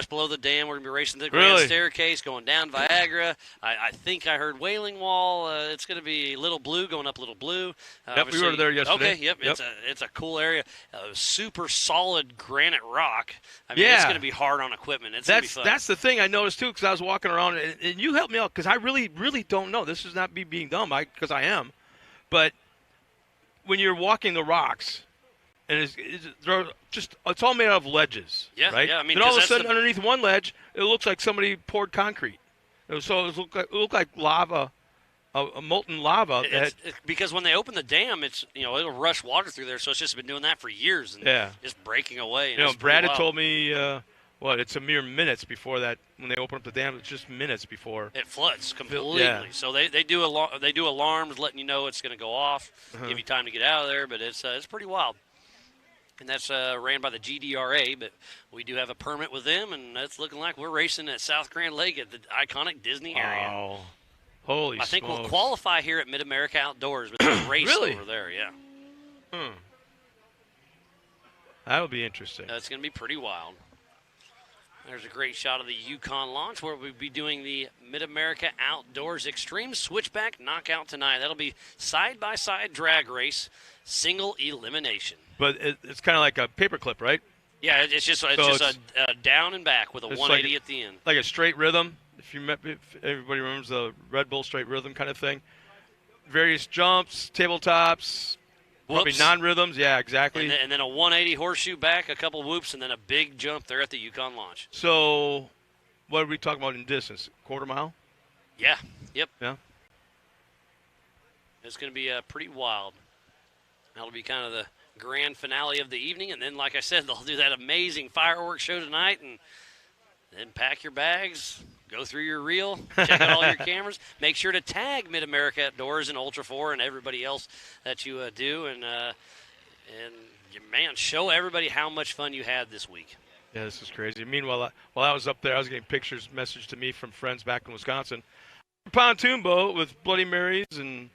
below the dam, we're going to be racing the Grand Staircase, going down Viagra. I think I heard Wailing Wall. It's going to be Little Blue, going up Little Blue. Yep, we were there yesterday. Okay, yep. It's a cool area. Super solid granite rock. I mean, it's going to be hard on equipment. It's going to be fun. That's the thing I noticed, too, because I was walking around, and you helped me out, because I really don't know. This is not me being dumb, because I am. But when you're walking the rocks, and it's all made out of ledges, yeah, right? Yeah, I mean, and all of a sudden, underneath one ledge, it looks like somebody poured concrete. So it looked like lava, a molten lava. Because when they open the dam, it'll rush water through there. So it's just been doing that for years and just breaking away. And Brad had told me, it's a mere minutes before that. When they open up the dam, it's just minutes before it floods completely. Yeah. So they do alarms letting you know it's going to go off, give you time to get out of there. But it's pretty wild. And that's ran by the GDRA, but we do have a permit with them, and it's looking like we're racing at South Grand Lake at the iconic Disney area. Oh, holy I think smokes. we'll qualify here at Mid-America Outdoors, but the race Really? over there, yeah. That'll be interesting. It's going to be pretty wild. There's a great shot of the Yukon launch where we'll be doing the Mid-America Outdoors Extreme Switchback Knockout tonight. That'll be side-by-side drag race, single elimination. But it's kind of like a paperclip, right? Yeah, it's just a down and back with a 180 at the end. Like a straight rhythm. If everybody remembers the Red Bull straight rhythm kind of thing. Various jumps, tabletops, probably non-rhythms. Yeah, exactly. And then a 180 horseshoe back, a couple whoops, and then a big jump there at the Yukon launch. So what are we talking about in distance? Quarter mile? Yeah. Yep. Yeah. It's going to be pretty wild. That'll be kind of the grand finale of the evening, and then, like I said, they'll do that amazing fireworks show tonight, and then pack your bags, go through your reel, check out all your cameras. Make sure to tag Mid-America Outdoors and Ultra 4 and everybody else that you do, and man, show everybody how much fun you had this week. Yeah, this is crazy. Meanwhile, while I was up there, I was getting pictures messaged to me from friends back in Wisconsin. Pontoon boat with Bloody Marys and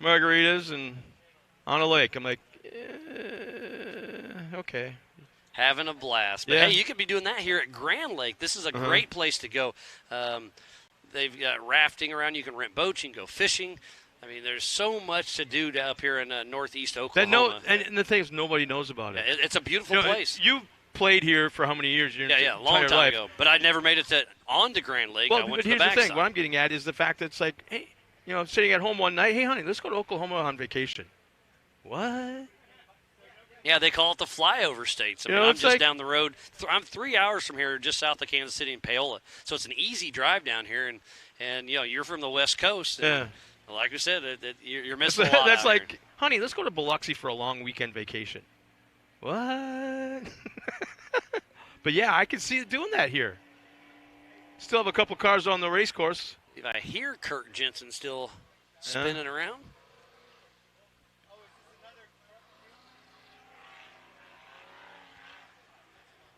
margaritas and on a lake. I'm like, okay. Having a blast. But, hey, you could be doing that here at Grand Lake. This is a great place to go. They've got rafting around. You can rent boats. You can go fishing. I mean, there's so much to do up here in northeast Oklahoma. And the thing is, nobody knows about it. It's a beautiful place. You played here for how many years? A long time ago. But I never made it onto Grand Lake. Well, I went but to here's the the thing. backside. What I'm getting at is the fact that it's like, hey, sitting at home one night, hey, honey, let's go to Oklahoma on vacation. What? Yeah, they call it the flyover states. I mean, I'm just down the road. I'm 3 hours from here, just south of Kansas City and Paola. So it's an easy drive down here, and you're from the West Coast. And like I said, you're missing a lot. That's like, here. Honey, let's go to Biloxi for a long weekend vacation. What? But yeah, I can see it doing that here. Still have a couple cars on the race course. If I hear Kirk Jensen still spinning around.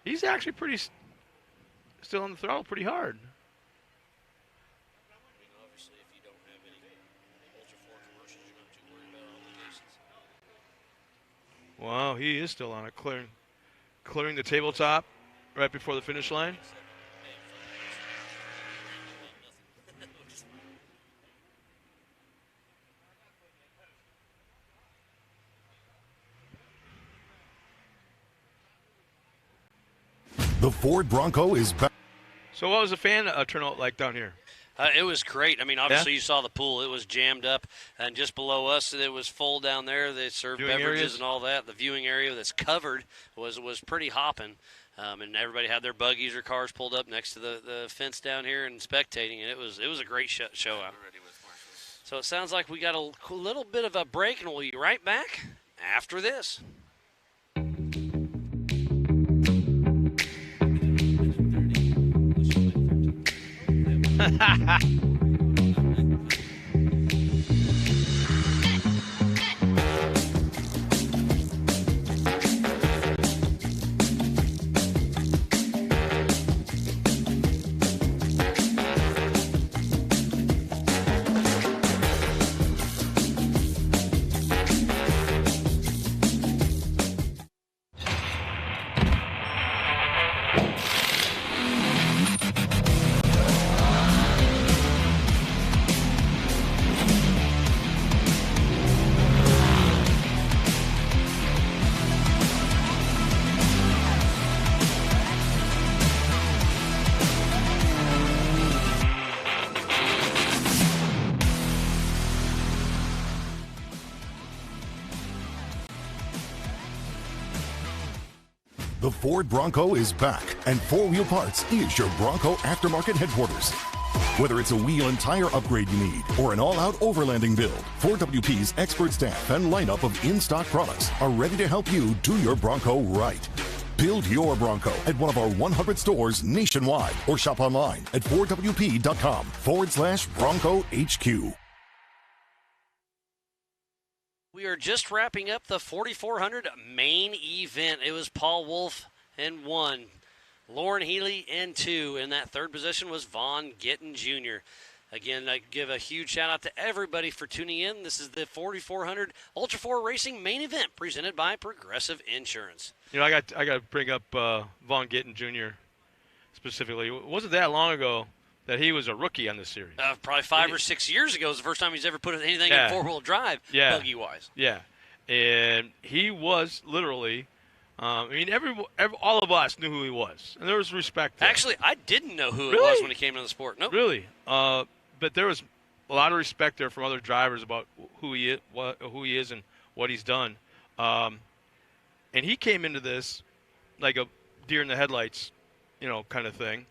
He's actually still on the throttle pretty hard. Obviously, if you don't have any Ultra 4 commercials, you're not too worried about obligations. Wow, he is still on it, clearing the tabletop right before the finish line. The Ford Bronco is back. So what was the fan turnout like down here? It was great. I mean, obviously you saw the pool. It was jammed up. And just below us, it was full down there. They served Viewing beverages areas? and all that. The viewing area that's covered was pretty hopping. And everybody had their buggies or cars pulled up next to the fence down here and spectating. And it was a great show out. So it sounds like we got a little bit of a break, and we'll be right back after this. The Ford Bronco is back, and 4 Wheel Parts is your Bronco aftermarket headquarters. Whether it's a wheel and tire upgrade you need or an all-out overlanding build, 4WP's expert staff and lineup of in-stock products are ready to help you do your Bronco right. Build your Bronco at one of our 100 stores nationwide or shop online at 4WP.com/Bronco HQ. We are just wrapping up the 4400 main event. It was Paul Wolfe in 1, Lauren Healy in 2, and that third position was Vaughn Gittin Jr. Again, I give a huge shout out to everybody for tuning in. This is the 4400 Ultra 4 Racing main event presented by Progressive Insurance. You know, I got to bring up Vaughn Gittin Jr. specifically. It wasn't that long ago that he was a rookie on this series. Probably 5 or 6 years ago was the first time he's ever put anything in four-wheel drive, buggy-wise. Yeah, and he was literally. I mean, all of us knew who he was, and there was respect there. Actually, I didn't know who it was when he came into the sport. Nope. Really? But there was a lot of respect there from other drivers about who he is and what he's done. And he came into this like a deer in the headlights, kind of thing.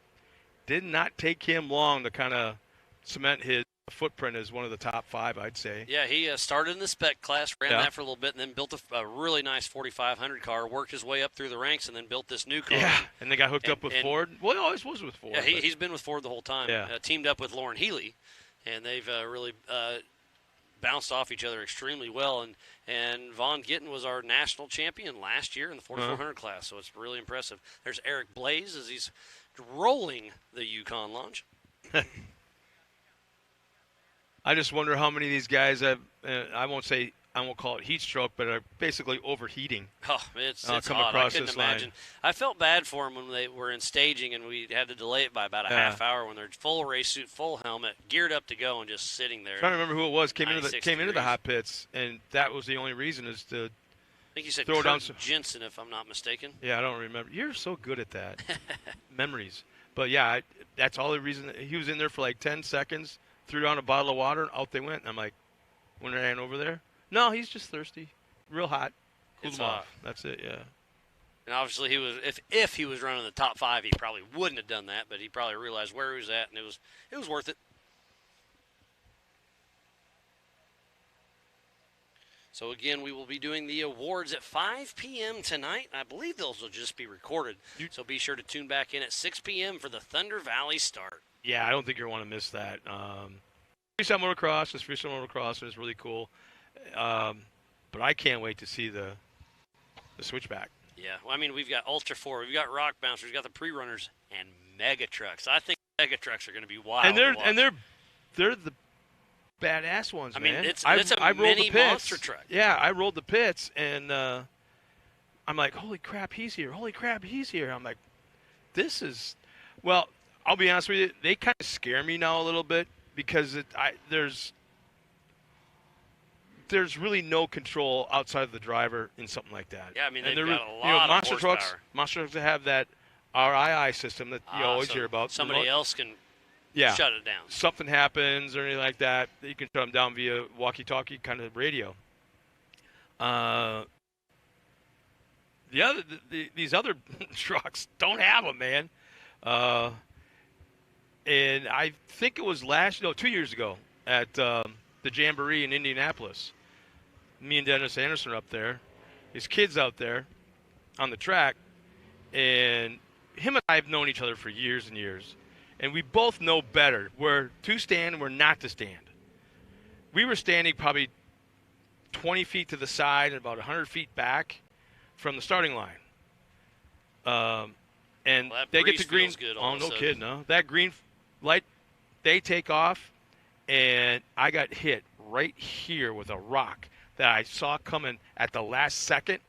Did not take him long to kind of cement his footprint as one of the top 5, I'd say. Yeah, he started in the spec class, ran that for a little bit, and then built a really nice 4500 car, worked his way up through the ranks, and then built this new car. Yeah, and they got hooked up with Ford. Well, he always was with Ford. Yeah, he's been with Ford the whole time. Yeah. Teamed up with Lauren Healy, and they've really bounced off each other extremely well. And Vaughn Gittin was our national champion last year in the 4400 class, so it's really impressive. There's Eric Blaze as he's rolling the Yukon launch. I just wonder how many of these guys have, I won't call it heat stroke, but are basically overheating. Oh, it's come hot. across I couldn't this imagine. line. I felt bad for them when they were in staging, and we had to delay it by about a half hour when they're full race suit, full helmet, geared up to go, and just sitting there. I'm trying to remember who it was came into the hot pits, and that was the only reason is to I think you said throw Kurt down Jensen, if I'm not mistaken. Yeah, I don't remember. You're so good at that. Memories. But, yeah, that's all the reason. He was in there for like 10 seconds, threw down a bottle of water, and out they went. And I'm like, when I ran over there? No, he's just thirsty. Real hot. Cool him off. That's it, yeah. And obviously, he was if he was running the top 5, he probably wouldn't have done that, but he probably realized where he was at, and it was worth it. So, again, we will be doing the awards at 5 p.m. tonight. I believe those will just be recorded. So be sure to tune back in at 6 p.m. for the Thunder Valley start. Yeah, I don't think you're going to want to miss that. Freestyle motocross is really cool. But I can't wait to see the switchback. Yeah, well, I mean, we've got Ultra 4, we've got Rock Bouncers, we've got the pre-runners, and Mega Trucks. I think Mega Trucks are going to be wild. And they're the badass ones, I mean, man. it's a mini monster truck. Yeah, I rolled the pits, and I'm like, holy crap, he's here. Holy crap, he's here. I'm like, this is – well, I'll be honest with you. They kind of scare me now a little bit because there's really no control outside of the driver in something like that. Yeah, I mean, they've got a lot of monster horsepower. Monster trucks have that RII system that you always hear about. Somebody else can shut it down. Something happens or anything like that, you can shut them down via walkie-talkie kind of radio. These other trucks don't have them, man. And I think it was 2 years ago at the Jamboree in Indianapolis. Me and Dennis Anderson are up there. His kid's out there on the track. And him and I have known each other for years and years. And we both know better where to stand and where not to stand. We were standing probably 20 feet to the side and about 100 feet back from the starting line. And they get the green. Oh, no kidding, no. That green light, they take off, and I got hit right here with a rock that I saw coming at the last second.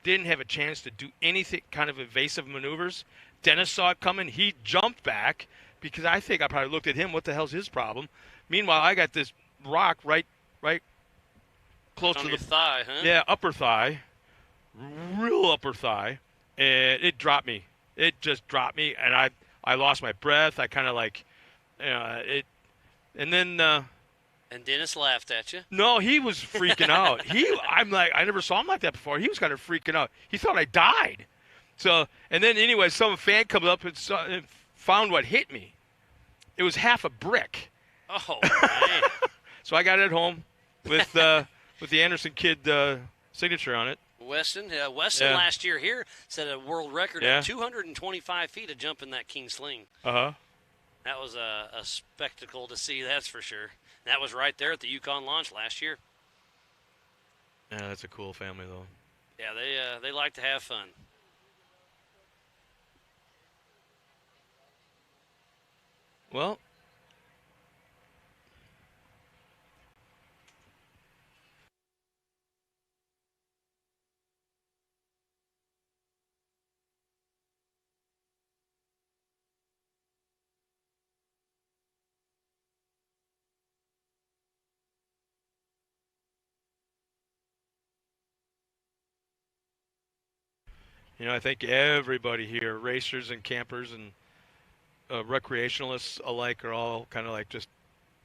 Didn't have a chance to do anything kind of evasive maneuvers. Dennis saw it coming. He jumped back because I think I probably looked at him. What the hell's his problem? Meanwhile, I got this rock right close to the thigh, huh? Yeah, upper thigh, real upper thigh, and it dropped me. It just dropped me, and I lost my breath. I kind of and then. And Dennis laughed at you. No, he was freaking out. I'm like, I never saw him like that before. He was kind of freaking out. He thought I died. So, and then anyway, some fan comes up and found what hit me. it was half a brick. Oh, man. So I got it home with the Anderson kid signature on it. Weston last year here set a world record at 225 feet of jumping that king sling. Uh-huh. That was a spectacle to see, that's for sure. That was right there at the Yukon launch last year. Yeah, that's a cool family, though. Yeah, they like to have fun. Well, I think everybody here, racers and campers and recreationalists alike, are all kind of like just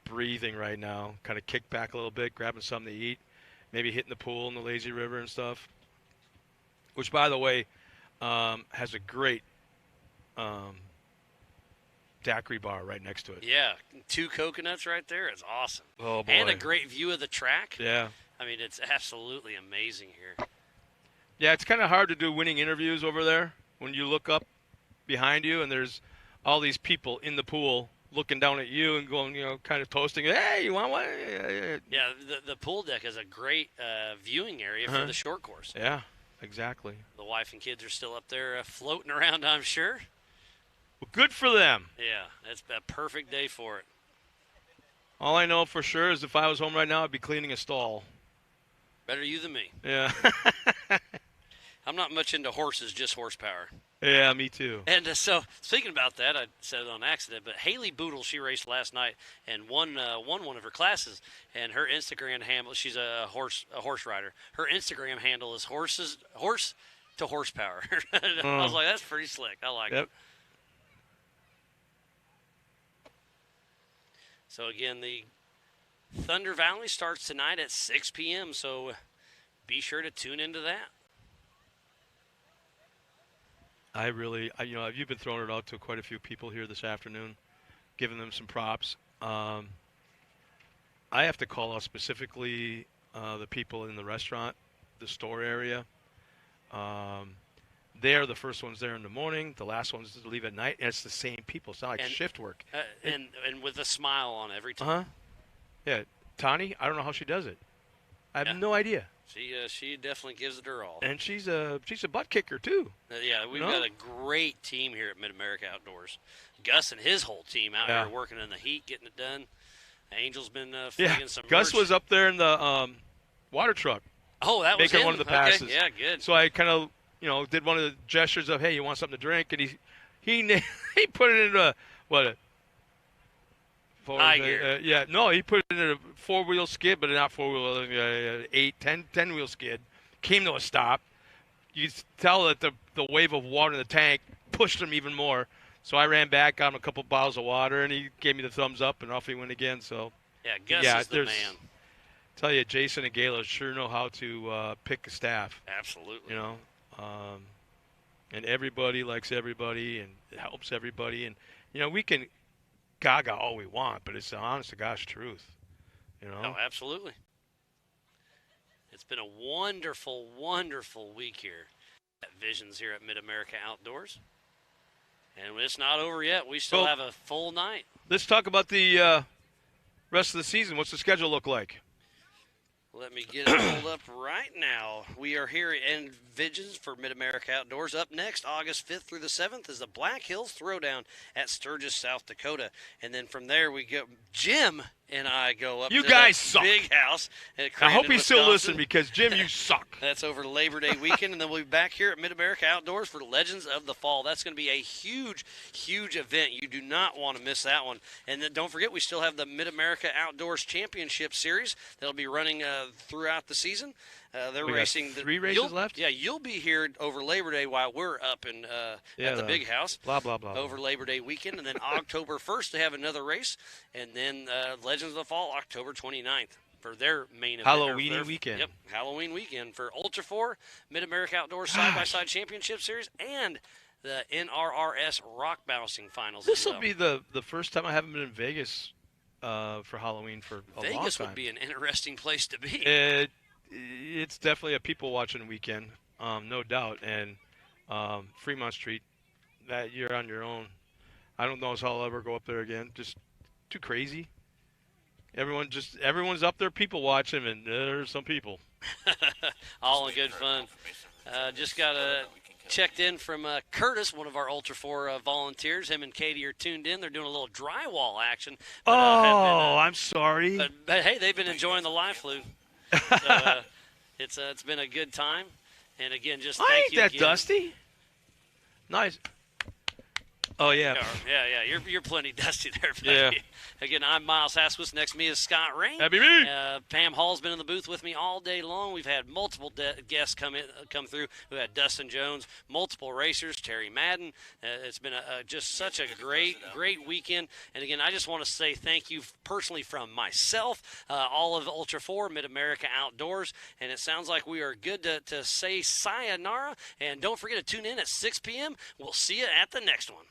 breathing right now, kind of kick back a little bit, grabbing something to eat, maybe hitting the pool in the lazy river and stuff, which, by the way, has a great daiquiri bar right next to it. Yeah, 2 coconuts right there. It's awesome. Oh, boy. And a great view of the track. Yeah. I mean, it's absolutely amazing here. Yeah, it's kind of hard to do winning interviews over there when you look up behind you and there's all these people in the pool looking down at you and going, kind of toasting, hey, you want one? Yeah, the pool deck is a great viewing area for the short course. Yeah, exactly. The wife and kids are still up there floating around, I'm sure. Well, good for them. Yeah, it's a perfect day for it. All I know for sure is if I was home right now, I'd be cleaning a stall. Better you than me. Yeah. I'm not much into horses, just horsepower. Yeah, me too. And so, speaking about that, I said it on accident, but Healy Boodle, she raced last night and won one of her classes. And her Instagram handle, she's a horse rider. Her Instagram handle is horse to horsepower. I was like, that's pretty slick. I like it. So again, the Thunder Valley starts tonight at 6 p.m. So be sure to tune into that. You've been throwing it out to quite a few people here this afternoon, giving them some props. I have to call out specifically the people in the restaurant, the store area. They're the first ones there in the morning, the last ones to leave at night, and it's the same people. It's not like shift work. And with a smile on every time. Uh-huh. Yeah, Tani, I don't know how she does it. I have no idea. She definitely gives it her all. And she's a butt kicker, too. Yeah, we've got a great team here at Mid-America Outdoors. Gus and his whole team out here working in the heat, getting it done. Angel's been flinging some Gus merch. was up there in the water truck. Oh, that was making him? one of the passes. Okay, yeah, good. So I kind of, did one of the gestures of, hey, you want something to drink? And he put it into high gear. He put it in a 4-wheel skid, but not 4-wheel, 10-wheel skid. Came to a stop. You could tell that the wave of water in the tank pushed him even more. So I ran back, got him a couple bottles of water, and he gave me the thumbs up, and off he went again. So Gus is the man. Tell you, Jason and Gayla sure know how to pick a staff. Absolutely. And everybody likes everybody and it helps everybody. And, we can gaga all we want, but it's the honest to gosh truth. Oh, absolutely. It's been a wonderful, wonderful week here at Visions here at Mid-America Outdoors. And it's not over yet. We still have a full night. Let's talk about the rest of the season. What's the schedule look like? Let me get it pulled up right now. We are here in Visions for Mid-America Outdoors. Up next, August 5th through the 7th, is the Black Hills Throwdown at Sturgis, South Dakota. And then from there, we go. Jim and I go up you to guys that suck. big house. I hope he still listens because, Jim, you suck. That's over Labor Day weekend, and then we'll be back here at Mid-America Outdoors for Legends of the Fall. That's going to be a huge, huge event. You do not want to miss that one. And then don't forget, we still have the Mid-America Outdoors Championship Series that'll be running throughout the season. They're racing. 3 races left? Yeah, you'll be here over Labor Day while we're up in at the big house. Blah, blah, blah. Over Labor Day weekend. And then October 1st, they have another race. And then Legends of the Fall, October 29th. For their main event. Halloween weekend. Yep, Halloween weekend for Ultra 4, Mid-America Outdoors Side-by-Side Championship Series, and the NRRS Rock Bouncing Finals. This will be the first time I haven't been in Vegas for Halloween for a long time. Vegas would be an interesting place to be. It's definitely a people-watching weekend, no doubt. And Fremont Street, that you're on your own. I don't know if I'll ever go up there again. Just too crazy. Everyone's up there people watching, and there's some people. All in good fun. Just got checked in from Curtis, one of our Ultra 4 volunteers. Him and Katie are tuned in. They're doing a little drywall action. But, I'm sorry. But hey, they've been enjoying the live fluke. So, it's been a good time. And again, just thank I ain't you that again. dusty. Nice. Oh, yeah. Yeah. You're plenty dusty there, buddy. Yeah. Again, I'm Miles Hasquist. Next to me is Scott Rain. That'd be me. Pam Hall's been in the booth with me all day long. We've had multiple guests come through. We had Dustin Jones, multiple racers, Terry Madden. It's been just such a great weekend. And again, I just want to say thank you personally from myself, all of Ultra 4, Mid-America Outdoors. And it sounds like we are good to say sayonara. And don't forget to tune in at 6 p.m. We'll see you at the next one.